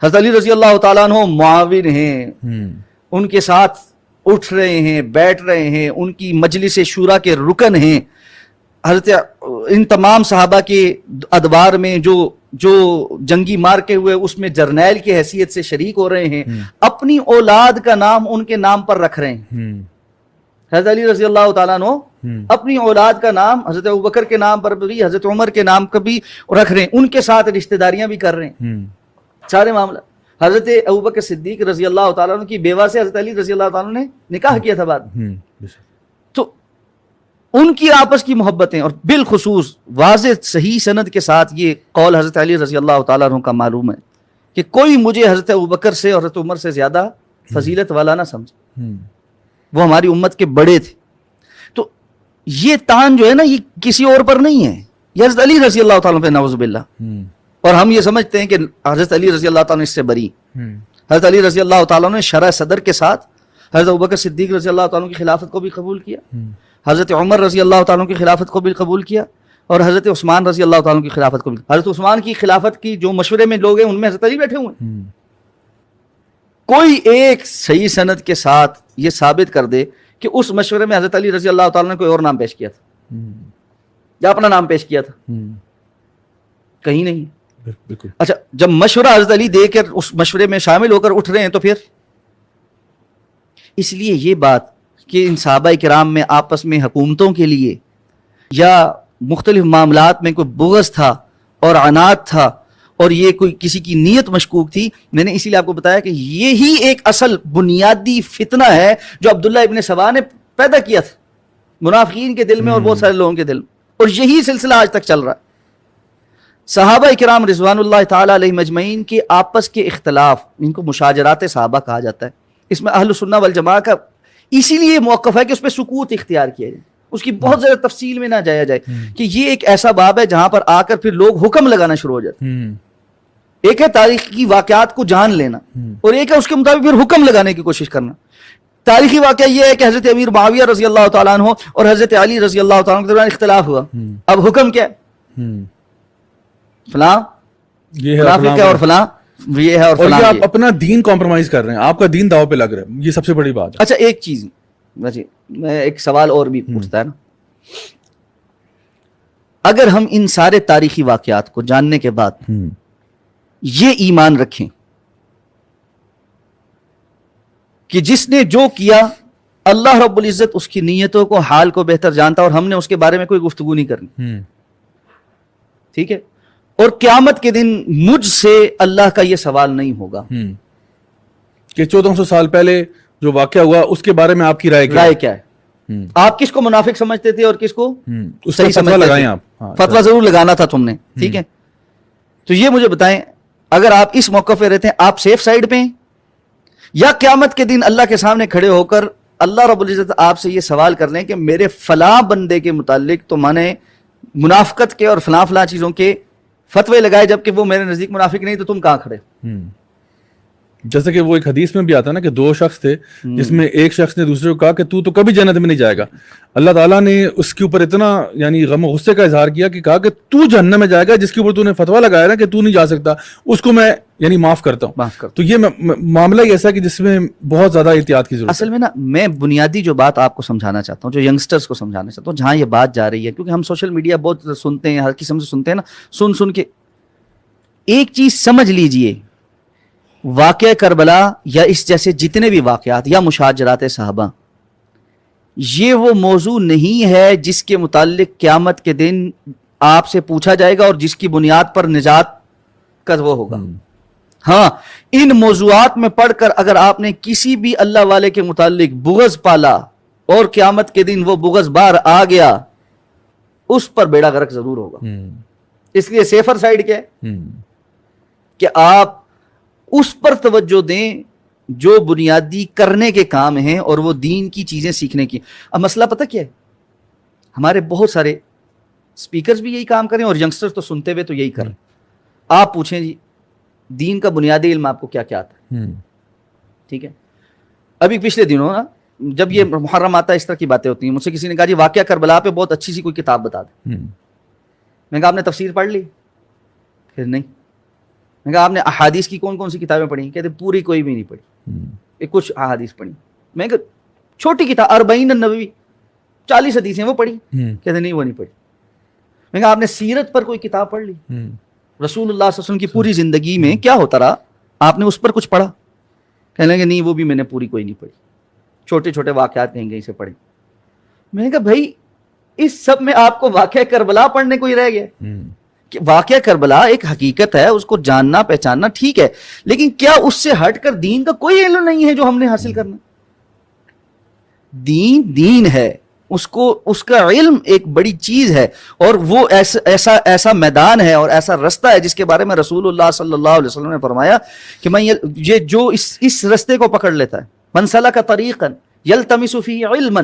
Speaker 2: حضرت علی رضی اللہ تعالیٰ عنہ معاون ہیں، ان کے ساتھ اٹھ رہے ہیں، بیٹھ رہے ہیں، ان کی مجلس شورا کے رکن ہیں، حضرت ان تمام صحابہ کے ادوار میں جو جنگی مار کے ہوئے اس میں جرنیل کی حیثیت سے شریک ہو رہے ہیں، اپنی اولاد کا نام ان کے نام پر رکھ رہے ہیں۔ حضرت علی رضی اللہ تعالیٰ عنہ اپنی اولاد کا نام حضرت ابوبکر کے نام پر بھی, حضرت عمر کے نام کا بھی رکھ رہے ہیں, ان کے ساتھ رشتہ داریاں بھی کر رہے ہیں, سارے معاملہ. حضرت ابوبکر صدیق رضی اللہ تعالیٰ عنہ کی بیوہ سے حضرت علی رضی اللہ تعالیٰ عنہ نے نکاح کیا تھا بعد میں. تو ان کی آپس کی محبتیں, اور بالخصوص واضح صحیح سند کے ساتھ یہ قول حضرت علی رضی اللہ تعالیٰ عنہ کا معلوم ہے کہ کوئی مجھے حضرت ابوبکر سے اور حضرت عمر سے زیادہ فضیلت والا نہ سمجھے, وہ ہماری امت کے بڑے تھے. تو یہ تان جو ہے نا یہ کسی اور پر نہیں ہے, یہ حضرت علی رضی اللہ تعالیٰ پہ نعوذ باللہ. اور ہم یہ سمجھتے ہیں کہ حضرت علی رضی اللہ تعالیٰ اس سے بری. حضرت علی رضی اللہ تعالیٰ نے شرح صدر کے ساتھ حضرت ابوبکر صدیق رضی اللہ تعالیٰ کی خلافت کو بھی قبول کیا, حضرت عمر رضی اللہ تعالیٰ کی خلافت کو بھی قبول کیا, اور حضرت عثمان رضی اللہ تعالیٰ کی خلافت کو بھی. حضرت عثمان کی خلافت کی جو مشورے میں لوگ ہیں ان میں حضرت علی بیٹھے ہوئے ہیں. کوئی ایک صحیح سند کے ساتھ یہ ثابت کر دے کہ اس مشورے میں حضرت علی رضی اللہ تعالیٰ نے کوئی اور نام پیش کیا تھا یا اپنا نام پیش کیا تھا, کہیں نہیں. اچھا, جب مشورہ حضرت علی دے کر اس مشورے میں شامل ہو کر اٹھ رہے ہیں تو پھر اس لیے یہ بات کہ ان صحابہ کرام میں آپس میں حکومتوں کے لیے یا مختلف معاملات میں کوئی بغض تھا اور عناد تھا اور یہ کوئی کسی کی نیت مشکوک تھی, میں نے اسی لیے آپ کو بتایا کہ یہی ایک اصل بنیادی فتنہ ہے جو عبداللہ ابن سبا نے پیدا کیا تھا منافقین کے دل میں اور بہت سارے لوگوں کے دل میں, اور یہی سلسلہ آج تک چل رہا ہے. صحابہ کرام رضوان اللہ تعالیٰ علیہ مجمعین کے آپس کے اختلاف, ان کو مشاجرات صحابہ کہا جاتا ہے. اس میں اہل سنہ والجماعہ کا اسی لیے موقف ہے کہ اس پہ سکوت اختیار کیا جائے, اس کی بہت زیادہ تفصیل میں نہ جایا جائے کہ یہ ایک ایسا باب ہے جہاں پر آ کر پھر لوگ حکم لگانا شروع ہو جاتے ہیں. ایک ہے تاریخ کی واقعات کو جان لینا, اور ایک ہے اس کے مطابق پھر حکم لگانے کی کوشش کرنا. تاریخی واقعہ یہ ہے کہ حضرت امیر معاویہ رضی اللہ تعالیٰ عنہ اور حضرت علی رضی اللہ تعالیٰ عنہ کے درمیان اختلاف ہوا. اب حکم کیا ہے؟ فلاں یہ ہے اور فلاں یہ ہے اور فلاں,
Speaker 1: آپ اپنا دین کمپرومائز کر رہے ہیں, آپ کا دین داؤ پہ لگ رہا ہے, یہ سب سے بڑی بات ہے.
Speaker 2: اچھا ایک چیز میں ایک سوال اور بھی پوچھتا ہے نا, اگر ہم ان سارے تاریخی واقعات کو جاننے کے بعد یہ ایمان رکھیں کہ جس نے جو کیا اللہ رب العزت اس کی نیتوں کو حال کو بہتر جانتا, اور ہم نے اس کے بارے میں کوئی گفتگو نہیں کرنی, ٹھیک ہے, اور قیامت کے دن مجھ سے اللہ کا یہ سوال نہیں ہوگا
Speaker 1: کہ 1400 سال پہلے جو واقعہ ہوا اس کے بارے میں آپ کی رائے
Speaker 2: کیا ہے, آپ کس کو منافق سمجھتے تھے اور کس کو
Speaker 1: صحیح سمجھتے تھے.
Speaker 2: فتویٰ ضرور لگانا تھا تم نے, ٹھیک ہے. تو یہ مجھے بتائیں, اگر آپ اس موقع پہ رہتے ہیں آپ سیف سائیڈ پہ ہیں, یا قیامت کے دن اللہ کے سامنے کھڑے ہو کر اللہ رب العزت آپ سے یہ سوال کر لیں کہ میرے فلاں بندے کے متعلق تو میں نے منافقت کے اور فلاں فلاں چیزوں کے فتوے لگائے جبکہ وہ میرے نزدیک منافق نہیں, تو تم کہاں کھڑے؟
Speaker 1: جیسے کہ وہ ایک حدیث میں بھی آتا ہے نا کہ دو شخص تھے جس میں ایک شخص نے دوسرے کو کہا کہ تو کبھی جنت میں نہیں جائے گا. اللہ تعالیٰ نے اس کے اوپر اتنا یعنی غم و غصے کا اظہار کیا کہ کہا کہ تو جہنم میں جائے گا, جس کے اوپر تو نے فتویٰ لگایا نا کہ تو نہیں جا سکتا, اس کو میں یعنی معاف کرتا ہوں. تو یہ معاملہ ہی ایسا ہے کہ جس میں بہت زیادہ احتیاط کی ضرورت ہے.
Speaker 2: اصل میں نا میں بنیادی جو بات آپ کو سمجھانا چاہتا ہوں, جو ینگسٹرز کو سمجھانا چاہتا ہوں, جہاں یہ بات جا رہی ہے, کیونکہ ہم سوشل میڈیا بہت سنتے ہیں, ہر قسم سے سنتے ہیں نا, سن کے ایک چیز سمجھ لیجئے, واقعہ کربلا یا اس جیسے جتنے بھی واقعات یا مشاجرات صحابہ, یہ وہ موضوع نہیں ہے جس کے متعلق قیامت کے دن آپ سے پوچھا جائے گا اور جس کی بنیاد پر نجات کا وہ ہوگا. ہاں, ان موضوعات میں پڑھ کر اگر آپ نے کسی بھی اللہ والے کے متعلق بغض پالا اور قیامت کے دن وہ بغض بار آ گیا, اس پر بیڑا غرق ضرور ہوگا. اس لیے سیفر سائیڈ کیا ہے کہ آپ اس پر توجہ دیں جو بنیادی کرنے کے کام ہیں اور وہ دین کی چیزیں سیکھنے کی. اب مسئلہ پتہ کیا ہے, ہمارے بہت سارے سپیکرز بھی یہی کام کریں اور ینگسٹرز تو سنتے ہوئے تو یہی کریں. آپ پوچھیں جی دین کا بنیادی علم آپ کو کیا کیا آتا ہے, ٹھیک ہے. ابھی پچھلے دنوں نا جب یہ محرم آتا ہے اس طرح کی باتیں ہوتی ہیں, مجھ سے کسی نے کہا جی واقعہ کربلا پہ بہت اچھی سی کوئی کتاب بتا دیں. میں نے کہا آپ نے تفسیر پڑھ لی؟ پھر نہیں. میں نے کہا آپ نے احادیث کی کون کون سی کتابیں پڑھی؟ کہتے پوری کوئی بھی نہیں پڑھی, کچھ احادیث پڑھی. میں کہ چھوٹی کتاب 40 النبوی 40 حدیثیں وہ پڑھی؟ کہتے نہیں وہ نہیں پڑھی. میں کہا آپ نے سیرت پر کوئی کتاب پڑھ لی؟ رسول اللہ صلی اللہ علیہ وسلم کی پوری زندگی میں کیا ہوتا رہا, آپ نے اس پر کچھ پڑھا؟ کہنے لگے نہیں وہ بھی میں نے پوری کوئی نہیں پڑھی, چھوٹے چھوٹے واقعات کہیں کہیں سے پڑھے. میں نے کہا بھائی اس سب میں آپ کو واقعہ کربلا پڑھنے کو ہی رہ گیا کہ واقعہ کربلا ایک حقیقت ہے, اس کو جاننا پہچاننا ٹھیک ہے, لیکن کیا اس سے ہٹ کر دین کا کوئی علم نہیں ہے جو ہم نے حاصل کرنا؟ دین ہے, اس کا علم ایک بڑی چیز ہے, اور وہ ایسا میدان ہے اور ایسا رستہ ہے جس کے بارے میں رسول اللہ صلی اللہ علیہ وسلم نے فرمایا کہ میں یہ جو اس رستے کو پکڑ لیتا ہے, من سلک طریقا یلتمس فیہ علما,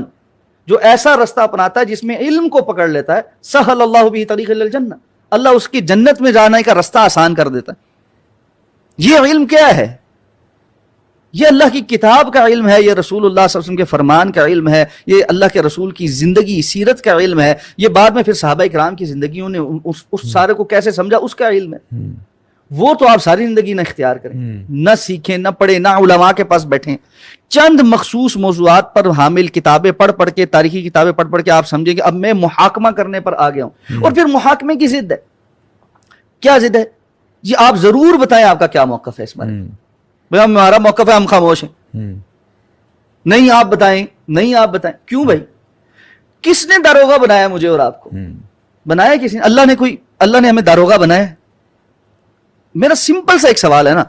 Speaker 2: جو ایسا رستہ اپناتا ہے جس میں علم کو پکڑ لیتا ہے, سہل اللہ بہ طریق الی الجنہ, اللہ اس کی جنت میں جانے کا رستہ آسان کر دیتا ہے. یہ علم کیا ہے؟ یہ اللہ کی کتاب کا علم ہے, یہ رسول اللہ صلی اللہ علیہ وسلم کے فرمان کا علم ہے, یہ اللہ کے رسول کی زندگی سیرت کا علم ہے, یہ بعد میں پھر صحابہ کرام کی زندگیوں نے اس سارے کو کیسے سمجھا اس کا علم ہے. وہ تو آپ ساری زندگی نہ اختیار کریں, نہ سیکھیں, نہ پڑھیں, نہ علماء کے پاس بیٹھیں, چند مخصوص موضوعات پر حامل کتابیں پڑھ کے, تاریخی کتابیں پڑھ کے آپ سمجھیں کہ اب میں محاکمہ کرنے پر آ گیا ہوں, اور پھر محاکمے کی ضد ہے. کیا ضد ہے جی؟ آپ ضرور بتائیں آپ کا کیا موقف ہے اس بارے میں. بھائی ہمارا موقف ہے, ہم خاموش ہیں. نہیں آپ بتائیں, نہیں آپ بتائیں. کیوں بھائی؟ کس نے داروغہ بنایا مجھے اور آپ کو؟ بنایا کس نے؟ اللہ نے ہمیں داروغہ بنایا. میرا سمپل سا ایک سوال ہے نا,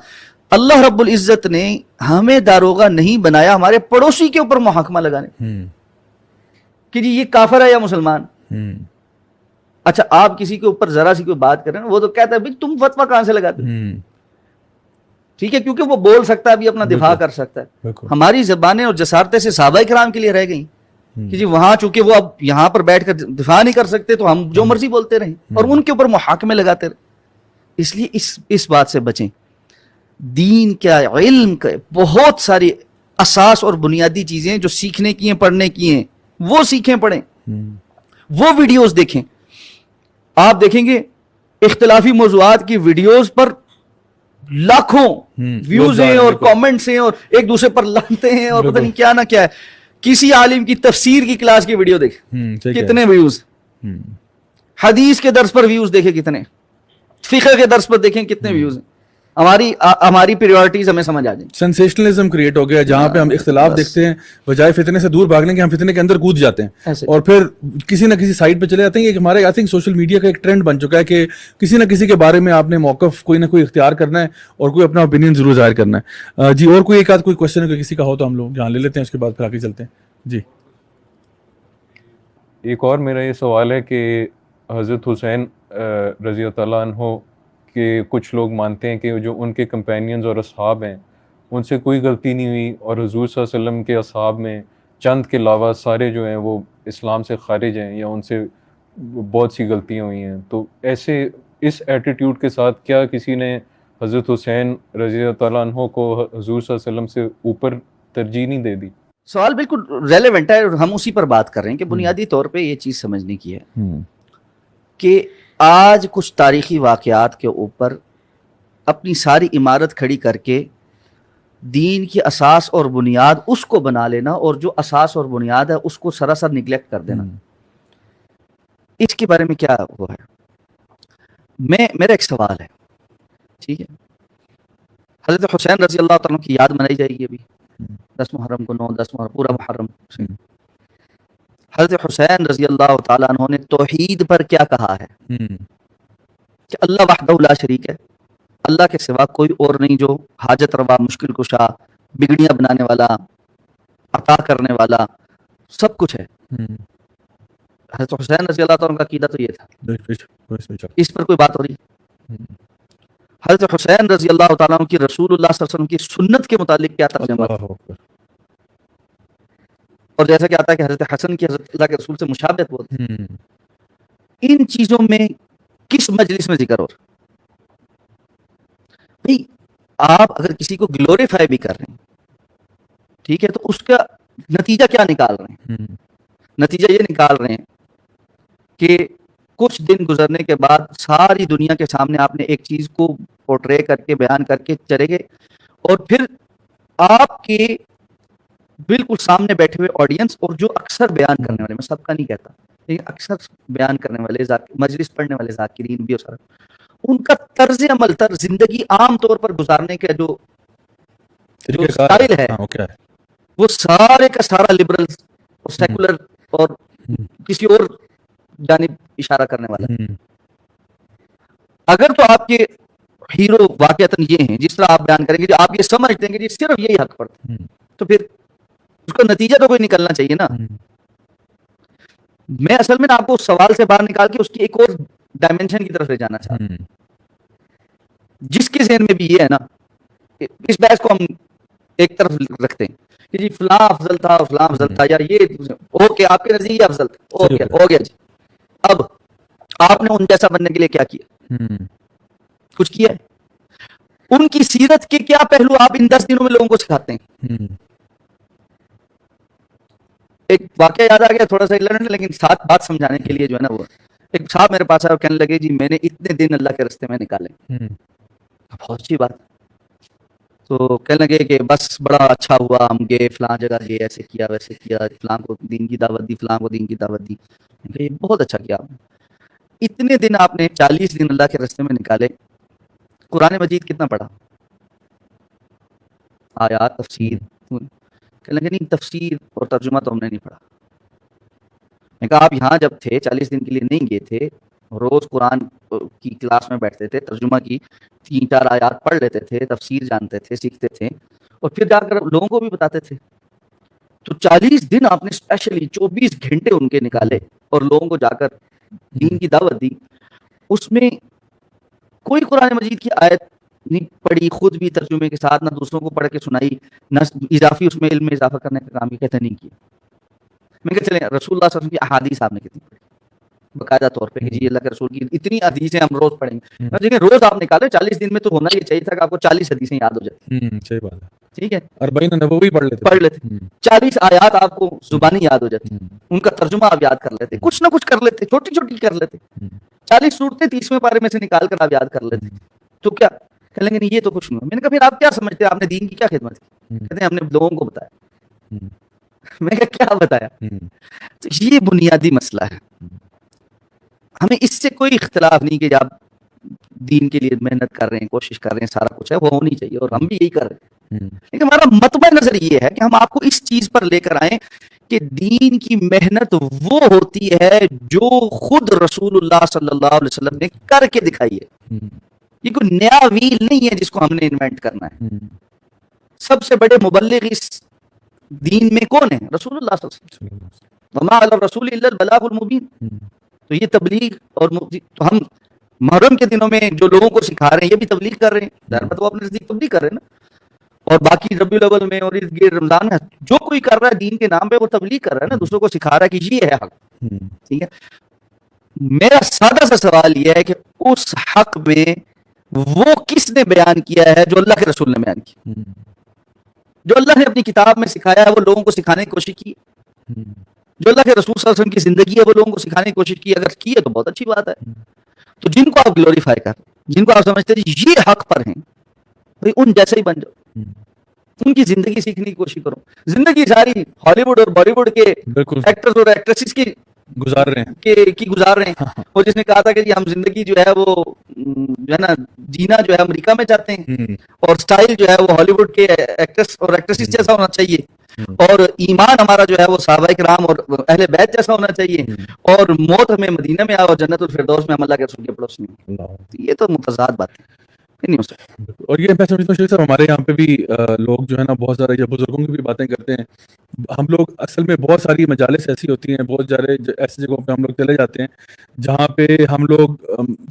Speaker 2: اللہ رب العزت نے ہمیں داروغہ نہیں بنایا ہمارے پڑوسی کے اوپر محاکمہ لگانے کہ جی یہ کافر ہے یا مسلمان. اچھا آپ کسی کے اوپر ذرا سی کوئی بات کریں, وہ تو کہتا ہے بھائی تم فتویٰ کہاں سے لگاتے ہو؟ ٹھیک ہے, کیونکہ وہ بول سکتا ہے, بھی اپنا دفاع کر سکتا ہے. ہماری زبانیں اور جسارتیں سے صحابہ کرام کے لیے رہ گئیں کہ جی وہاں چونکہ وہ اب یہاں پر بیٹھ کر دفاع نہیں کر سکتے تو ہم جو مرضی بولتے رہیں اور ان کے اوپر محاکمے لگاتے رہے. اس لیے اس بات سے بچیں. دین کیا, علم کا بہت ساری اساس اور بنیادی چیزیں جو سیکھنے کی ہیں, پڑھنے کی ہیں, وہ سیکھیں, پڑھیں, وہ ویڈیوز دیکھیں. آپ دیکھیں گے اختلافی موضوعات کی ویڈیوز پر لاکھوں ویوز ہیں اور کامنٹس ہیں اور ایک دوسرے پر لانتے ہیں اور پتہ نہیں کیا نہ کیا ہے. کسی عالم کی تفسیر کی کلاس کی ویڈیو دیکھیں کتنے ویوز, حدیث کے درس پر ویوز دیکھیں کتنے, فقہ کے درس پر دیکھیں کتنے ویوز ہیں. ہماری پریورٹیز ہمیں سمجھ آ جائیں.
Speaker 1: سینسیشنلزم کریٹ ہو گیا جہاں پہ ہم اختلاف دیکھتے ہیں, بجائے فتنے سے دور بھاگنے کے ہم فتنے کے اندر کود جاتے ہیں اور پھر کسی نہ کسی سائٹ پہ چلے جاتے ہیں. یہ ہمارے آئی تھنک سوشل میڈیا کا ایک ٹرینڈ بن چکا ہے کہ کسی نہ کسی کے بارے میں آپ نے موقف کوئی نہ کوئی اختیار کرنا ہے اور کوئی اپنا اوپینین ضرور ظاہر کرنا ہے. جی اور کوئی ایک آدھ کوئی کوشچن ہے کسی کا ہو تو ہم لوگ جہاں لے لیتے ہیں, اس کے بعد پھر آگے چلتے ہیں. جی
Speaker 3: ایک اور میرا یہ سوال ہے کہ حضرت حسین رضی اللہ تعالیٰ عنہ کہ کچھ لوگ مانتے ہیں کہ جو ان کے کمپینینز اور اصحاب ہیں ان سے کوئی غلطی نہیں ہوئی, اور حضور صلی اللہ علیہ وسلم کے اصحاب میں چند کے علاوہ سارے جو ہیں وہ اسلام سے خارج ہیں یا ان سے بہت سی غلطیاں ہوئی ہیں. تو ایسے اس ایٹیٹیوڈ کے ساتھ کیا کسی نے حضرت حسین رضی اللہ تعالیٰ عنہ کو حضور صلی اللہ علیہ وسلم سے اوپر ترجیح نہیں دے دی؟
Speaker 2: سوال بالکل ریلیونٹ ہے اور ہم اسی پر بات کر رہے ہیں کہ بنیادی طور پہ یہ چیز سمجھنے کی ہے کہ آج کچھ تاریخی واقعات کے اوپر اپنی ساری عمارت کھڑی کر کے دین کی اساس اور بنیاد اس کو بنا لینا اور جو اساس اور بنیاد ہے اس کو سراسر نگلیکٹ کر دینا, اس کے بارے میں کیا وہ ہے؟ میرا ایک سوال ہے, ٹھیک ہے, حضرت حسین رضی اللہ تعالیٰ کی یاد منائی جائے گی ابھی 10 محرم کو, 9-10 محرم پورا محرم. حضرت حسین رضی اللہ تعالیٰ عنہ نے توحید پر کیا کہا ہے کہ اللہ وحدہ لا شریک ہے, اللہ کے سوا کوئی اور نہیں جو حاجت روا, مشکل کشا, بگڑیاں بنانے والا, عطا کرنے والا, سب کچھ ہے. حضرت حسین رضی اللہ تعالیٰ عنہ کا عقیدہ تو یہ تھا. اس پر کوئی بات ہو رہی ہے؟ حضرت حسین رضی اللہ تعالیٰ عنہ کی رسول اللہ صلی اللہ علیہ وسلم کی سنت کے متعلق کیا ترجمہ تھا؟ اور جیسا کہ آتا ہے کہ حضرت حسن کی حضرت اللہ کے رسول سے مشابہت بولتے ہیں. ان چیزوں میں کس مجلس میں ذکر ہو رہا؟ بھئی آپ اگر کسی کو گلوریفائی بھی کر رہے ہیں, ٹھیک ہے, تو اس کا نتیجہ کیا نکال رہے ہیں؟ نتیجہ یہ نکال رہے ہیں کہ کچھ دن گزرنے کے بعد ساری دنیا کے سامنے آپ نے ایک چیز کو پورٹرے کر کے بیان کر کے چلے گئے, اور پھر آپ کے بالکل سامنے بیٹھے ہوئے آڈینس اور جو اکثر بیان کرنے والے, میں سب کا نہیں کہتا, لیکن اکثر بیان کرنے والے, مجلس پڑھنے والے ذاکرین بھی, اور ان کا طرز عمل, زندگی عام طور پر گزارنے کا جو اسٹائل ہے وہ سارے کا سارا لبرل اور سیکولر اور کسی اور جانب اشارہ کرنے والا ہے. اگر تو آپ کے ہیرو واقعتاً یہ ہیں جس طرح آپ بیان کریں گے جو آپ یہ سمجھتے ہیں کہ صرف یہی حق پڑتا ہے, تو پھر اس کا نتیجہ تو کوئی نکلنا چاہیے نا. میں اصل میں آپ کو اس سوال سے باہر نکال کے اس کی ایک اور ڈائمینشن کی طرف لے جانا چاہتا ہوں, جس کے ذہن میں بھی یہ ہے نا, اس بحث کو ہم ایک طرف رکھتے ہیں کہ جی فلاں افضل تھا فلاں افضل تھا, یا یہ اوکے آپ کے نزدیک افضل تھا, اوکے ہو گیا جی. اب آپ نے ان جیسا بننے کے لیے کیا کیا؟ کچھ کیا ہے؟ ان کی سیرت کے کیا پہلو آپ ان 10 دنوں میں لوگوں کو سکھاتے ہیں؟ ایک واقعہ یاد آ گیا تھوڑا سا ایگلنٹ, لیکن ساتھ بات سمجھانے کے لیے جو ہے نا, وہ ایک صاحب میرے پاس آئے اور کہنے لگے جی میں نے اتنے دن اللہ کے راستے میں نکالے. بہت اچھی بات. تو کہنے لگے کہ بس بڑا اچھا ہوا, ہم گئے فلاں جگہ گئے, ایسے کیا ویسے کیا, فلاں کو دین کی دعوت دی, فلاں کو دین کی دعوت دی. بہت اچھا کیا آپ نے. اتنے دن آپ نے 40 دن اللہ کے راستے میں نکالے, قرآن مجید کتنا پڑھا؟ آیات, تفسیر؟ کہنے لگے نہیں تفسیر اور ترجمہ تو ہم نے نہیں پڑھا. میں کہا آپ یہاں جب تھے 40 دن کے لیے نہیں گئے تھے, روز قرآن کی کلاس میں بیٹھتے تھے, ترجمہ کی 3-4 آیات پڑھ لیتے تھے, تفسیر جانتے تھے, سیکھتے تھے, اور پھر جا کر لوگوں کو بھی بتاتے تھے. تو 40 دن آپ نے اسپیشلی 24 گھنٹے ان کے نکالے اور لوگوں کو جا کر دین کی دعوت دی. اس میں کوئی قرآن مجید کی آیت نہیں پڑھی, خود بھی ترجمے کے ساتھ, نہ دوسروں کو پڑھ کے سنائی, نہ اضافی اس میں علم میں اضافہ کرنے کا کام بھی کہتے نہیں کیا. میں کہ چلیں رسول اللہ صلی اللہ علیہ وسلم کی احادیث آپ نے کتنی پڑھی باقاعدہ طور پہ کہ جی اللہ کے رسول کی اتنی حدیثیں ہم روز پڑھیں گے. لیکن روز آپ نکالے 40 دن میں تو ہونا یہ چاہیے تھا کہ آپ کو 40 حدیثیں یاد ہو جاتی.
Speaker 1: صحیح بات ہے.
Speaker 2: ٹھیک ہے,
Speaker 1: 40 نبوی پڑھ لیتے
Speaker 2: 40 آیات آپ کو زبانی یاد ہو جاتی, ان کا ترجمہ آپ یاد کر لیتے, کچھ نہ کچھ کر لیتے, چھوٹی چھوٹی کر لیتے. 40 صورتیں 30ویں پارے میں سے نکال کر آپ یاد کر لیتے. تو کیا کہہ لیں گے نہیں یہ تو کچھ نہیں. میں نے کہا پھر آپ کیا سمجھتے ہیں آپ نے دین کی کیا خدمت کی؟ کہتے ہیں ہم نے لوگوں کو بتایا. میں کہا کیا بتایا؟ تو یہ بنیادی مسئلہ ہے. ہمیں اس سے کوئی اختلاف نہیں کہ آپ دین کے لیے محنت کر رہے ہیں, کوشش کر رہے ہیں, سارا کچھ ہے وہ ہونی چاہیے اور ہم بھی یہی کر رہے ہیں. لیکن ہمارا مطمع نظر یہ ہے کہ ہم آپ کو اس چیز پر لے کر آئیں کہ دین کی محنت وہ ہوتی ہے جو خود رسول اللہ صلی اللہ علیہ وسلم نے کر کے دکھائی ہے. یہ کوئی نیا ویل نہیں ہے جس کو ہم نے انوینٹ کرنا ہے. سب سے بڑے مبلغ اس دین میں کون ہیں؟ رسول اللہ صلی اللہ علیہ وسلم. وما علی الرسول الا البلاغ المبین. تو یہ تبلیغ اور تو ہم محرم کے دنوں میں جو لوگوں کو سکھا رہے ہیں یہ بھی تبلیغ کر رہے ہیں, ظاہر وہ اپنے نزدیک تبلیغ کر رہے ہیں نا. اور باقی ربیع الاول میں اور رمضان میں جو کوئی کر رہا ہے دین کے نام پہ وہ تبلیغ کر رہا ہے نا, دوسروں کو سکھا رہا ہے کہ یہ ہے حق. ٹھیک ہے, میرا سادہ سا سوال یہ ہے کہ اس حق میں وہ کس نے بیان کیا ہے جو اللہ کے رسول نے بیان کیا, جو اللہ نے اپنی کتاب میں سکھایا ہے وہ لوگوں کو سکھانے کی کوشش کی, جو اللہ کے رسول صلی اللہ علیہ وسلم کی زندگی ہے وہ لوگوں کو سکھانے کی کوشش کی. اگر کی ہے تو بہت اچھی بات ہے. تو جن کو آپ گلوریفائی کر, جن کو آپ سمجھتے ہیں یہ حق پر ہیں, بھائی ان جیسے ہی بن جاؤ, ان کی زندگی سیکھنے کی کوشش کرو. زندگی ساری ہالی ووڈ اور بالی ووڈ کے ایکٹرز اور ایکٹریسز کی
Speaker 1: گزار رہے ہیں
Speaker 2: گزار رہے ہیں. وہ جس نے کہا تھا کہ جی ہم زندگی جو ہے وہ جو ہے نا جینا جو ہے امریکہ میں چاہتے ہیں, اور سٹائل جو ہے وہ ہالی ووڈ کے ایکٹرز اور ایکٹریسز جیسا ہونا چاہیے, اور ایمان ہمارا جو ہے وہ صحابہ کرام اور اہل بیت جیسا ہونا چاہیے, اور موت ہمیں مدینہ میں آ اور جنت الفردوس میں ہم اللہ کے رسول کے پڑوس میں. یہ تو متضاد بات ہے.
Speaker 1: اور یہ میں سمجھتا ہوں شیخ صاحب ہمارے یہاں پہ بھی لوگ جو ہے نا بہت سارے بزرگوں کی بھی باتیں کرتے ہیں. ہم لوگ اصل میں بہت ساری مجالس ایسی ہوتی ہیں, بہت سارے ایسی جگہوں پہ ہم لوگ چلے جاتے ہیں جہاں پہ ہم لوگ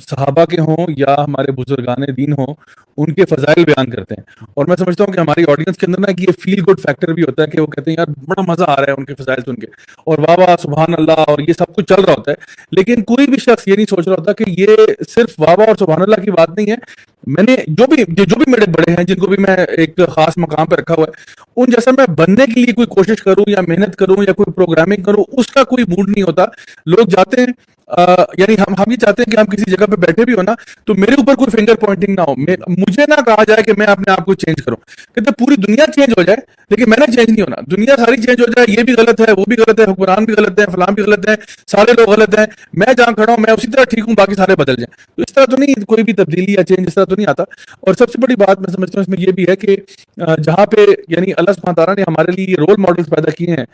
Speaker 1: صحابہ کے ہوں یا ہمارے بزرگان دین ہوں ان کے فضائل بیان کرتے ہیں. اور میں سمجھتا ہوں کہ ہماری آڈینس کے اندر نا کہ یہ فیل گڈ فیکٹر بھی ہوتا ہے کہ وہ کہتے ہیں یار بڑا مزہ آ رہا ہے ان کے فضائل سن کے, اور واہ واہ سبحان اللہ, اور یہ سب کچھ چل رہا ہوتا ہے. لیکن کوئی بھی شخص یہ نہیں سوچ رہا ہوتا کہ یہ صرف واہ واہ اور سبحان اللہ کی بات نہیں ہے. میں نے جو بھی میرے بڑے ہیں جن کو بھی میں ایک خاص مقام پہ رکھا ہوا ہے, ان جیسا میں بننے کے لیے کوئی کوشش کروں یا محنت کروں یا کوئی پروگرامنگ کروں, اس کا کوئی موڈ نہیں ہوتا. لوگ جاتے ہیں یعنی ہم یہ چاہتے ہیں کہ ہم کسی جگہ پہ بیٹھے بھی ہو نا تو میرے اوپر کوئی فنگر پوائنٹنگ نہ ہو, مجھے نہ کہا جائے کہ میں اپنے آپ کو چینج کروں. کہتے پوری دنیا چینج ہو جائے لیکن میں نے چینج نہیں ہونا. دنیا ساری چینج ہو جائے, یہ بھی غلط ہے, وہ بھی غلط ہے, حکمران بھی غلط ہے, فلاں بھی غلط ہے, سارے لوگ غلط ہیں, میں جہاں کھڑا ہوں میں اسی طرح ٹھیک ہوں, باقی سارے بدل جائیں. تو اس طرح تو نہیں, کوئی بھی تبدیلی یا چینج اس طرح تو نہیں آتا. اور سب سے بڑی بات میں سمجھتا ہوں اس میں یہ بھی ہے کہ جہاں پہ یعنی اللہ سبحانہ تعالیٰ نے ہمارے لیے رول ماڈلز پیدا کیے ہیں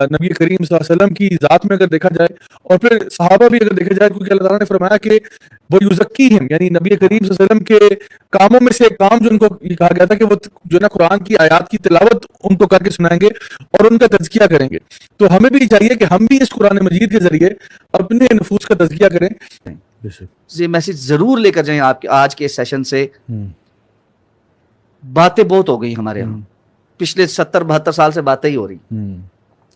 Speaker 1: نبی کریم صلی اللہ علیہ وسلم کی ذات میں اگر دیکھا جائے, اور پھر صحابہ بھی اگر دیکھا جائے کیونکہ اللہ تعالیٰ نے فرمایا کہ وہ یزکیہم، یعنی نبی کریم صلی اللہ علیہ وسلم کے کاموں میں سے ایک کام جو ان کو یہ کہا گیا تھا کہ وہ جو ہے نا قرآن کی آیات کی تلاوت ان کو کر کے سنائیں گے اور ان کا تزکیہ کریں گے. تو ہمیں بھی چاہیے کہ ہم بھی اس قرآن مجید کے ذریعے اپنے نفوس کا تزکیہ کریں.
Speaker 2: یہ میسج ضرور لے کر جائیں آپ کے آج کے سیشن سے. باتیں بہت ہو گئی ہمارے یہاں، پچھلے 70-72 سال سے باتیں ہی ہو رہی،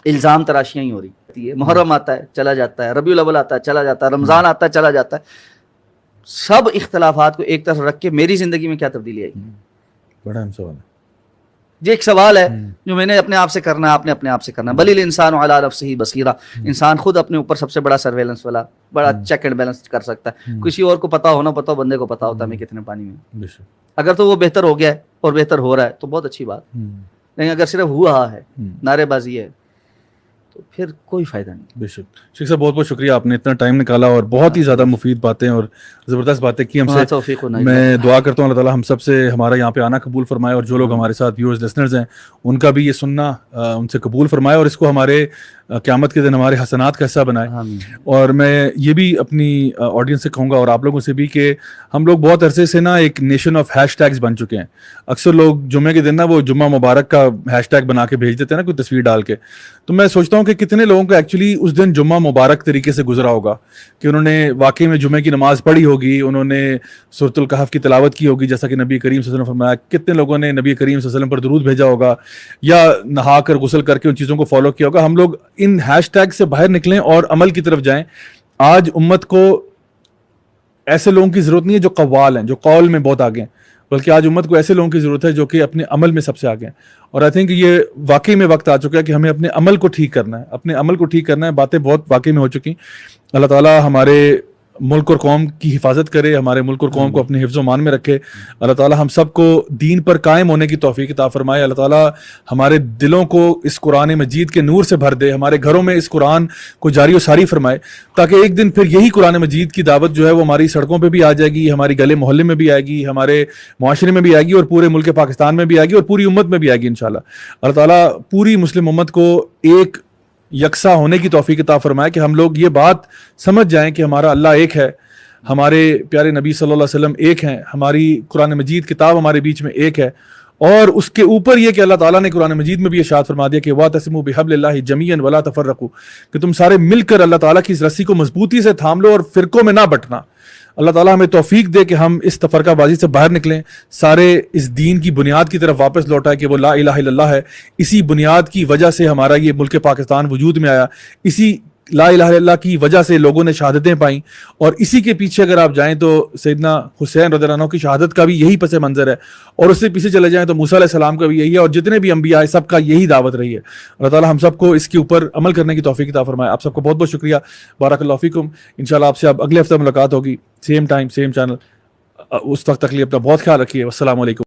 Speaker 2: الزام تراشیاں ہی ہو رہی. محرم آتا ہے چلا جاتا ہے، ربیع الاول آتا ہے چلا جاتا ہے، رمضان آتا ہے چلا جاتا ہے. سب اختلافات کو ایک طرف رکھ کے میری زندگی میں کیا تبدیلی آئی؟
Speaker 1: بڑا اہم سوال ہے.
Speaker 2: یہ ایک سوال ہے جو میں نے اپنے آپ سے کرنا ہے، آپ نے اپنے آپ سے کرنا ہے. بل الانسان علی نفسہ بصیرہ، انسان خود اپنے اوپر سب سے بڑا سرویلنس والا، بڑا چیک اینڈ بیلنس کر سکتا ہے. کسی اور کو پتا ہونا پتا ہو، بندے کو پتا ہوتا ہے میں کتنے پانی میں. اگر تو وہ بہتر ہو گیا ہے اور بہتر ہو رہا ہے تو بہت اچھی بات، لیکن اگر صرف ہوا ہے، نعرے بازی ہے، تو پھر کوئی فائدہ نہیں.
Speaker 1: بے شک. شیخ صاحب بہت بہت شکریہ، آپ نے اتنا ٹائم نکالا اور بہت ہی زیادہ مفید باتیں اور زبردست باتیں کی ہم سے. میں دعا کرتا ہوں اللہ تعالیٰ ہم سب سے ہمارا یہاں پہ آنا قبول فرمائے، اور جو لوگ ہمارے ساتھ ویورز لسنرز ہیں ان کا بھی یہ سننا ان سے قبول فرمائے، اور اس کو ہمارے قیامت کے دن ہمارے حسنات کا حصہ بنائے. اور میں یہ بھی اپنی آڈینس سے کہوں گا اور آپ لوگوں سے بھی کہ ہم لوگ بہت عرصے سے نا ایک نیشن آف ہیش ٹیگز بن چکے ہیں. اکثر لوگ جمعے کے دن نا وہ جمعہ مبارک کا ہیش ٹیگ بنا کے بھیج دیتے ہیں نا، کوئی تصویر ڈال کے. تو میں سوچتا ہوں کہ کتنے لوگوں کو ایکچولی اس دن جمعہ مبارک طریقے سے گزرا ہوگا کہ انہوں نے واقعی میں جمعے کی نماز پڑھی ہوگی، انہوں نے سورۃ الکہف کی تلاوت کی ہوگی جیسا کہ نبی کریم صلی اللہ علیہ وسلم فرمایا. کتنے لوگوں نے نبی کریم صلی اللہ علیہ وسلم پر درود بھیجا ہوگا یا نہا کر غسل کر کے ان چیزوں کو فالو کیا ہوگا. ہم لوگ ان ہیش ٹیگ سے باہر نکلیں اور عمل کی طرف جائیں. آج امت کو ایسے لوگوں کی ضرورت نہیں ہے جو قوال ہیں، جو قول میں بہت آگے ہیں، بلکہ آج امت کو ایسے لوگوں کی ضرورت ہے جو کہ اپنے عمل میں سب سے آگے ہیں. اور آئی تھنک یہ واقعی میں وقت آ چکا ہے کہ ہمیں اپنے عمل کو ٹھیک کرنا ہے، اپنے عمل کو ٹھیک کرنا ہے. باتیں بہت واقعی میں ہو چکی. اللہ تعالیٰ ہمارے ملک اور قوم کی حفاظت کرے، ہمارے ملک اور قوم کو اپنے حفظ و امان میں رکھے. اللہ تعالیٰ ہم سب کو دین پر قائم ہونے کی توفیق عطا فرمائے. اللہ تعالیٰ ہمارے دلوں کو اس قرآن مجید کے نور سے بھر دے، ہمارے گھروں میں اس قرآن کو جاری و ساری فرمائے، تاکہ ایک دن پھر یہی قرآن مجید کی دعوت جو ہے وہ ہماری سڑکوں پہ بھی آ جائے گی، ہماری گلے محلے میں بھی آئے گی، ہمارے معاشرے میں بھی آئے گی، اور پورے ملک پاکستان میں بھی آئے گی، اور پوری امت میں بھی آئے گی انشاءاللہ. اللہ تعالیٰ پوری مسلم امت کو ایک یکساں ہونے کی توفیق عطا فرمائے کہ ہم لوگ یہ بات سمجھ جائیں کہ ہمارا اللہ ایک ہے، ہمارے پیارے نبی صلی اللہ علیہ وسلم ایک ہیں، ہماری قرآن مجید کتاب ہمارے بیچ میں ایک ہے. اور اس کے اوپر یہ کہ اللہ تعالیٰ نے قرآن مجید میں بھی ارشاد فرما دیا کہ وَاعْتَصِمُوا بِحَبْلِ اللَّهِ جَمِيعًا وَلَا تَفَرَّقُوا، کہ تم سارے مل کر اللہ تعالیٰ کی اس رسی کو مضبوطی سے تھام لو اور فرقوں میں نہ بٹنا. اللہ تعالیٰ ہمیں توفیق دے کہ ہم اس تفرقہ بازی سے باہر نکلیں، سارے اس دین کی بنیاد کی طرف واپس لوٹائے کہ وہ لا الہ الا اللہ ہے. اسی بنیاد کی وجہ سے ہمارا یہ ملک پاکستان وجود میں آیا، اسی لا الہ الا اللہ کی وجہ سے لوگوں نے شہادتیں پائیں، اور اسی کے پیچھے اگر آپ جائیں تو سیدنا حسین رضی اللہ عنہ کی شہادت کا بھی یہی پس منظر ہے، اور اس سے پیچھے چلے جائیں تو موسیٰ علیہ السلام کا بھی یہی ہے، اور جتنے بھی انبیاء سب کا یہی دعوت رہی ہے. اللہ تعالیٰ ہم سب کو اس کے اوپر عمل کرنے کی توفیق عطا فرمائے. آپ سب کو بہت بہت شکریہ. بارک اللہ فیکم. انشاءاللہ آپ سے اب اگلے ہفتے ملاقات ہوگی، سیم ٹائم سیم چینل. اس وقت تک لیے اپنا بہت خیال رکھیے. والسلام علیکم.